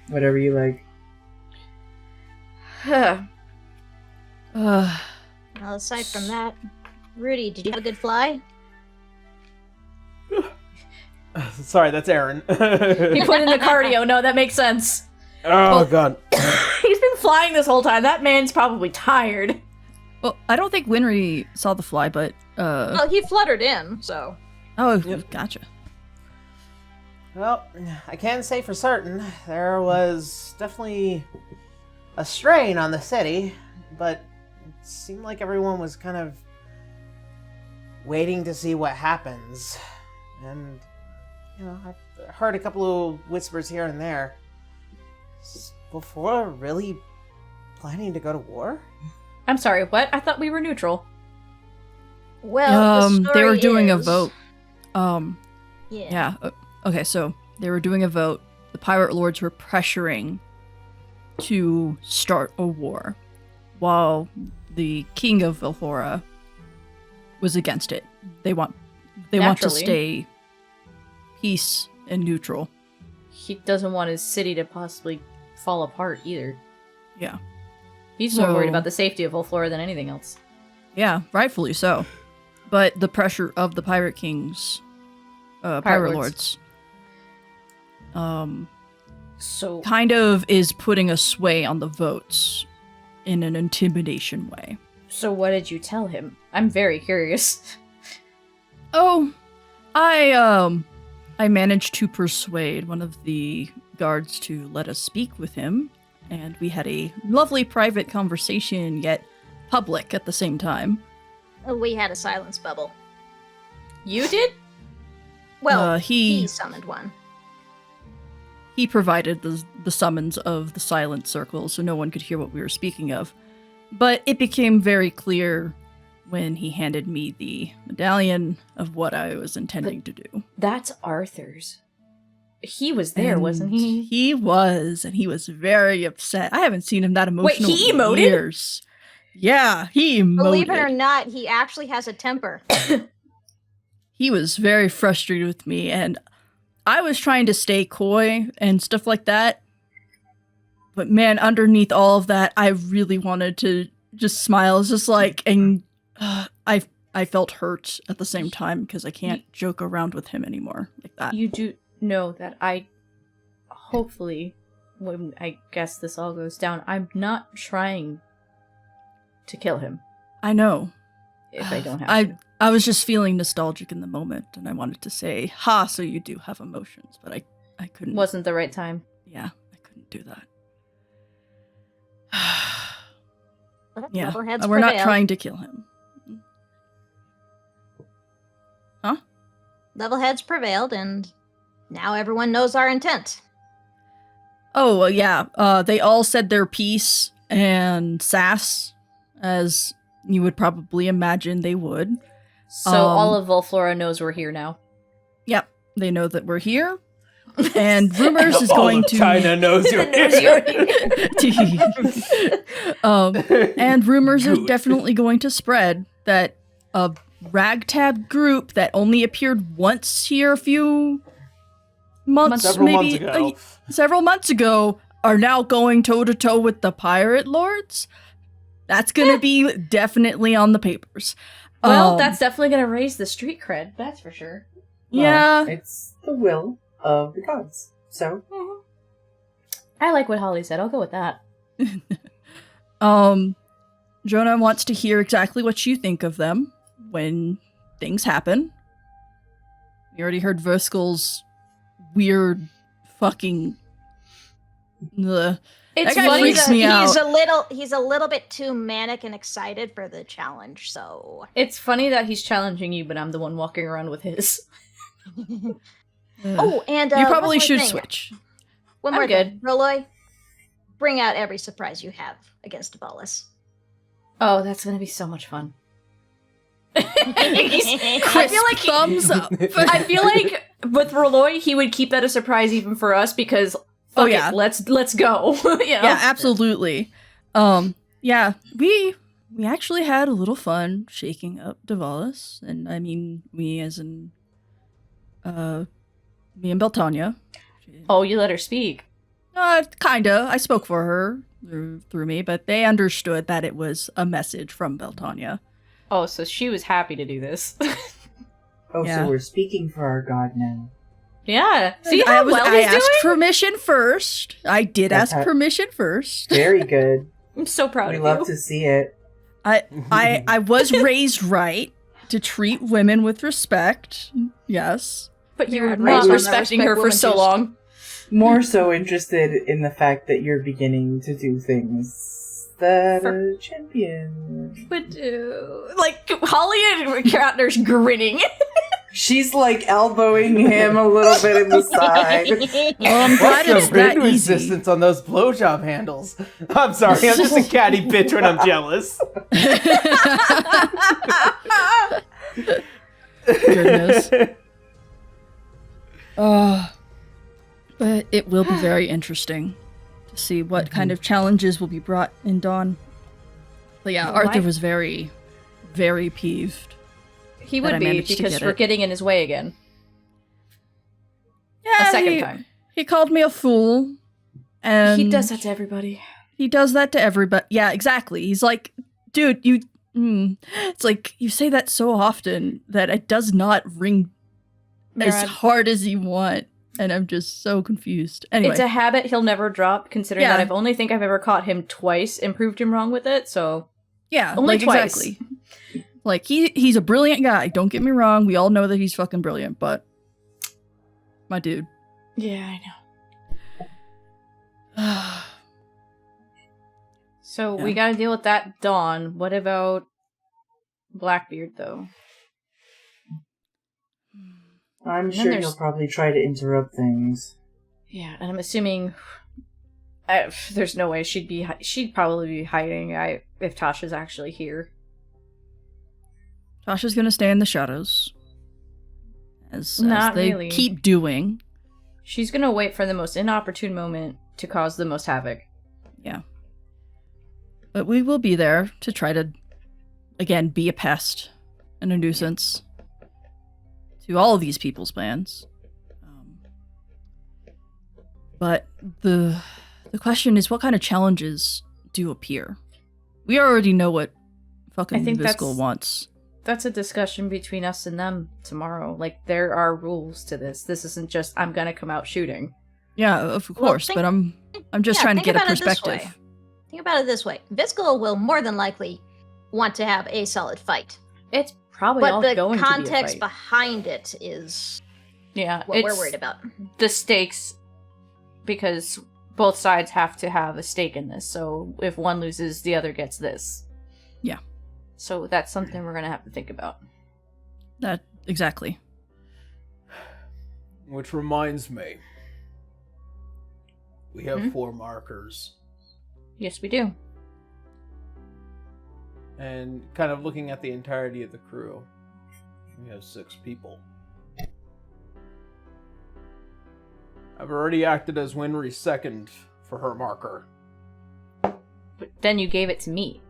Whatever you like. Well, aside from that, Rudy, did you have a good fly? Sorry, that's Aaron. He put in the cardio. No, that makes sense. Oh god. He's been flying this whole time. That man's probably tired. Well, I don't think Winry saw the fly, but Well, he fluttered in, so. oh, Yep. gotcha. Well, I can say for certain there was definitely a strain on the city, but it seemed like everyone was kind of waiting to see what happens. And, I've heard a couple of whispers here and there. Is Volfora really planning to go to war? I'm sorry, what? I thought we were neutral. Well, the They were story doing a is- vote. Yeah. Okay, so they were doing a vote. The pirate lords were pressuring to start a war, while the king of Velhora was against it. They want to Naturally. stay peace and neutral. He doesn't want his city to possibly fall apart either. Yeah. He's more worried So- about the safety of Volflora than anything else. Yeah, rightfully so. But the pressure of the pirate kings, pirate lords. lords, So kind of is putting a sway on the votes in an intimidation way. So what did you tell him? I'm very curious. Oh, I managed to persuade one of the guards to let us speak with him, and we had a lovely private conversation, yet public at the same time. We had a silence bubble. You did? Well, he- he summoned one. He provided the summons of the silent circle, so no one could hear what we were speaking of. But it became very clear when he handed me the medallion of what I was intending to do. That's Arthur's. He was there, And wasn't he? He was, and he was very upset. I haven't seen him that emotional he in emoted? years. Yeah, he emoted. Believe it or not, he actually has a temper. He was very frustrated with me, and I was trying to stay coy and stuff like that. But man, underneath all of that, I really wanted to just smile. It's just like, and I felt hurt at the same time because I can't joke around with him anymore like that. You do know that I, hopefully, when I guess this all goes down, I'm not trying to kill him I know. if I don't have to. I was just feeling nostalgic in the moment, and I wanted to say, "Ha! So you do have emotions," but I couldn't. Wasn't the right time. Yeah, I couldn't do that. But Yeah, level heads we're not prevailed. trying to kill him. Huh? Level heads prevailed, and now everyone knows our intent. Oh, well, yeah. They all said their piece and sass, as you would probably imagine they would. So all of Volflora knows we're here now. Yep, they know that we're here. And Rumors is All going of to... China knows you're and Rumors is Good. definitely going to spread that a ragtag group that only appeared once here a few months, Several months maybe ago. several months ago, are now going toe-to-toe with the pirate lords. That's gonna be definitely on the papers. Well, that's definitely going to raise the street cred, that's for sure. yeah. Well, it's the will of the gods. So, I like what Holly said. I'll go with that. Jonah wants to hear exactly what you think of them when things happen. You already heard Verskel's weird fucking. It's That guy funny freaks that me out. He's a little bit too manic and excited for the challenge, so It's funny that he's challenging you, but I'm the one walking around with his. Oh, and you one probably more should thing. switch. One I'm more good. thing. Roloy, bring out every surprise you have against Abalis. Oh, that's going to be so much fun. I I feel like thumbs up. I feel like with Roloi, he would keep that a surprise even for us because fuck yeah. it, let's go. You know? Yeah, absolutely. Yeah, we actually had a little fun shaking up Davalis, and I mean me as in me and Beltania. Oh, you let her speak. Kinda. I spoke for her through me, but they understood that it was a message from Beltania. Oh, so she was happy to do this. oh, Yeah. so we're speaking for our god now. Yeah. See I how well I he's asked doing? permission first. I did That's ask how- permission first. Very good. I'm so proud We of love you. to see it. I was raised right to treat women with respect. Yes. But you Yeah, were I'd not raise on that respecting respect her for woman so too. long. More so interested in the fact that you're beginning to do things that For- a champion. But, like, Holly and Katner's grinning. She's like elbowing him a little bit in the side. Well, I'm glad What's it's the that wind easy. resistance on those blowjob handles? I'm sorry, I'm just a catty bitch when I'm jealous. Goodness. But it will be very interesting to see what kind of challenges will be brought in Dawn. But yeah, Well, Arthur why- was very, very peeved. He That I would be, managed to because get we're it. getting in his way again. Yeah, A second time. He called me a fool. And He does that to everybody. He does that to everybody. Yeah, exactly. He's like, dude, you. It's like you say that so often that it does not ring as Mirad, hard as you want, and I'm just so confused. Anyway, it's a habit he'll never drop, considering Yeah. that I think I've ever caught him twice and proved him wrong with it, so... yeah, only like twice. exactly. Like he's a brilliant guy. Don't get me wrong. We all know that he's fucking brilliant, but my dude. Yeah, I know. So we Yeah. gotta deal with that Dawn. What about Blackbeard, though? I'm then sure there's- he'll probably try to interrupt things. Yeah, and I'm assuming... there's no way she'd probably be hiding if Tasha's actually here. Tasha's gonna stay in the shadows, as Not they really. keep doing. She's gonna wait for the most inopportune moment to cause the most havoc. Yeah. But we will be there to try to, again, be a pest and a nuisance to all of these people's plans. But the question is, what kind of challenges do appear? We already know what fucking I think Viscal that's- wants. That's a discussion between us and them tomorrow. Like, there are rules to this. This isn't just, I'm gonna come out shooting. Yeah, of course, think- but I'm just yeah, trying to think get a about it this way. perspective. Think about it this way: Viscal will more than likely want to have a solid fight, It's probably but all the going to be a context fight. behind it is Yeah, what we're it's worried about. the stakes, because both sides have to have a stake in this. So if one loses, the other gets this. Yeah. So that's something we're gonna have to think about. That exactly. Which reminds me, we have Hmm? 4 markers. Yes, we do. And kind of looking at the entirety of the crew. We have 6 people. I've already acted as Winry's second for her marker. But then you gave it to me.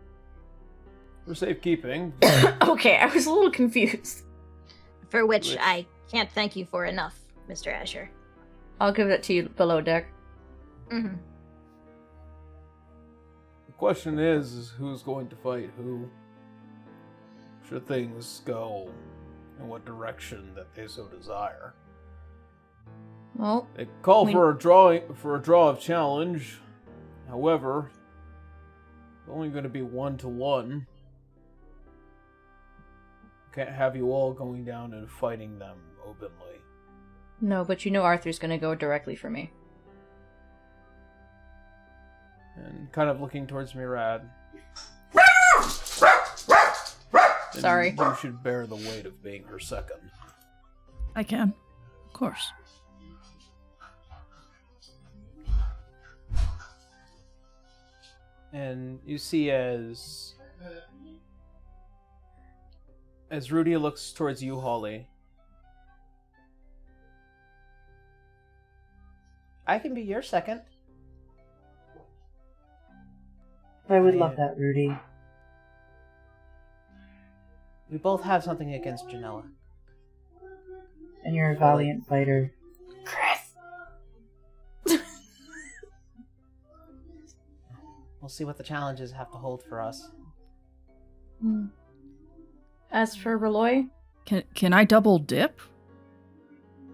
For safekeeping. Okay, I was a little confused. For which Which- I can't thank you for enough, Mr. Asher. I'll give it to you below deck. Mm-hmm. The question is who's going to fight who? Should things go in what direction that they so desire? Well, They call We- for a draw of challenge. However, it's only going to be 1-to-1. Can't have you all going down and fighting them openly. no, but you know Arthur's gonna go directly for me. And kind of looking towards Mirad. Then Sorry. You should bear the weight of being her second. I can. Of course. And you see as Rudy looks towards you, Holly. I can be your second. I would love that, Rudy. We both have something against Janella. And you're a valiant fighter. We'll see what the challenges have to hold for us. As for Reloy, Can I double dip?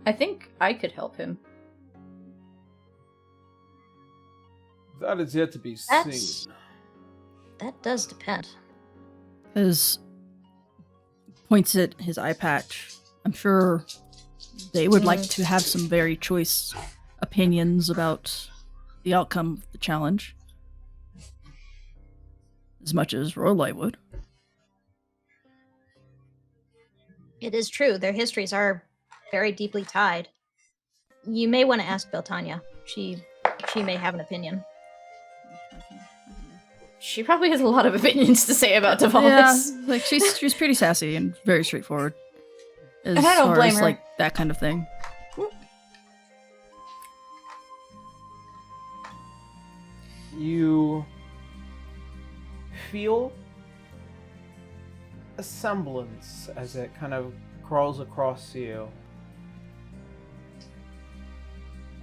I think I could help him. That is yet to be That's- seen. That does depend. His points at his eye patch. I'm sure they would like to have some very choice opinions about the outcome of the challenge. As much as Rolai would. It is true. Their histories are very deeply tied. You may want to ask Beltania. She may have an opinion. She probably has a lot of opinions to say about Yeah, Tavalis. like she's pretty sassy and very straightforward. As And I don't far blame as, her. like, that kind of thing. You feel a semblance as it kind of crawls across you.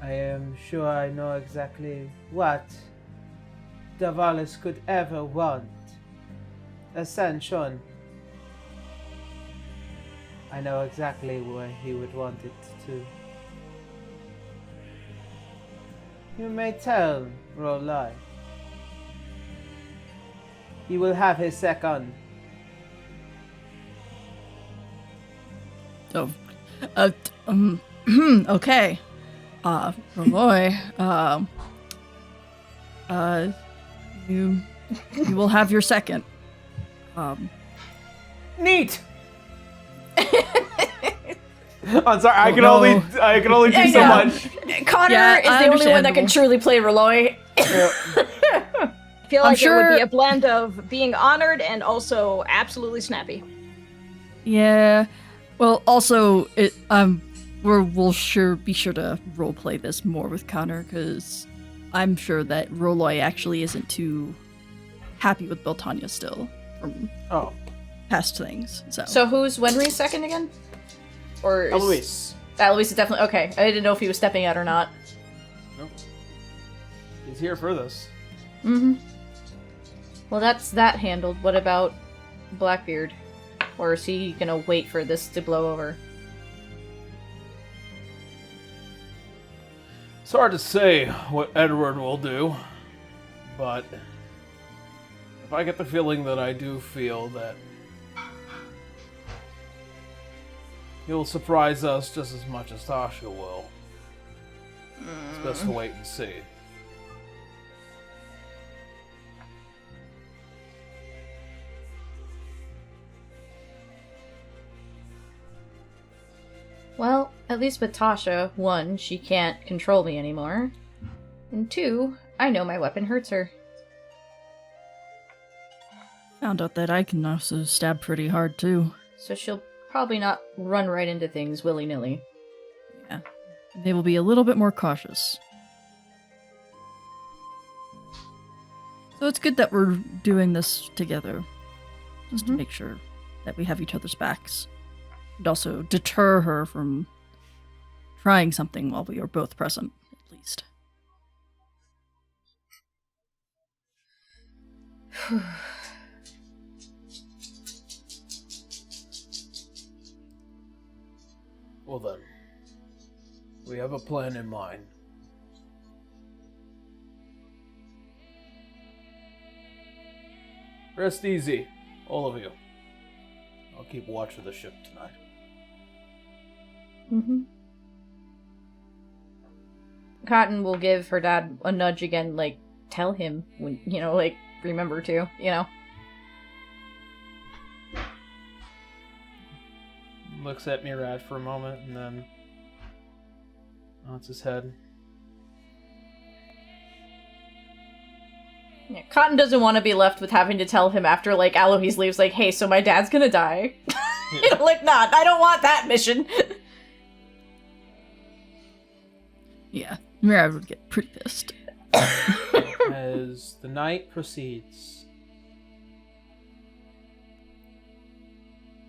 I am sure I know exactly what Davalis could ever want. Ascension. I know exactly where he would want it to. You may tell Rolai. He will have his second. Oh, okay. Roy, you will have your second. Neat. I'm sorry. I can no. only do so know. much. Connor Yeah, is the only one that can understandable. truly play Reloy. I feel I'm like it would be sure- a blend of being honored and also absolutely snappy. Yeah. Well, also, we'll be sure to roleplay this more with Connor, because I'm sure that Roloi actually isn't too happy with Beltania still from Oh, past things. So who's Wenry's second again? Or is... Eloise. Eloise is definitely... Okay, I didn't know if he was stepping out or not. Nope. He's here for this. Mm-hmm. Well, that's that handled. What about Blackbeard? Or is he gonna wait for this to blow over? It's hard to say what Edward will do, but if I get the feeling that I do feel that he'll surprise us just as much as Tasha will, it's best to wait and see. Well, at least with Tasha, 1, she can't control me anymore. And 2, I know my weapon hurts her. Found out that I can also stab pretty hard, too. So she'll probably not run right into things willy-nilly. Yeah. They will be a little bit more cautious. So it's good that we're doing this together. Just to make sure that we have each other's backs. And also deter her from trying something while we are both present, at least. Well then, we have a plan in mind. Rest easy, all of you. I'll keep watch of the ship tonight. Mm-hmm. Cotton will give her dad a nudge again, like, tell him when, like, remember to, Looks at Murad for a moment and then nods his head. Yeah, Cotton doesn't want to be left with having to tell him after, like, Alois leaves, like, hey, so my dad's gonna die. Like, not. I don't want that mission. Yeah, Mirab would get pretty pissed. As the night proceeds,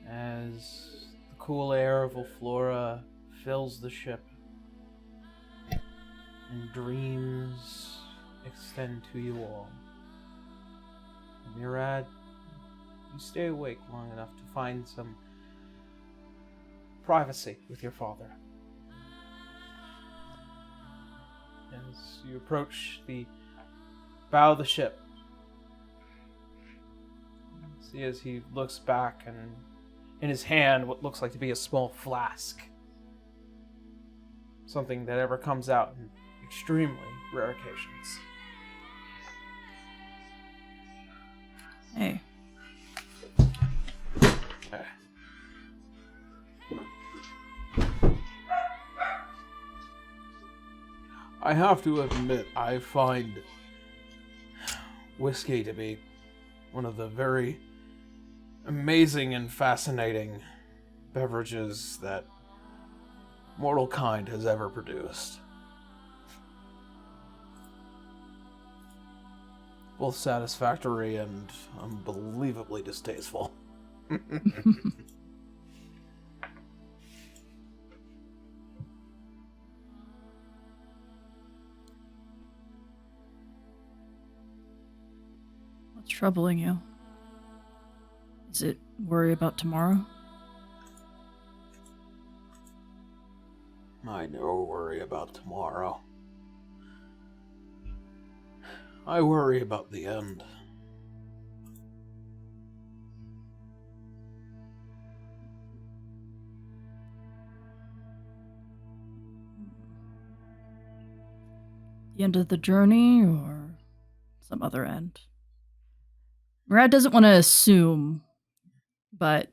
as the cool air of Ulflora fills the ship, and dreams extend to you all. Murad, you stay awake long enough to find some privacy with your father. as you approach the bow of the ship. See as he looks back, and in his hand what looks like to be a small flask. Something that ever comes out in extremely rare occasions. Hey. I have to admit, I find whiskey to be one of the very amazing and fascinating beverages that mortal kind has ever produced. Both satisfactory and unbelievably distasteful. What's troubling you? Is it worry about tomorrow? I never worry about tomorrow. I worry about the end. The end of the journey or some other end? Murad doesn't want to assume, but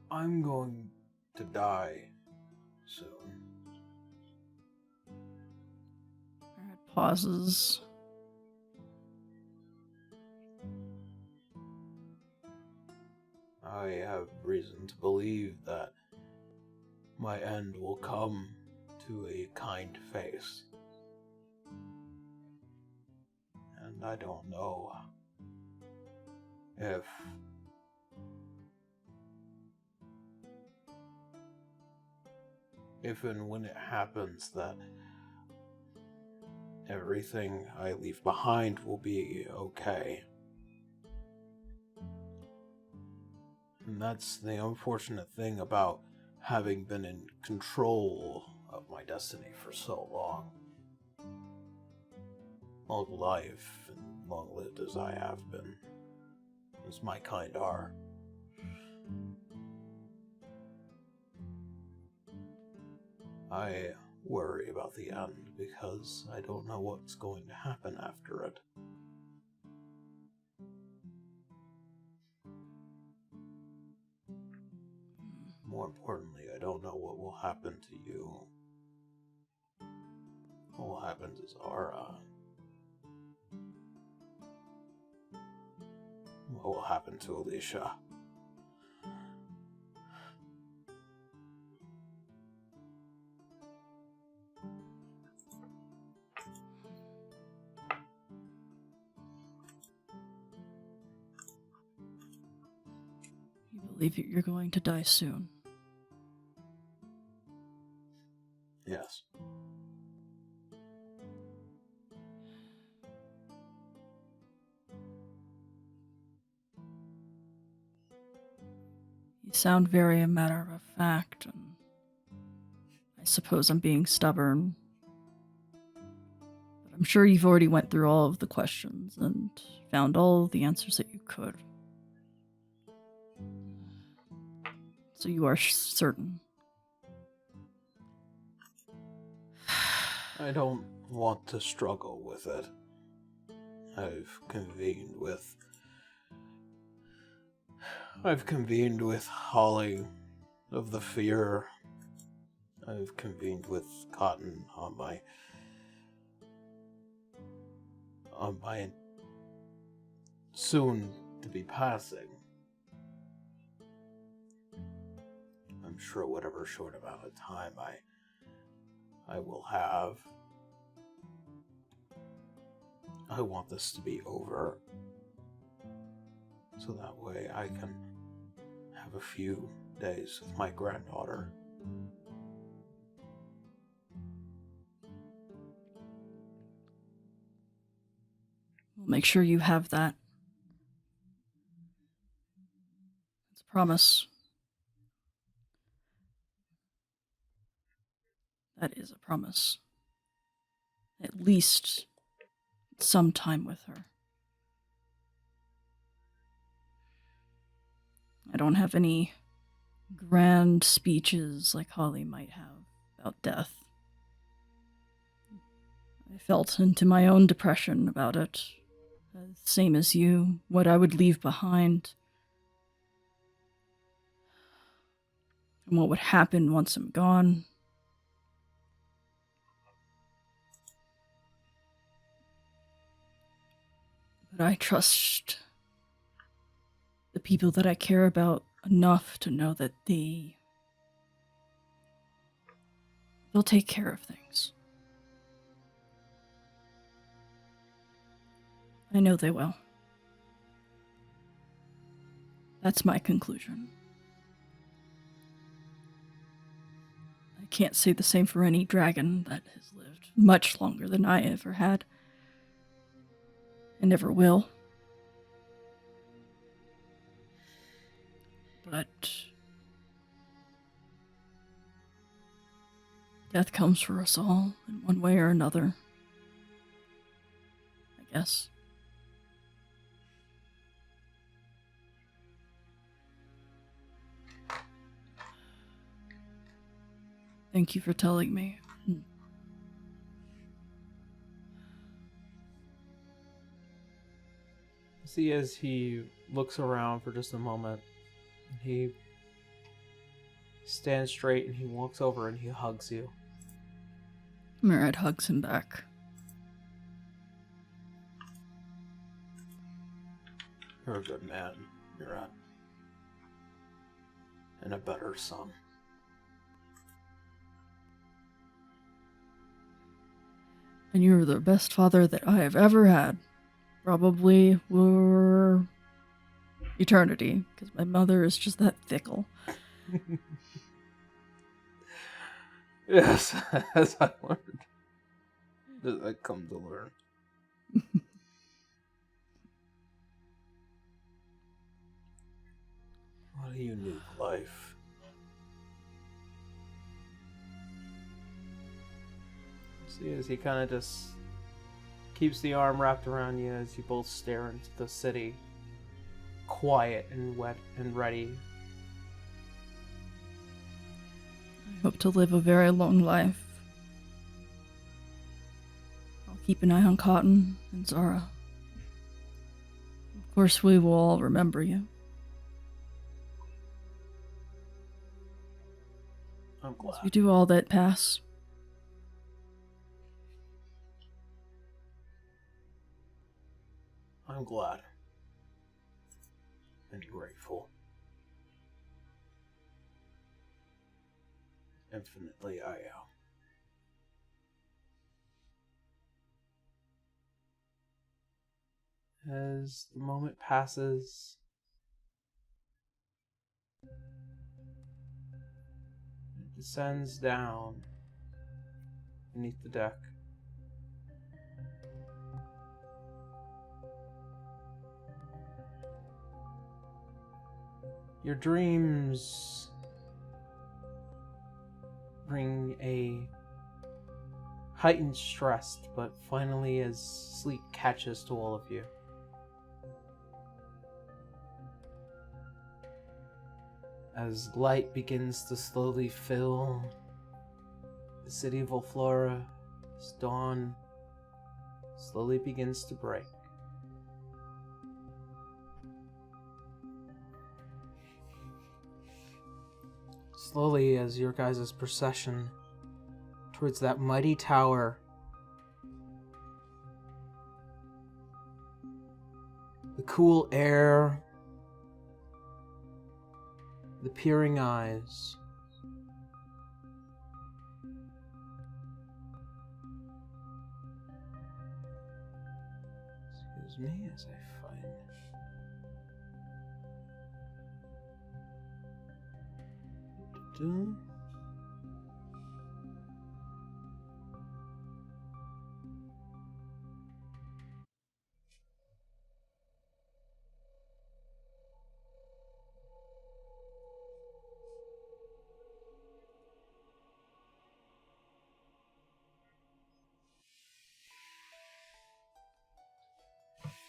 I'm going to die soon. Murad pauses. I have reason to believe that my end will come to a kind face. And I don't know if and when it happens that everything I leave behind will be okay. And that's the unfortunate thing about having been in control of my destiny for so long. Long life and long-lived as I have been, as my kind are. I worry about the end because I don't know what's going to happen after it. More importantly, I don't know what will happen to you. What will happen to Zara? What will happen to Alicia? You believe that you're going to die soon. Yes. You sound very a matter of fact, and I suppose I'm being stubborn. But I'm sure you've already went through all of the questions and found all the answers that you could. So you are certain. I don't want to struggle with it. I've convened with Holly of the Fear. I've convened with Cotton on my soon to be passing. I'm sure whatever short amount of time I will have, I want this to be over, so that way I can have a few days with my granddaughter. We'll make sure you have that. It's a promise. That is a promise. At least some time with her. I don't have any grand speeches like Holly might have about death. I felt into my own depression about it. Same as you, what I would leave behind. And what would happen once I'm gone. But I trust the people that I care about enough to know that they'll take care of things. I know they will. That's my conclusion. I can't say the same for any dragon that has lived much longer than I ever had. And never will. But death comes for us all in one way or another. I guess. Thank you for telling me. See, as he looks around for just a moment, he stands straight and he walks over and he hugs you. Murad hugs him back. You're a good man, Murat. And a better son. And you're the best father that I have ever had. Probably for eternity, because my mother is just that fickle. Yes, as I learned. As I come to learn. What a unique life. See, as he kind of just keeps the arm wrapped around you as you both stare into the city, quiet and wet and ready. I hope to live a very long life. I'll keep an eye on Cotton and Zara. Of course, we will all remember you. I'm glad. As we do all that pass. I'm glad. And grateful. Infinitely I am. As the moment passes, it descends down beneath the deck. Your dreams bring a heightened stress, but finally as sleep catches to all of you, as light begins to slowly fill the city of Volflora, as dawn slowly begins to break. Slowly, as your guys' procession towards that mighty tower, the cool air, the peering eyes, excuse me as I find do.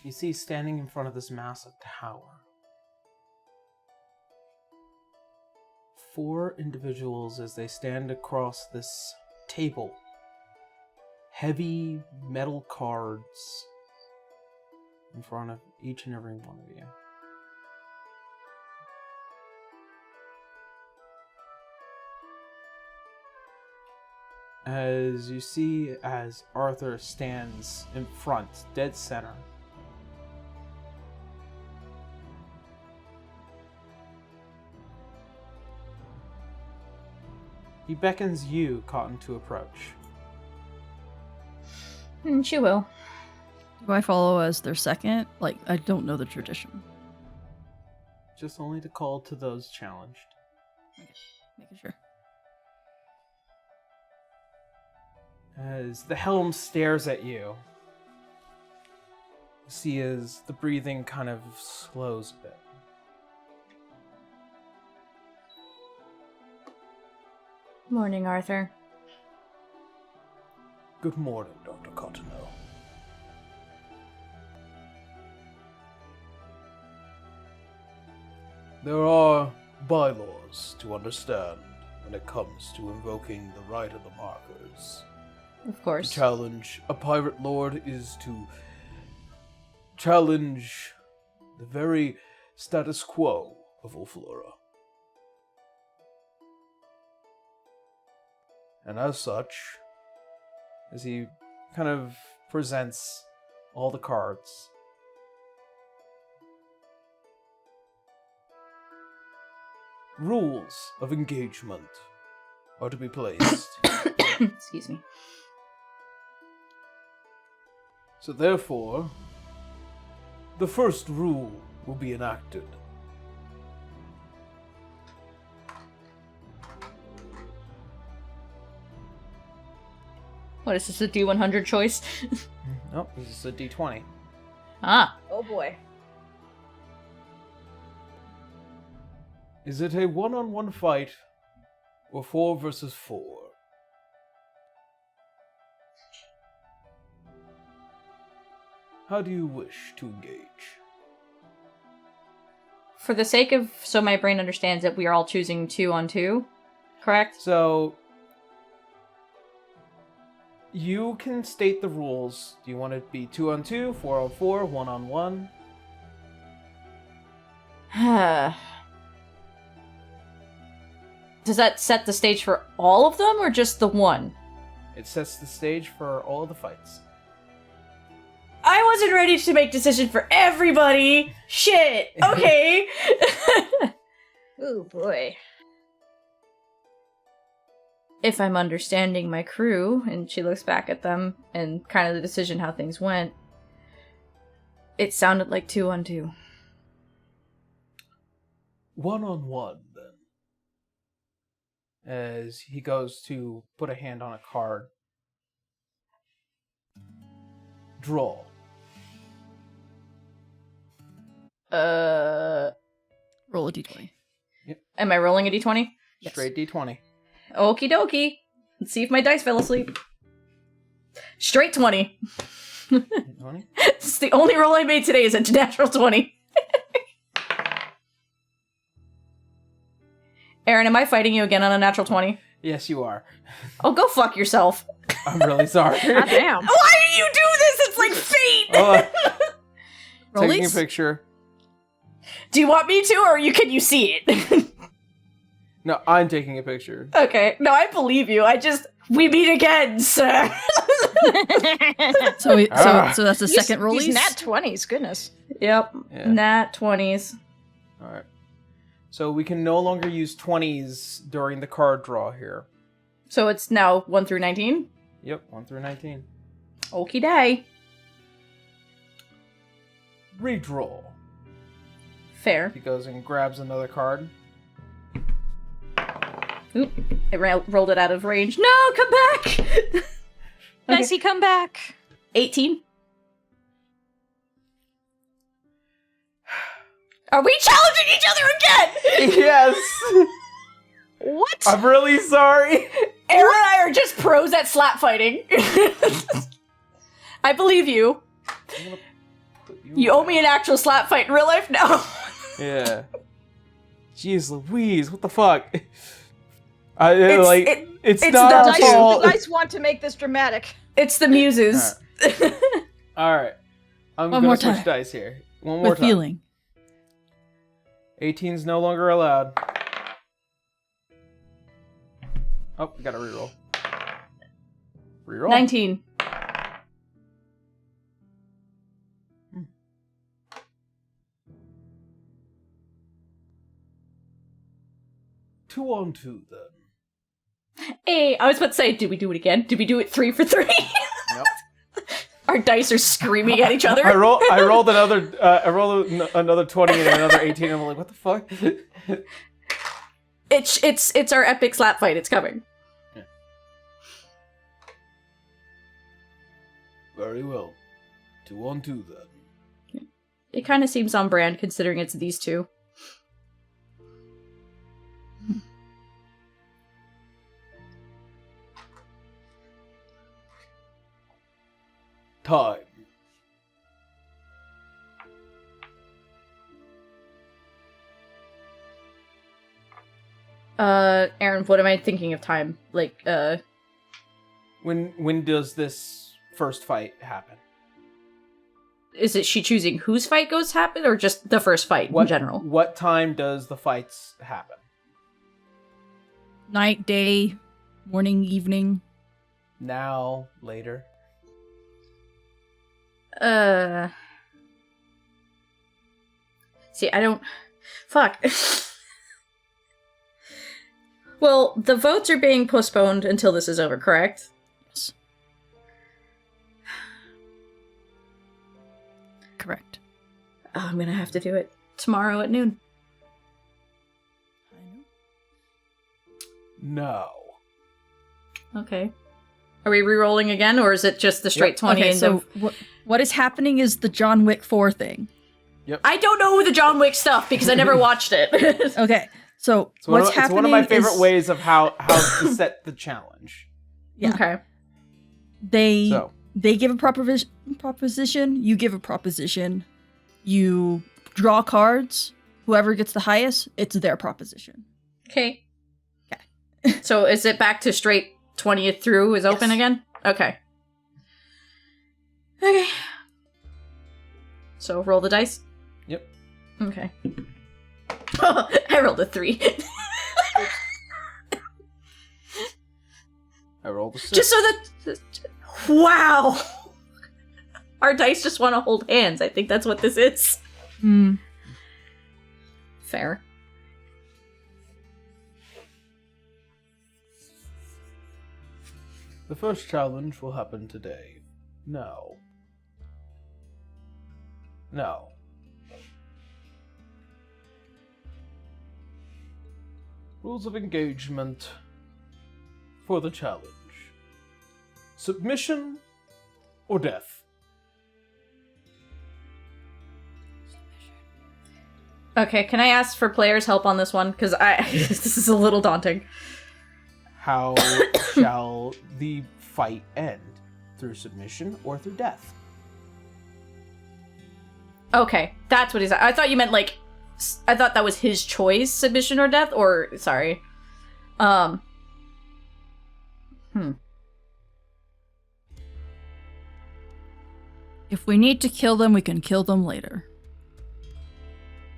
you see standing in front of this massive tower, 4 individuals as they stand across this table. Heavy metal cards in front of each and every one of you. As you see, as Arthur stands in front, dead center, he beckons you, Cotton, to approach. She will. Do I follow as their second? Like, I don't know the tradition. Just only to call to those challenged. Making sure. As the helm stares at you, you see as the breathing kind of slows a bit. Morning, Arthur. Good morning, Dr. Cottonelle. There are bylaws to understand when it comes to invoking the right of the markers. Of To course. challenge a pirate lord is to challenge the very status quo of Ulflora. And as such, As he kind of presents all the cards. rules of engagement are to be placed. Excuse me. So therefore, the first rule will be enacted. What is this, a D100 choice? Nope, this is a D20. Ah. Oh boy. Is it a one-on-one fight or 4 versus 4? How do you wish to engage? For the sake of, so my brain understands that we are all choosing 2-on-2, correct? So, you can state the rules. Do you want it to be 2-on-2, 4-on-4, 1-on-1? Does that set the stage for all of them, or just the one? It sets the stage for all the fights. I wasn't ready to make decision for everybody! Shit! Okay! Oh boy. If I'm understanding my crew, and she looks back at them, and kind of the decision how things went, it sounded like 2-on-2. 1-on-1, then. As he goes to put a hand on a card. Draw. Roll a d20. Am I rolling a d20? Yes. Straight D20. Okie dokie. Let's see if my dice fell asleep. Straight 20. 20? It's the only roll I made today is a natural 20. Aaron, am I fighting you again on a natural 20? Yes, you are. Oh, go fuck yourself. I'm really sorry. God damn. Why do you do this? It's like fate! Taking a Rollies? picture. Do you want me to, or can you see it? No, I'm taking a picture. Okay. No, I believe you. We meet again, sir. So Ah. so that's the second rollies? These nat 20s, goodness. Yep. Yeah. Nat 20s. Alright. So we can no longer use 20s during the card draw here. So it's now 1 through 19? Yep, 1 through 19. Okie day. Redraw. Fair. He goes and grabs another card. Oop. I rolled it out of range. No, come back! Does he come back? 18. Are we challenging each other again? Yes! What? I'm really sorry! Aaron and I are just pros at slap fighting. I believe you. I'm gonna put you You owe me an actual slap fight in real life now. Yeah. Jeez Louise, what the fuck? It's not not our you. fault. The dice want to make this dramatic. It's the muses. Alright. I'm One gonna more switch time. dice here. One more With time. feeling. 18's no longer allowed. Oh, we gotta reroll. Reroll. 19. Two on two, then. Hey, I was about to say, did we do it again? Did we do it 3 for 3? Yep. Our dice are screaming at each other. I rolled another 20 and another 18. And I'm like, what the fuck? It's our epic slap fight. It's coming. Very well. 2 on 2, then. It kind of seems on brand considering it's these two. Time. Aaron, what am I thinking of time? Like, When does this first fight happen? is it she choosing whose fight goes to happen, or just the first fight in general? What time does the fights happen? Night, day, morning, evening. Now, later. See, I don't... Fuck. Well, the votes are being postponed until this is over, correct? Yes. Correct. Oh, I'm gonna have to do it tomorrow at noon. I know. No. Okay. Are we re-rolling again, or is it just the straight 20? Okay, and so what is happening is the John Wick 4 thing. I don't know the John Wick stuff because I never watched it. Okay, so It's one, what's of, happening it's one of my favorite is, ways of how to set the challenge. Yeah. Okay. They give a proposition, you give a proposition, you draw cards, whoever gets the highest, it's their proposition. Okay. So is it back to straight 20th through is open Yes. again? Okay. Okay. So roll the dice? Yep. Okay. I rolled a 3. I rolled a 6. Just so that... Wow! Our dice just want to hold hands. I think that's what this is. Hmm. Fair. The first challenge will happen today. Now. No. Rules of engagement for the challenge. Submission or death? Okay, can I ask for players' help on this one? Because this is a little daunting. How shall the fight end? Through submission or through death? Okay, that's what he's... I thought you meant, like... I thought that was his choice, submission or death, or... Sorry. If we need to kill them, we can kill them later.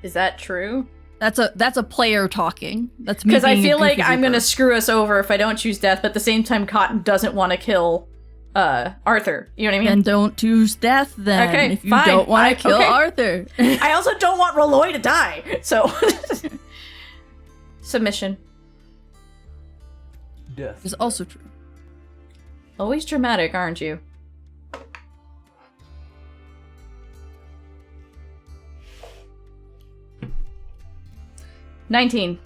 Is that true? That's a player talking. That's me. Because I being a feel like goofy I'm gonna goober. screw us over if I don't choose death, but at the same time, Cotton doesn't want to kill Arthur. You know what I mean? Then don't choose death. Then Okay, if you fine. don't want to kill Okay. Arthur. I also don't want Rolloy to die, so... Submission. Death. Is also true. Always dramatic, aren't you? $19.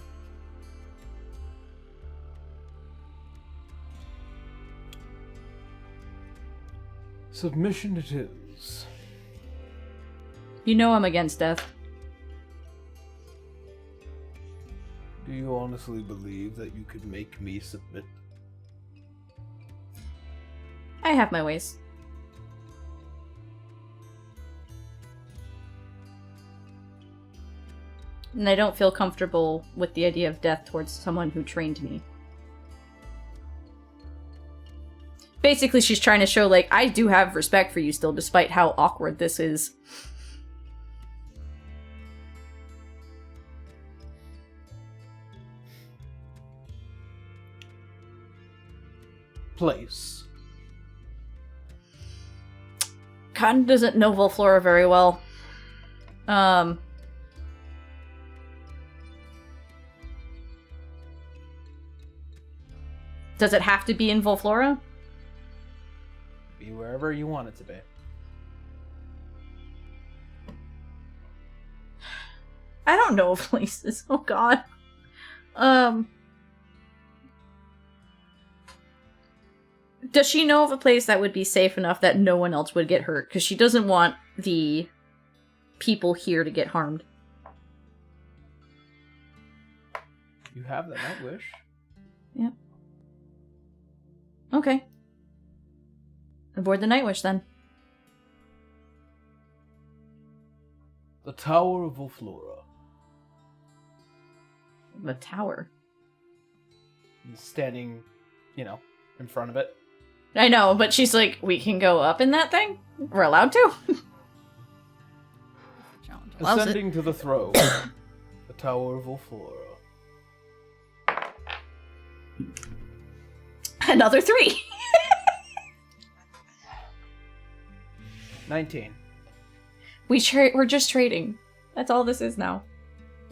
Submission it is. You know I'm against death. Do you honestly believe that you could make me submit? I have my ways. And I don't feel comfortable with the idea of death towards someone who trained me. Basically, she's trying to show, like, I do have respect for you still, despite how awkward this is. Place. Cotton doesn't know Volflora very well. Does it have to be in Volflora? Be wherever you want it to be. I don't know places. Oh god. Does she know of a place that would be safe enough that no one else would get hurt? Because she doesn't want the people here to get harmed. You have the Night Wish. Yep. Okay. Aboard the Night Wish, then. The Tower of Volflora. The tower. Standing, you know, in front of it. I know, but she's like, we can go up in that thing? We're allowed to? Challenge allows it. Ascending to the throne. The Tower of Volflora. Another 3! 19. We're just trading. That's all this is now.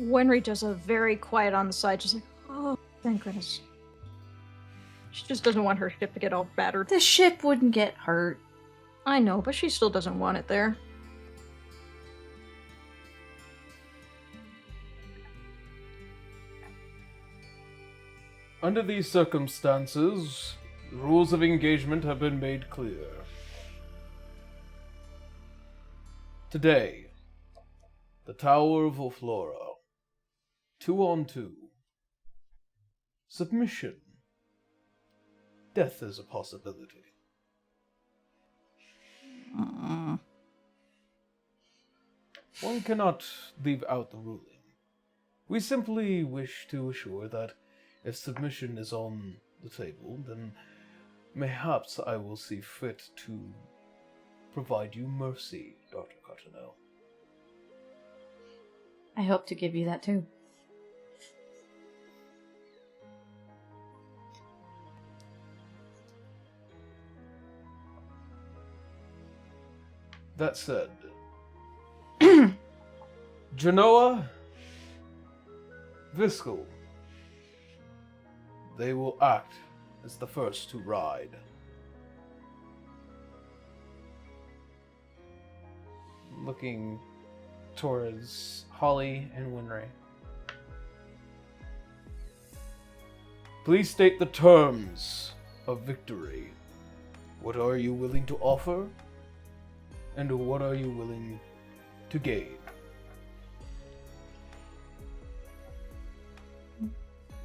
Wenry does a very quiet on the side, just like, oh, thank goodness. She just doesn't want her ship to get all battered. The ship wouldn't get hurt. I know, but she still doesn't want it there. Under these circumstances, the rules of engagement have been made clear. Today, the Tower of Volflora. 2-on-2. Submission. Death is a possibility. One cannot leave out the ruling. We simply wish to assure that if submission is on the table, then mayhaps I will see fit to provide you mercy, Dr. Cottonelle. I hope to give you that too. That said, Genoa, Viscal, they will act as the first to ride. Looking towards Holly and Winry. Please state the terms of victory. What are you willing to offer? And what are you willing to gain?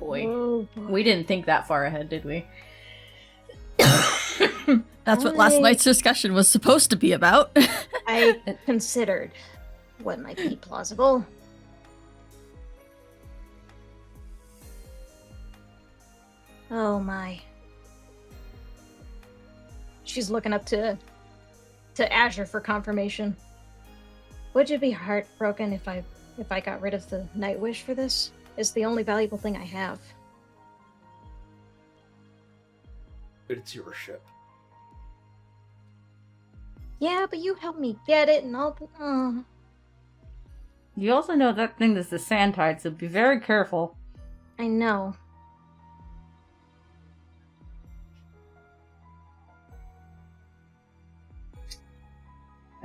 Boy. Oh, boy. We didn't think that far ahead, did we? That's what last night's discussion was supposed to be about. I considered what might be plausible. Oh my. She's looking up to Azure for confirmation. Would you be heartbroken if I got rid of the Night Wish for this? It's the only valuable thing I have. It's your ship. Yeah, but you helped me get it and all the... You also know that thing is the Sandtide, so be very careful. I know.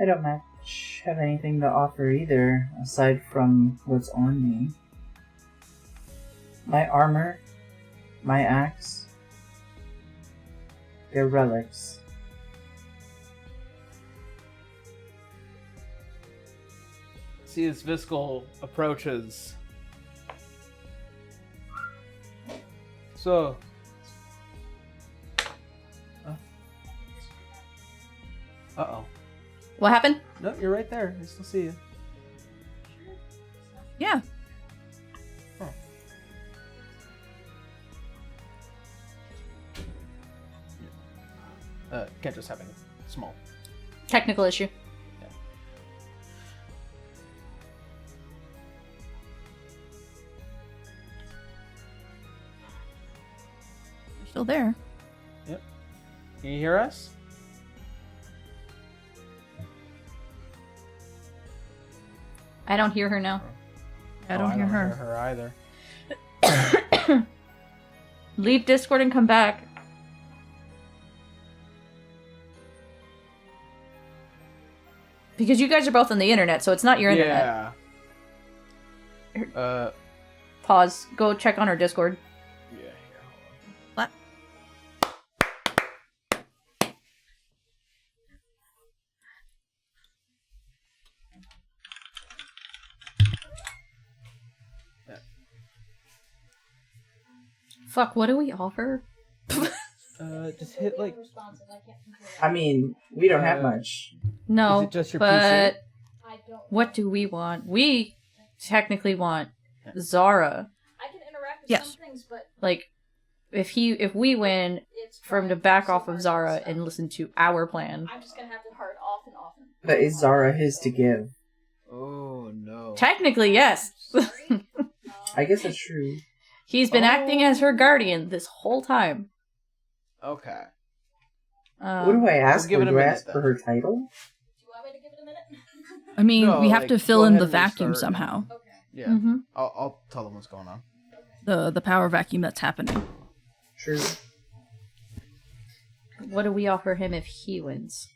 I don't much have anything to offer either, aside from what's on me. My armor, my axe, they're relics. See as Viscal approaches. So. Uh-oh. What happened? No, you're right there. I still see you. Yeah. just having small. Technical issue. You're still there. Yep. Can you hear us? I don't hear her now. I don't hear her. Hear her either. Leave Discord and come back. Because you guys are both on the internet, so it's not your internet. Yeah. Pause. Go check on her Discord. Yeah. What? Fuck, what do we offer? Just hit like. I mean, we don't have much. No, Is it just your but PC? what do we want? We technically want Zara. I can interact with Yes. some things, but Like, if we win, for him to back off of Zara and listen to our plan. I'm just gonna have to hard off and off. But is Zara his to give? Oh no. Technically, yes. I guess that's true. He's been acting as her guardian this whole time. Okay. What do I ask give her? it a Do I minute, ask then. for her title? Do you want me to give it a minute? I mean, No, we have like, to fill go in ahead the and vacuum restart. somehow. Yeah. Mm-hmm. I'll tell them what's going on. The power vacuum that's happening. True. What do we offer him if he wins?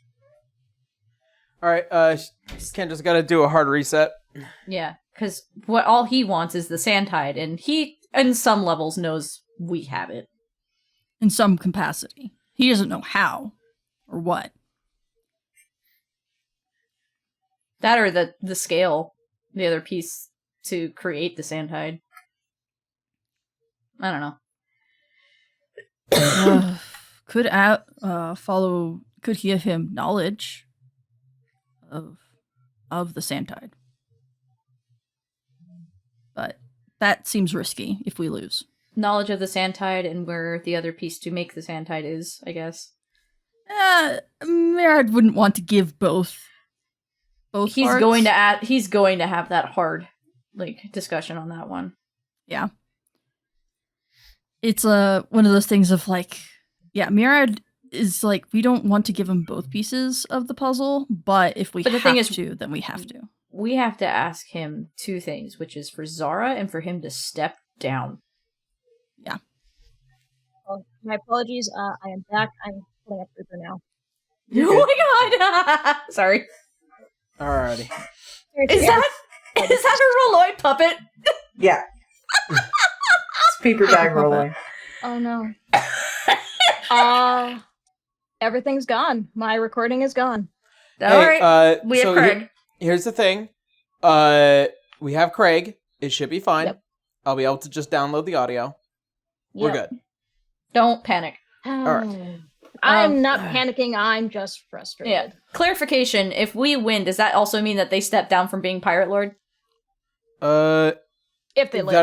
All right. Ken just got to do a hard reset. Yeah, because all he wants is the Sandtide, and he, in some levels, knows we have it. In some capacity. He doesn't know how or what. That or the scale, the other piece to create the Sandtide. I don't know. Could give him knowledge of the Sandtide. But that seems risky if we lose. Knowledge of the Sandtide and where the other piece to make the Sandtide is, I guess. Merad wouldn't want to give both. He's parts. going to have that hard discussion on that one. Yeah. It's one of those things of Murad is we don't want to give him both pieces of the puzzle, but if we But the have thing is- to, then we have to. We have to ask him two things, which is for Zara and for him to step down. Oh, my apologies. I am back. I'm pulling up Reaper now. Oh my god! Sorry. Alrighty. Is that a Rolloid puppet? Yeah. It's paper bag rolling. Oh no. Everything's gone. My recording is gone. Alright. We have so Craig. Here's the thing. We have Craig. It should be fine. Yep. I'll be able to just download the audio. We're Yep. good. Don't panic. right. I'm not panicking. I'm just frustrated. Yeah. Clarification, if we win, does that also mean that they step down from being Pirate Lord? If they live.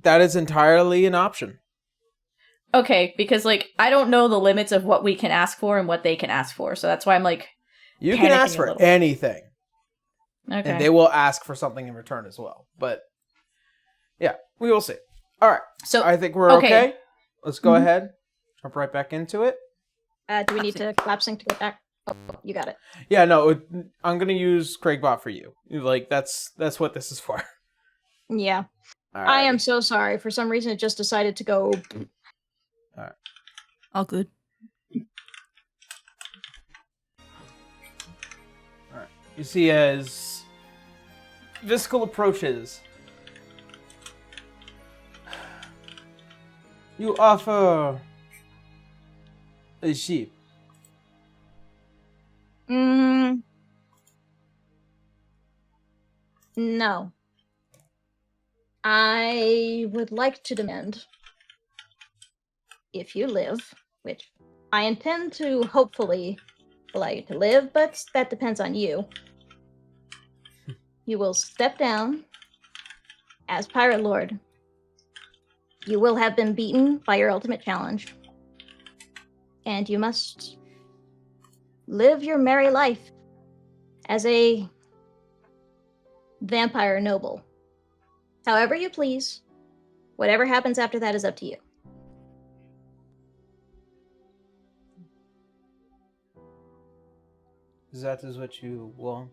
That is entirely an option. Okay, because I don't know the limits of what we can ask for and what they can ask for, so that's why I'm You can panicking ask a for little. anything. Okay. And they will ask for something in return as well. But yeah, we will see. All right. So I think we're okay. Let's go ahead. Jump right back into it. Do we need to collapsing to get back? Oh, you got it. Yeah, no, I'm going to use Craigbot for you. That's what this is for. Yeah. All I right. am so sorry. For some reason, it just decided to go. All good. All right. You see as Viscal approaches, you offer a sheep. No. I would like to demand, if you live, which I intend to hopefully allow you to live, but that depends on you. You will step down as Pirate Lord. You will have been beaten by your ultimate challenge. And you must live your merry life as a vampire noble. However you please. Whatever happens after that is up to you. That is what you want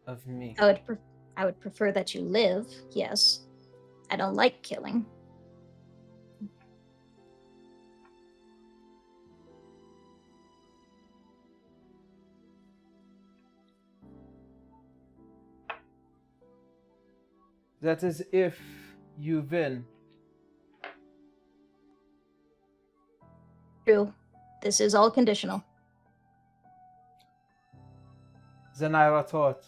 of me. I would prefer that you live, yes. I don't like killing. That is if you win. True. This is all conditional. Then I retort.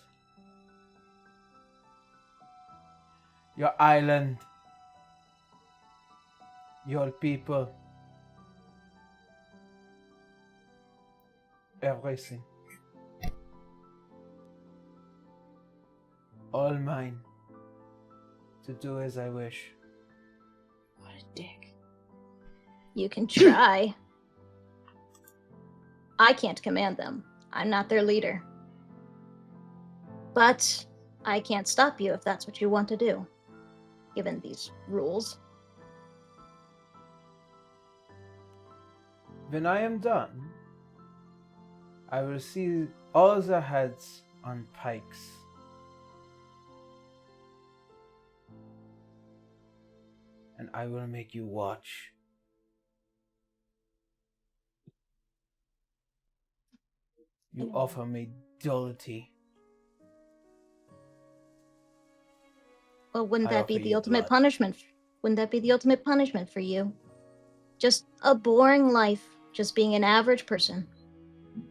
Your island. Your people. Everything. All mine. To do as I wish. What a dick. You can try. I can't command them. I'm not their leader. But I can't stop you if that's what you want to do, given these rules. When I am done, I will see all the heads on pikes. And I will make you watch. You offer me dullity. Well, wouldn't I that be offer the you ultimate blood. punishment? Wouldn't that be the ultimate punishment for you? Just a boring life, just being an average person.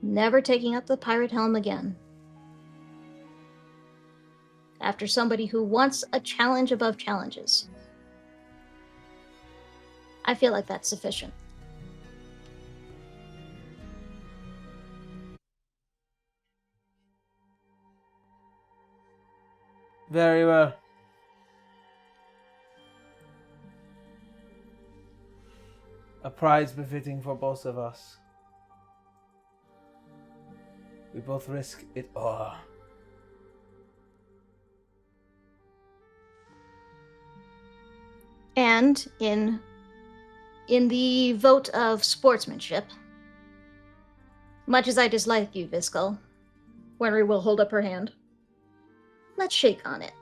Never taking up the pirate helm again. After somebody who wants a challenge above challenges. I feel like that's sufficient. Very well. A prize befitting for both of us. We both risk it all. And in the vote of sportsmanship, much as I dislike you, Viscal, Wenry will hold up her hand. Let's shake on it.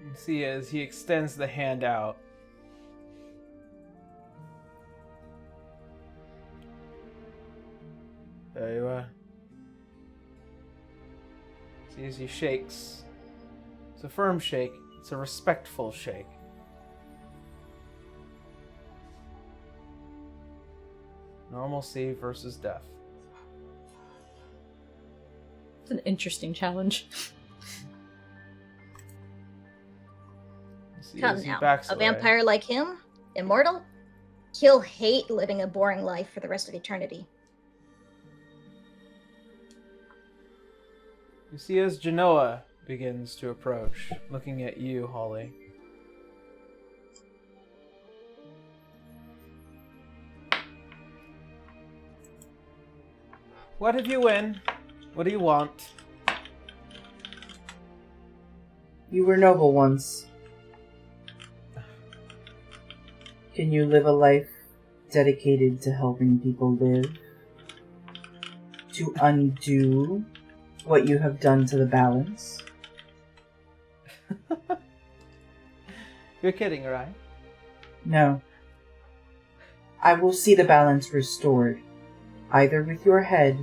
You see as he extends the hand out. Very well. See as he shakes. It's a firm shake. It's a respectful shake. Normalcy versus death. It's an interesting challenge. See Come as he now, backs a away. vampire like him, immortal, he'll hate living a boring life for the rest of eternity. You see as Genoa begins to approach, looking at you, Holly. What have you win? What do you want? You were noble once. Can you live a life dedicated to helping people live? To undo what you have done to the balance? You're kidding, right? No. I will see the balance restored, either with your head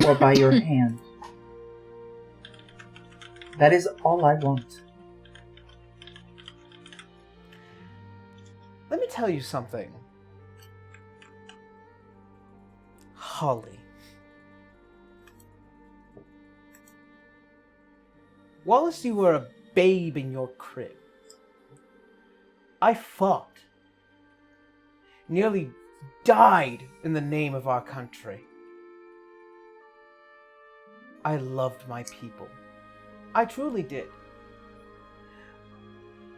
or by your hand. That is all I want. Let me tell you something. Holly. Whilst you were a babe in your crib, I fought. Nearly died in the name of our country. I loved my people. I truly did.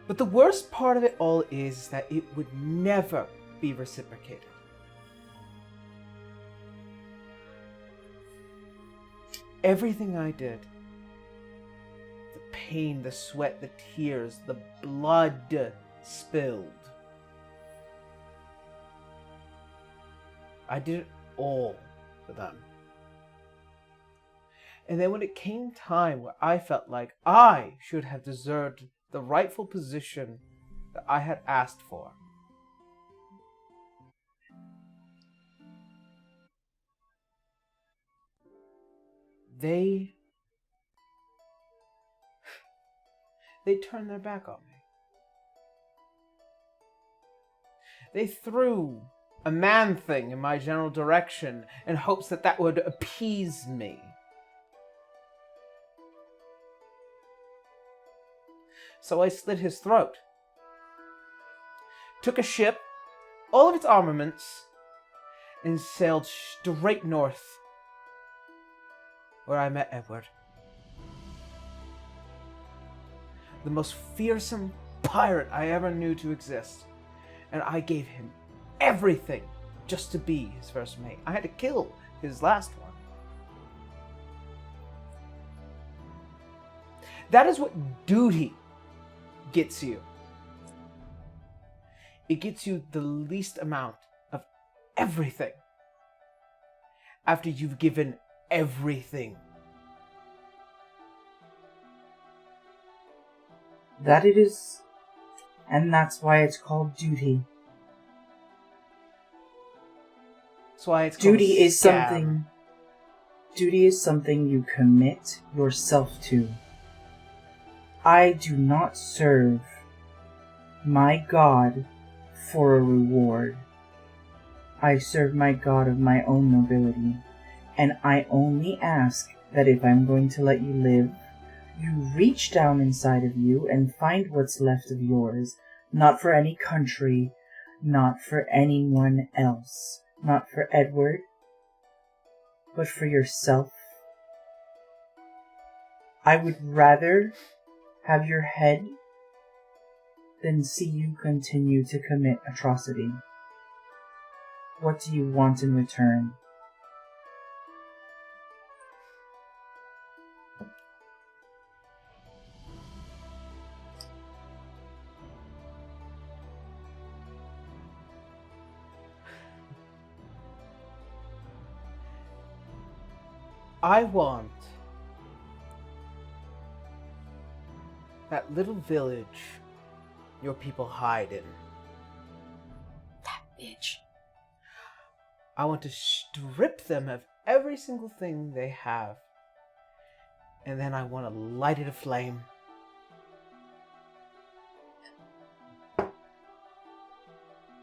But the worst part of it all is that it would never be reciprocated. Everything I did, the pain, the sweat, the tears, the blood spilled, I did it all for them. And then when it came time where I felt like I should have deserved the rightful position that I had asked for, they turned their back on me. They threw a man-thing in my general direction in hopes that that would appease me. So I slit his throat, took a ship, all of its armaments, and sailed straight north, where I met Edward. The most fearsome pirate I ever knew to exist, and I gave him everything just to be his first mate. I had to kill his last one. That is what duty gets you. It gets you the least amount of everything after you've given everything. That it is, and that's why it's called duty. That's why it's called Duty is scam. something you commit yourself to. I do not serve my God for a reward. I serve my God of my own nobility, and I only ask that if I'm going to let you live, you reach down inside of you and find what's left of yours, not for any country, not for anyone else, not for Edward, but for yourself. I would rather have your head than see you continue to commit atrocity. What do you want in return? I want that little village your people hide in. That bitch. I want to strip them of every single thing they have. And then I want to light it aflame.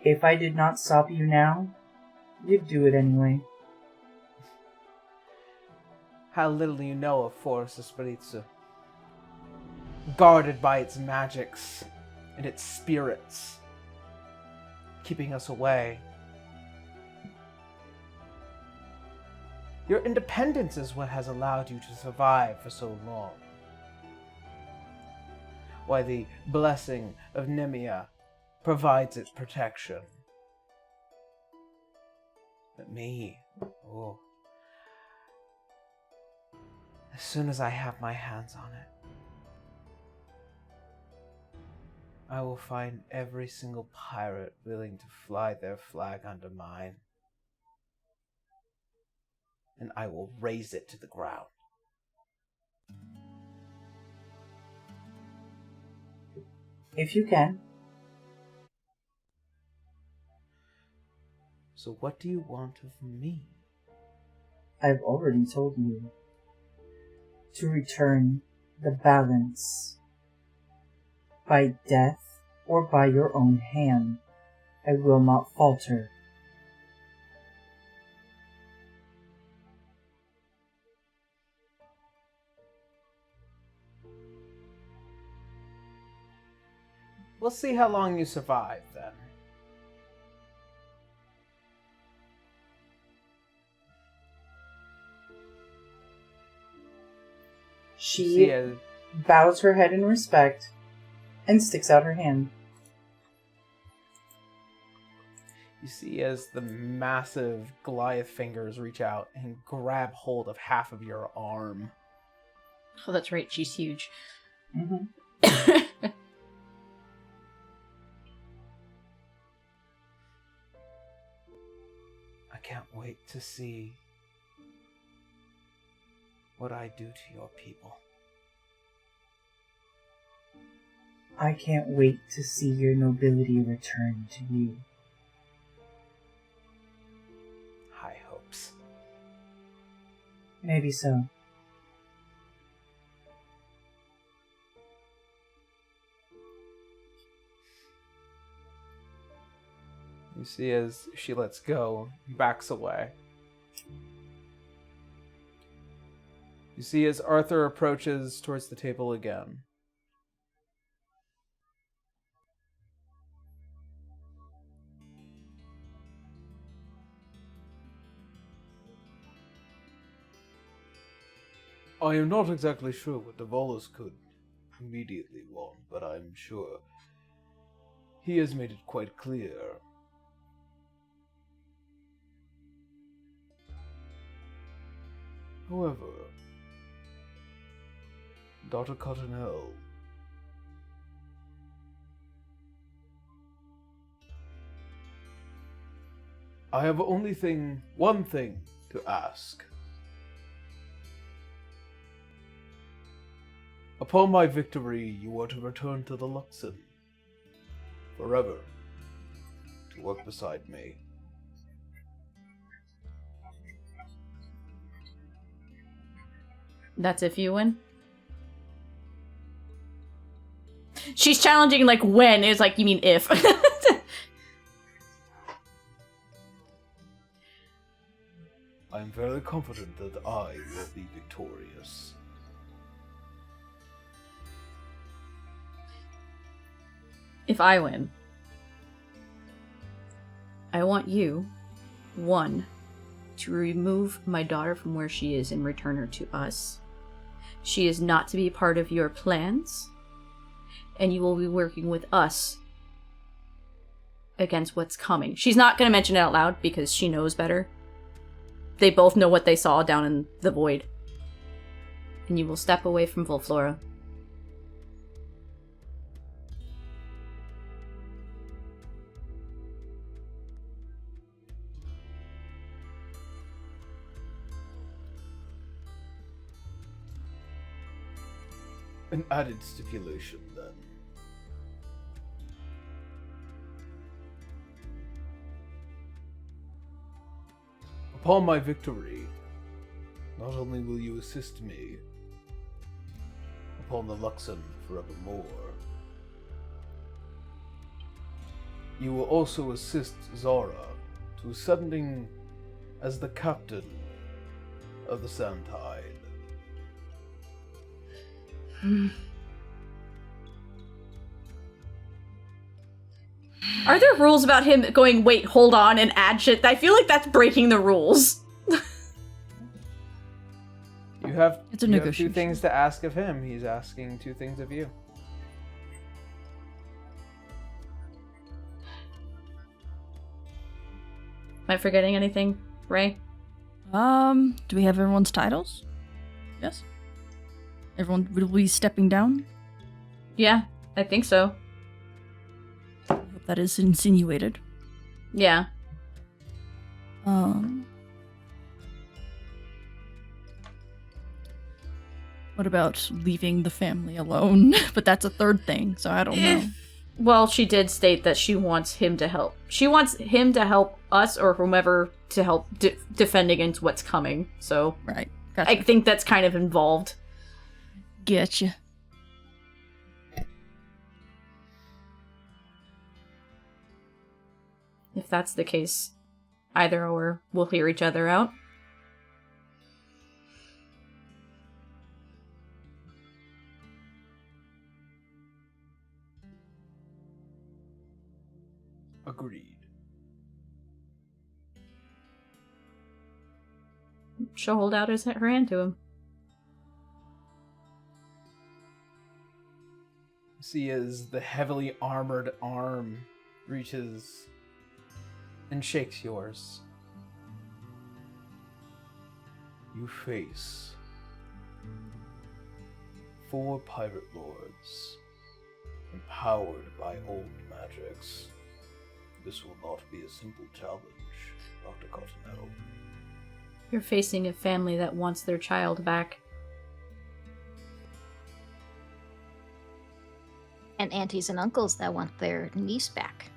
If I did not stop you now, you'd do it anyway. How little you know of Forest Espiritu. Guarded by its magics and its spirits, keeping us away. Your independence is what has allowed you to survive for so long. Why the blessing of Nemia provides its protection. But me, oh. As soon as I have my hands on it, I will find every single pirate willing to fly their flag under mine. And I will raise it to the ground. If you can. So what do you want of me? I've already told you. To return the balance. By death or by your own hand, I will not falter. We'll see how long you survive, then. She bows her head in respect and sticks out her hand. You see as the massive Goliath fingers reach out and grab hold of half of your arm. Oh, that's right. She's huge. Mm-hmm. I can't wait to see what I do to your people. I can't wait to see your nobility return to you. High hopes. Maybe so. You see as she lets go, backs away. You see as Arthur approaches towards the table again. I am not exactly sure what Davalos could immediately want, but I'm sure he has made it quite clear. However, Dr. Cottonelle, I have one thing to ask. Upon my victory, you are to return to the Luxon forever to work beside me. That's if you win. She's challenging like when. It's like, you mean if. I am very confident that I will be victorious. If I win, I want you, one, to remove my daughter from where she is and return her to us. She is not to be part of your plans, and you will be working with us against what's coming. She's not going to mention it out loud because she knows better. They both know what they saw down in the void. And you will step away from Volflora. An added stipulation, then. Upon my victory, not only will you assist me upon the Luxon forevermore, you will also assist Zara to ascending as the captain of the Sandtide. Are there rules about him going, wait, hold on, and add shit? I feel like that's breaking the rules. You have, It's a you have negotiation. two things to ask of him. He's asking two things of you. Am I forgetting anything, Ray? Do we have everyone's titles? Yes. Everyone will be stepping down. Yeah, I think so. I hope that is insinuated. Yeah. What about leaving the family alone? But that's a third thing, so I don't know. Well, she did state that she wants him to help. She wants him to help us or whomever to help defend against what's coming. So Right. Gotcha. I think that's kind of involved. Getcha. If that's the case, either or we'll hear each other out. Agreed. She'll hold out her hand to him. See as the heavily armored arm reaches and shakes yours. You face 4 pirate lords, empowered by old magics. This will not be a simple challenge, Dr. Cottonelle. You're facing a family that wants their child back. And aunties and uncles that want their niece back.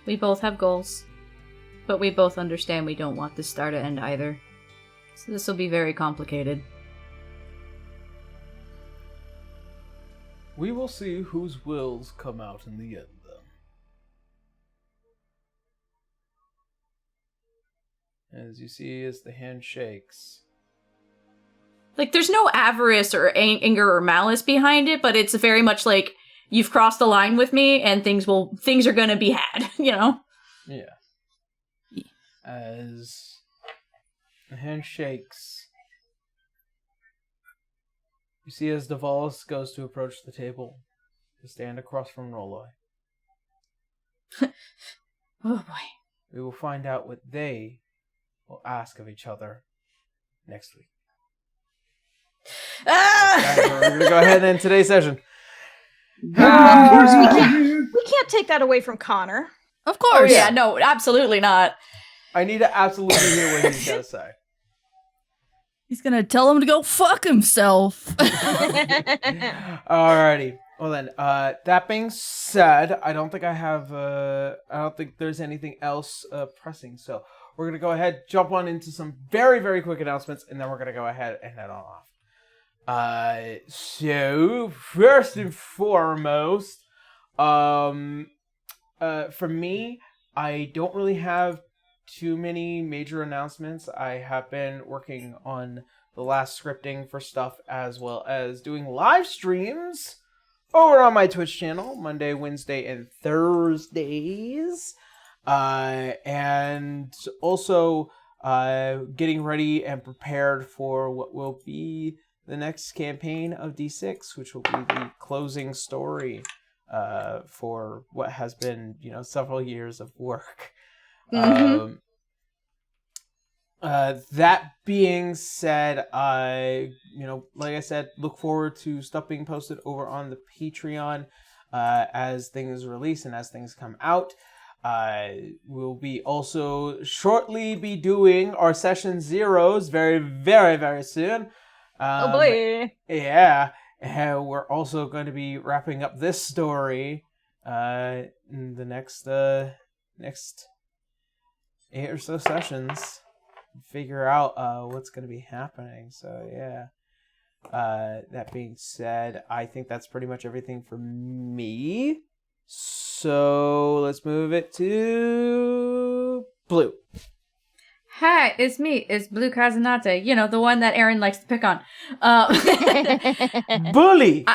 We both have goals, but we both understand we don't want this star to end either. So this will be very complicated. We will see whose wills come out in the end, then. As you see, as the hand shakes. Like, there's no avarice or anger or malice behind it, but it's very much like, you've crossed the line with me, and things are gonna be had, you know? Yeah. As the hand shakes, you see as Davalis goes to approach the table, to stand across from Roloi. Oh boy. We will find out what they will ask of each other next week. Ah! We're going to go ahead and end today's session. Of course we can't take that away from Connor. Of course. Oh yeah, no, absolutely not. I need to absolutely hear what he's got to say. He's gonna tell him to go fuck himself. Alrighty. Well then, that being said, I don't think there's anything else pressing. So we're gonna go ahead, jump on into some very, very quick announcements, and then we're gonna go ahead and head on off. So first and foremost, for me, I don't really have too many major announcements. I have been working on the last scripting for stuff, as well as doing live streams over on my Twitch channel, Monday, Wednesday, and Thursdays. And also getting ready and prepared for what will be the next campaign of D6, which will be the closing story for what has been, several years of work. Mm-hmm. That being said, like I said, look forward to stuff being posted over on the Patreon as things release and as things come out. We'll be also shortly be doing our session zeros very, very, very soon. Oh boy. Yeah. And we're also going to be wrapping up this story in the next 8 or so sessions. Figure out what's going to be happening. So yeah. That being said, I think that's pretty much everything for me. So let's move it to Blue. Hi, it's me. It's Blue Kazanate. The one that Aaron likes to pick on. Bully!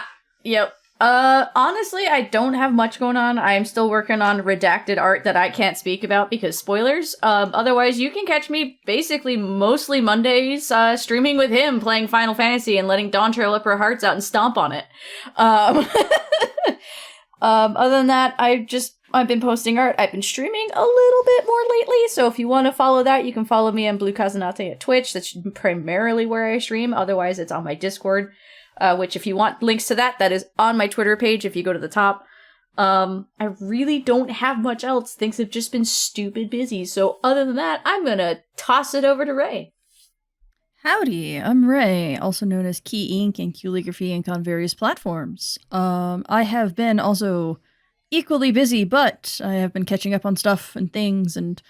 Yep. Honestly, I don't have much going on. I'm still working on redacted art that I can't speak about because spoilers. Otherwise, you can catch me basically mostly Mondays streaming with him, playing Final Fantasy and letting Dawn trail up her hearts out and stomp on it. Other than that, I've been posting art. I've been streaming a little bit more lately, so if you want to follow that, you can follow me on Blue Kazanate at Twitch. That's primarily where I stream. Otherwise, it's on my Discord, which if you want links to that is on my Twitter page if you go to the top. I really don't have much else. Things have just been stupid busy, so other than that, I'm gonna toss it over to Ray. Howdy, I'm Ray, also known as Key Ink and Calligraphy Ink on various platforms. I have been also equally busy, but I have been catching up on stuff and things and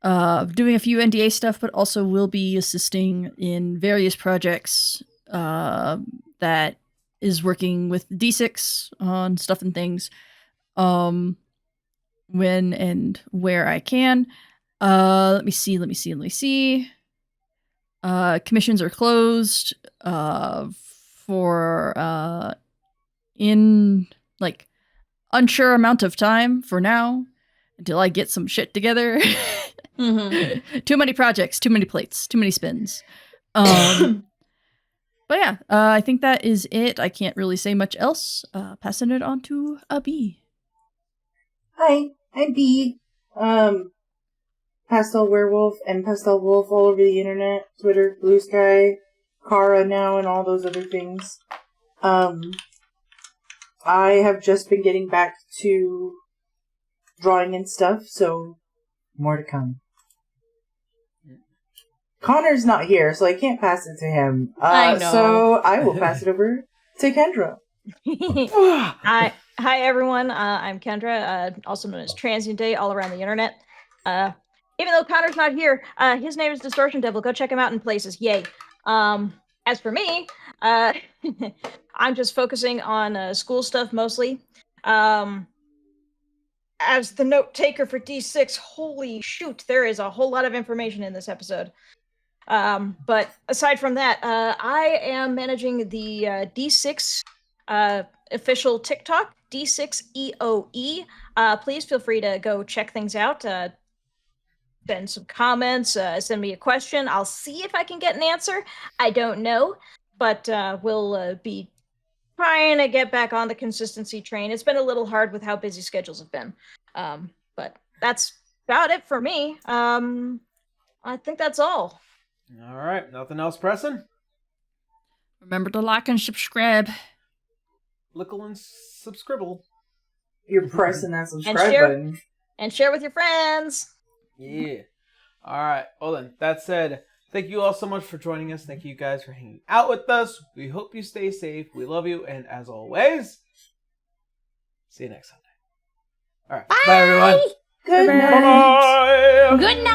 doing a few NDA stuff, but also will be assisting in various projects that is working with D6 on stuff and things when and where I can. Let me see. Commissions are closed for in unsure amount of time for now until I get some shit together. Mm-hmm. Too many projects, too many plates, too many spins. But yeah, I think that is it. I can't really say much else. Passing it on to B. Hi, I'm B. Pastel Werewolf and Pastel Wolf all over the internet, Twitter, Blue Sky, Kara now, and all those other things. I have just been getting back to drawing and stuff, so more to come. Connor's not here, so I can't pass it to him. I know. So I will pass it over to Kendra. Hi, everyone. I'm Kendra, also known as Transient Day, all around the internet. Even though Connor's not here, his name is Distortion Devil. Go check him out in places. Yay. As for me, I'm just focusing on school stuff mostly. As the note taker for D6, holy shoot, there is a whole lot of information in this episode. But aside from that, I am managing the D6 official TikTok, D6EOE. Please feel free to go check things out. Send some comments, send me a question. I'll see if I can get an answer. I don't know, but we'll be trying to get back on the consistency train. It's been a little hard with how busy schedules have been. But that's about it for me. I think that's all. All right, nothing else pressing? Remember to like and subscribe. Lickle and subscribble. You're pressing that subscribe share. button. And share with your friends. Yeah. All right. Well then, that said, thank you all so much for joining us. Thank you guys for hanging out with us. We hope you stay safe. We love you, and as always, see you next Sunday. All right. Bye everyone. Good night. Bye. Good night.